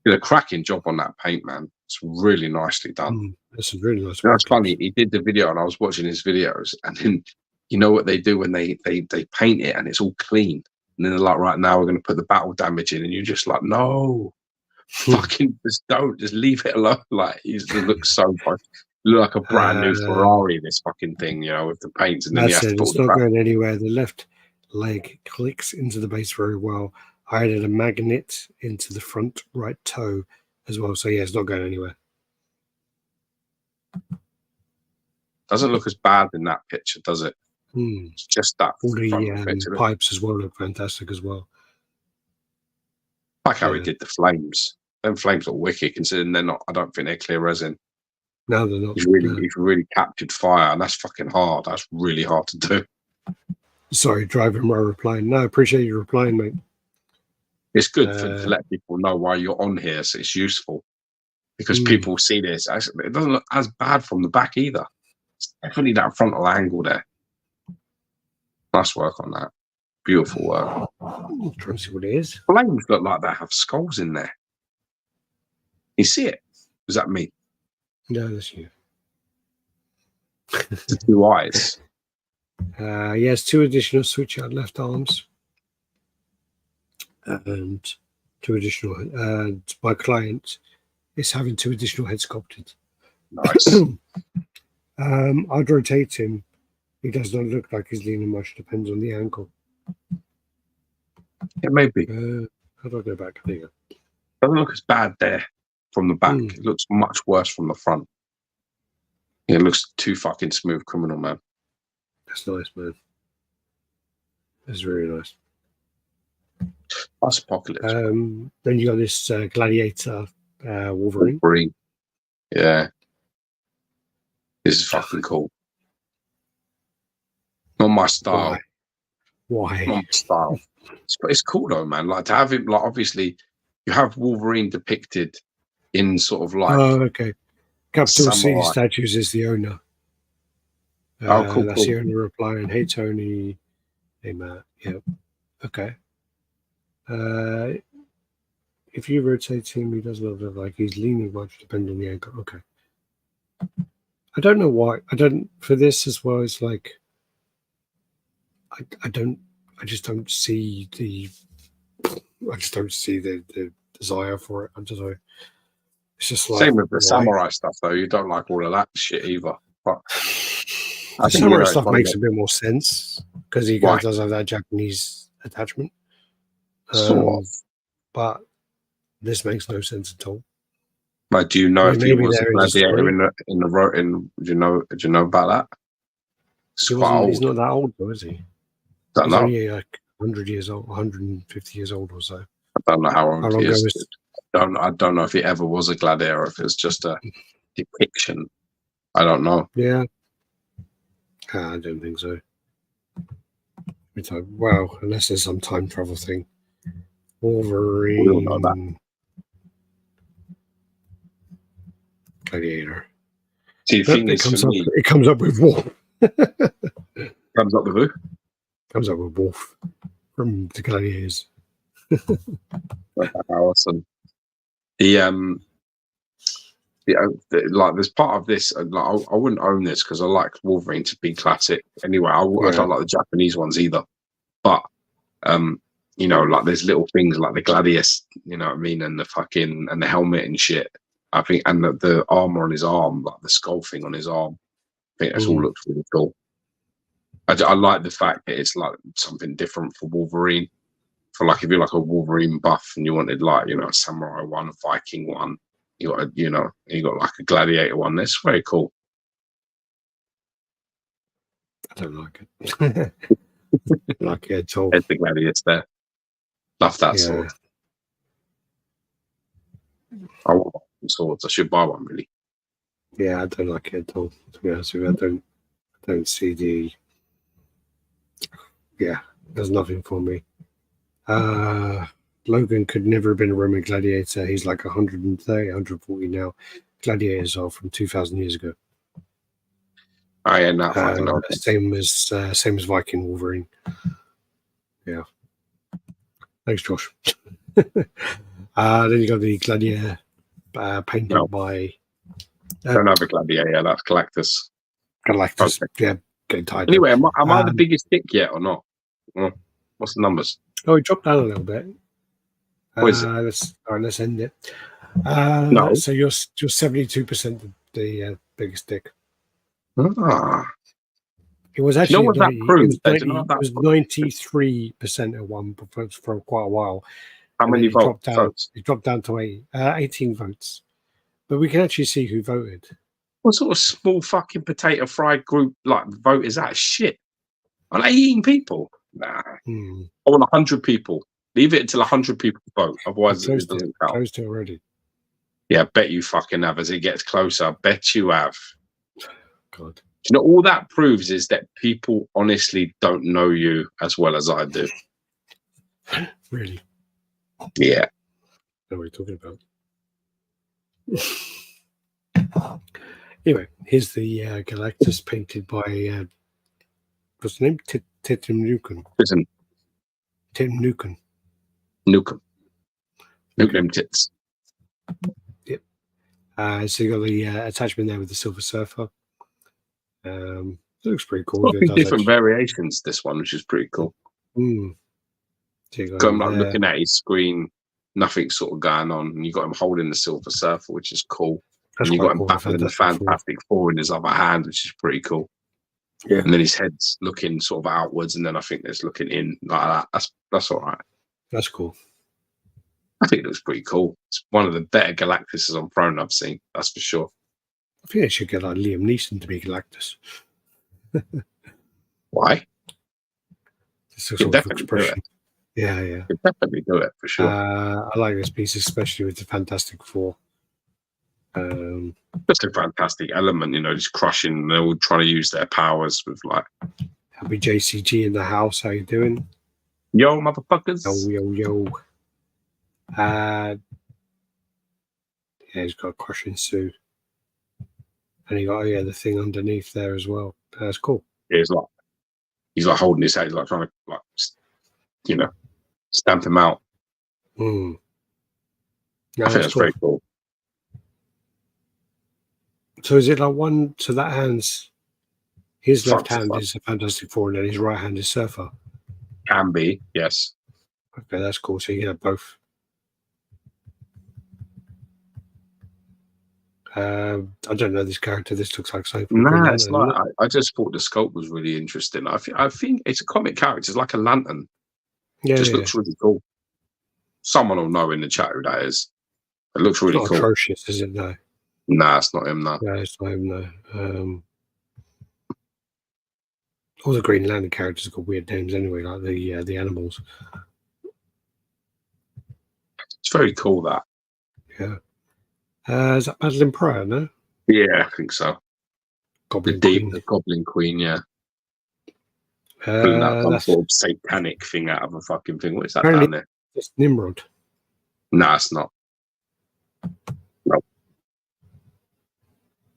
a cracking job on that paint, man. It's really nicely done. That's a really nice. That's funny. He did the video, and I was watching his videos, and then you know what they do when they paint it, and it's all clean, and then they're like, right now we're going to put the battle damage in, and you're just like, no, fucking just leave it alone. Like it looks so funny. Look like a brand new Ferrari, this fucking thing, with the paints, and then you have to it's not going anywhere. The left leg clicks into the base very well. I added a magnet into the front right toe as well, so yeah, it's not going anywhere. Doesn't look as bad in that picture, does it? It's just that. All the pipes as well look fantastic as well. Like how he did the flames. Them flames are wicked, considering they're not. I don't think they're clear resin. No, they're not. He's really captured fire, and that's fucking hard. That's really hard to do. Sorry, driving while replying. No, I appreciate you replying, mate. It's good to let people know why you're on here, so it's useful. Because people see this. Actually, it doesn't look as bad from the back either. It's definitely that frontal angle there. Nice work on that. Beautiful work. I'm trying to see what it is. Flames look like they have skulls in there. You see it? Is that me? No, that's you. The 2 eyes. Yes, 2 additional switch out left arms. And 2 additional. And my client is having 2 additional heads sculpted. Nice. I'd rotate him. He does not look like he's leaning much. Depends on the angle. It may be. How do I go back? There you go. Doesn't look as bad there from the back. It looks much worse from the front. It looks too fucking smooth, criminal, man. That's nice, man. That's really nice. That's Apocalypse. Then you got this Gladiator Wolverine. Yeah. This is fucking cool. Not my style. Why? Not my style. It's cool though, man. Like to have him, like obviously, you have Wolverine depicted in sort of like. Oh, okay. Capital C Statues is the owner. Cool. That's the owner replying. Hey, Tony. Hey, Matt. Yep. Okay. If you rotate him, he does not look like he's leaning much, depending on the angle. Okay. I don't know why. For this as well, it's like, I just don't see the desire for it. I don't know. It's just like, same with the samurai stuff, though. You don't like all of that shit either. But the samurai stuff makes a bit more sense because he does have that Japanese attachment. Sort of. But this makes no sense at all. But do you know if he was a gladiator in the road? Do you know about that? He's not that old, though, is he? Don't know. Only like 100 years old, 150 years old or so. I don't know how long he is. I don't know if he ever was a gladiator, if it's just a depiction. I don't know. Yeah. I don't think so. Well, unless there's some time travel thing. Wolverine. We all know that. Gladiator. See, the thing is, it comes up with Wolf. Comes up with who? Comes up with Wolf from the Gladiators. Awesome. Like there's part of this. Like, I wouldn't own this because I like Wolverine to be classic. Anyway, I don't like the Japanese ones either. But you know, like there's little things like the Gladius, you know what I mean, and the fucking and the helmet and shit. I think, and the armor on his arm, like the skull thing on his arm. I think that's all looks really cool. I like the fact that it's like something different for Wolverine. For like if you're like a Wolverine buff and you wanted like, you know, a samurai one, a Viking one, you got like a gladiator one. That's very cool. I don't like it. Like it at all. There's the gladiators there. Love that sword. I want swords. I should buy one really. Yeah, I don't like it at all. To be honest with you, I don't see the. Yeah, there's nothing for me. Logan could never have been a Roman gladiator. He's like 130, 140 now. Gladiators are from 2,000 years ago. I not fucking know. Same as Viking Wolverine. Yeah. Thanks, Josh. Then you got the Gladiator painted by. Don't have a Gladiator. That's Galactus. Galactus. Okay. Yeah, getting tired. Anyway, am I the biggest dick yet or not? What's the numbers? Oh, it dropped down a little bit. What is it? Let's end it. No. So you're 72% the biggest dick. It was actually what that proves? It was 93% at one for quite a while. How many votes? It dropped down to 18 votes. But we can actually see who voted. What sort of small fucking potato fried group like vote is that? Shit. On 18 people? Nah. I want 100 people. Leave it until 100 people vote. Otherwise, it doesn't count. Closed it already. Yeah, bet you fucking have. As it gets closer, bet you have. God. You know, all that proves is that people honestly don't know you as well as I do. Really? Yeah. What are we talking about? Anyway, here's the Galactus painted by what's the name? Tim Newcomb. Tim Newcomb. Newcomb tits. Yep. So you got the attachment there with the Silver Surfer. It looks pretty cool. Different variations. This one, which is pretty cool. So you got him like looking at his screen, nothing sort of going on, and you got him holding the Silver Surfer, which is cool. And you got him battling the Fantastic Four in his other hand, which is pretty cool. Yeah. And then his head's looking sort of outwards, and then I think it's looking in like that. That's all right. That's cool. I think it looks pretty cool. It's one of the better Galactuses on Throne I've seen. That's for sure. I think they should get like Liam Neeson to be Galactus. Why? It's a sort of expression. Yeah. Could definitely do it for sure. I like this piece, especially with the Fantastic Four. Just a fantastic element, you know, just crushing. They're all trying to use their powers with like. Happy JCG in the house. How you doing? Yo, motherfuckers. Yo. Yeah, he's got a crushing suit. And he got the thing underneath there as well. That's cool. Yeah, he's like holding his head, he's like trying to like, you know, stamp him out. No, I think that's very cool. So is it like one? So that hand's his left hand is a Fantastic Four, and then his right hand is Surfer. Can be, yes. Okay, that's cool. So you get both. I don't know this character. This looks like something. Nah, it's like I just thought the sculpt was really interesting. I think it's a comic character. It's like a lantern. Yeah, just looks really cool. Someone will know in the chat who that is. It looks really cool. Atrocious, is it? No. Nah, it's not him. No. No, it's not him. No. All the Green Lantern characters have got weird names anyway, like the animals. It's very cool that. Yeah. Is that Madeline Pryor, no? Yeah, I think so. The Goblin Queen, yeah. Pulling out some sort of satanic thing out of a fucking thing. What is that down there? It's Nimrod. No, it's not. No.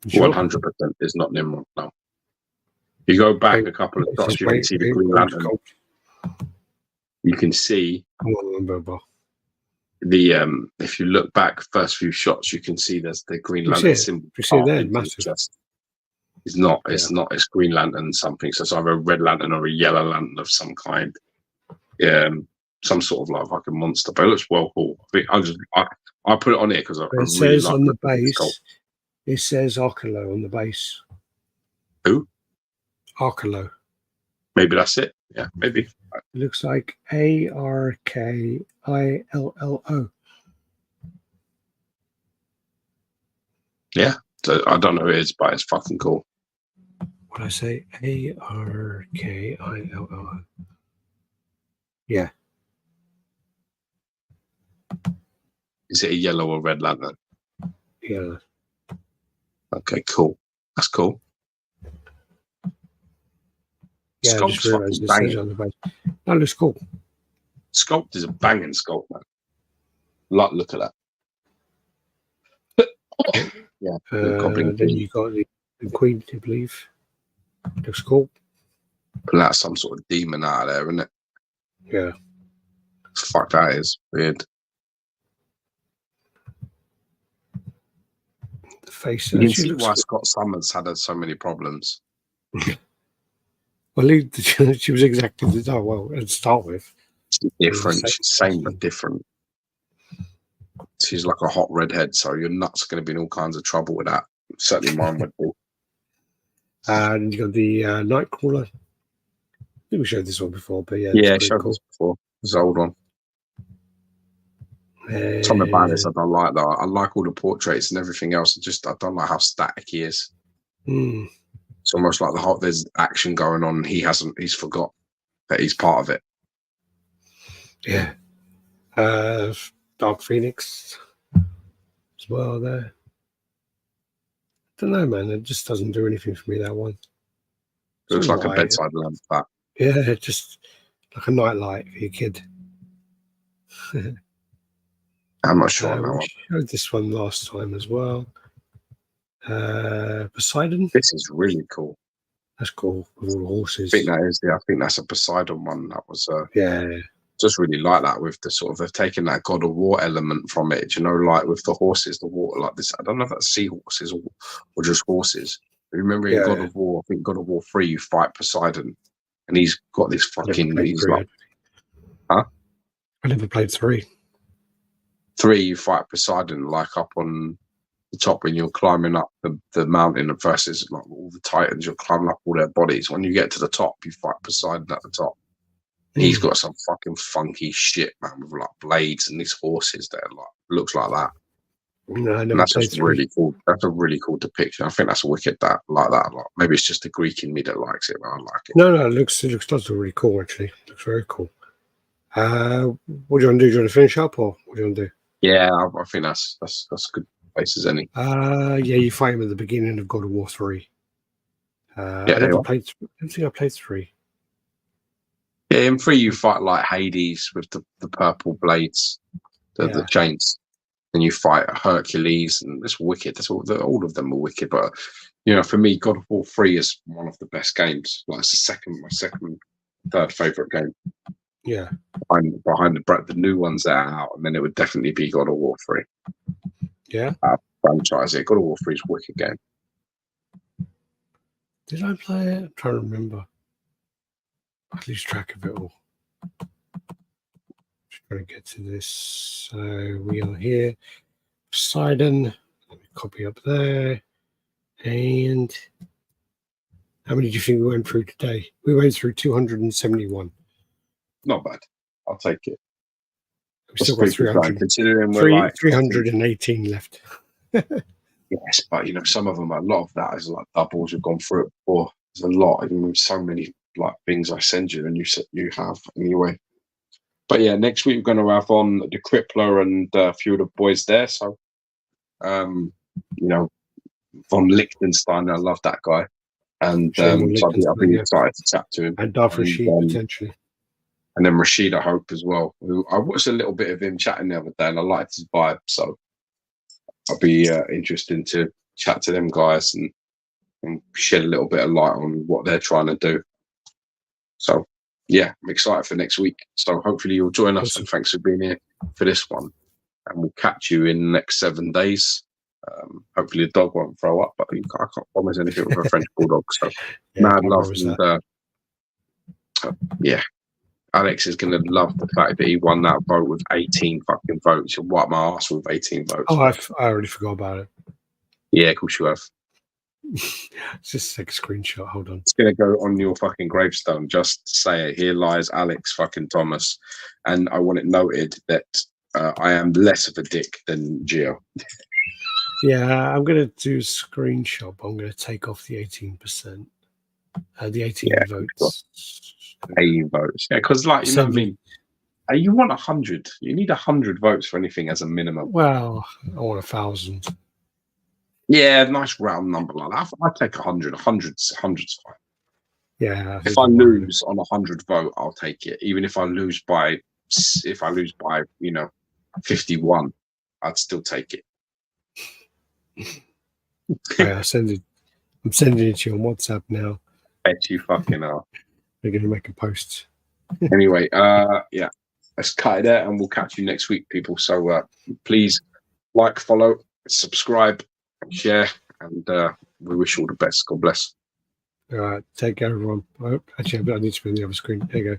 100% is not Nimrod, no. You go back a couple of shots, you can see the Green Lantern. You can see. if you look back, first few shots, you can see there's the Green You Lantern see it? symbol. You see it there, carved into massive. the chest. It's not. It's not. It's Green Lantern something. So it's either a Red Lantern or a Yellow Lantern of some kind. Yeah, some sort of like a monster. But it looks well cool. I think I put it on here because I It really says like on the this sculpt. base. It says Arcalo on the base. Who? Arcalo. Maybe that's it. Yeah, maybe. It looks like ARKILLO. Yeah. So I don't know who it is, but it's fucking cool. What I say? ARKILLO. Yeah. Is it a yellow or red lantern? Yeah. Okay, cool. That's cool. Yeah, I just Sculpt's realised fucking it says banging. on the base. That looks cool. Sculpt is a banging sculpt, man. Look at that. Yeah. The Goblin Then King. you got the Queen, I believe. Looks cool. Pulling out some sort of demon out of there, isn't it? Yeah. Fuck, that is weird. The face You can actually see looks why cool. Scott Summers had so many problems. Well, she was exactly the same. Well, to start with. She's different. She's same but different. She's like a hot redhead, so your nuts are going to be in all kinds of trouble with that. Certainly mine would be. And you got the Nightcrawler. I think we showed this one before, but yeah, Yeah, it's showed cool. this before. It's an old one. Something about this I don't like though. I like all the portraits and everything else. I don't like how static he is. It's almost like there's action going on and he's forgot that he's part of it. Yeah. Dark Phoenix as well there. Don't know, man. It just doesn't do anything for me, that one. It looks like a Light. bedside lamp, that. Yeah, just like a nightlight for your kid. I'm not sure on that We one. showed this one last time as well. Poseidon. This is really cool. That's cool with all the horses. I think that is. Yeah, I think that's a Poseidon one. That was. Yeah. Just really like that with the sort of they've taken that God of War element from it. You know, like with the horses, the water, like this. I don't know if that's seahorses or just horses. Remember in God of War, I think God of War 3, you fight Poseidon, and he's got this fucking. He's like, huh? I never played 3. 3, you fight Poseidon like up on the top when you're climbing up the mountain, and versus like all the Titans, you're climbing up all their bodies. When you get to the top, you fight Poseidon at the top. He's got some fucking funky shit, man, with like blades and these horses that are like looks like that. No, I never that's played just 3. really cool. That's a really cool depiction. I think that's wicked. That like that a lot. Maybe it's just the Greek in me that likes it, but I like it. No, it looks really cool actually. It looks very cool. What do you want to do? Do you want to finish up, or what do you want to do? Yeah, I think that's good place as any. Yeah, you fight him at the beginning of God of War 3. I don't think I played 3. Yeah, in 3 you fight like Hades with the purple blades, the chains, and you fight Hercules, and it's wicked. That's all of them are wicked. But you know, for me, God of War 3 is one of the best games. Like it's my second, third favorite game. Yeah, behind the new ones that are out, and then it would definitely be God of War 3. Yeah, franchise. God of War 3 is a wicked game. Did I play it? I'm trying to remember. I lose track of it all. Just trying to get to this. So we are here. Poseidon. Let me copy up there. And how many do you think we went through today? We went through 271. Not bad. I'll take it. We still got 300. Considering we're like 318 left. Yes, but you know, some of them, a lot of that is like doubles. We've gone through it before. There's a lot, even with so many like things I send you, and you have anyway. But yeah, next week we're going to have on the Crippler and a few of the boys there. So, you know, von Liechtenstein, I love that guy, and so I'll be excited to chat to him. And Darth Rashid potentially. And then Rashid, I hope as well. Who I watched a little bit of him chatting the other day, and I liked his vibe. So I'll be interested to chat to them guys and shed a little bit of light on what they're trying to do. So yeah, I'm excited for next week. So hopefully you'll join us, and thanks for being here for this one. and we'll catch you in the next 7 days. Hopefully the dog won't throw up, but I can't promise anything with a French bulldog. So mad love, and yeah, Alex is going to love the fact that he won that vote with 18 fucking votes. He'll wipe my ass with 18 votes. Oh, I already forgot about it. Yeah, of course you have. Just take a screenshot. Hold on. It's going to go on your fucking gravestone. Just say it. Here lies Alex fucking Thomas. And I want it noted that I am less of a dick than Geo. Yeah, I'm going to do a screenshot, but I'm going to take off the 18%. The 18 votes. 18 votes. Yeah, because, like, you know what I mean? You want 100. You need 100 votes for anything as a minimum. Well, I want 1,000. Yeah, nice round number like that. I take 100. 100's fine. Yeah. If I lose on 100 vote, I'll take it. Even if I lose by, 51, I'd still take it. Yeah, I'm sending it to you on WhatsApp now. Bet you fucking are. They're going to make a post. Anyway, yeah, let's cut it there, and we'll catch you next week, people. So please like, follow, subscribe, share, and we wish you all the best. God bless. All right, take care, everyone. Actually, I need to be on the other screen. There you go.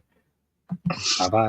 Bye-bye.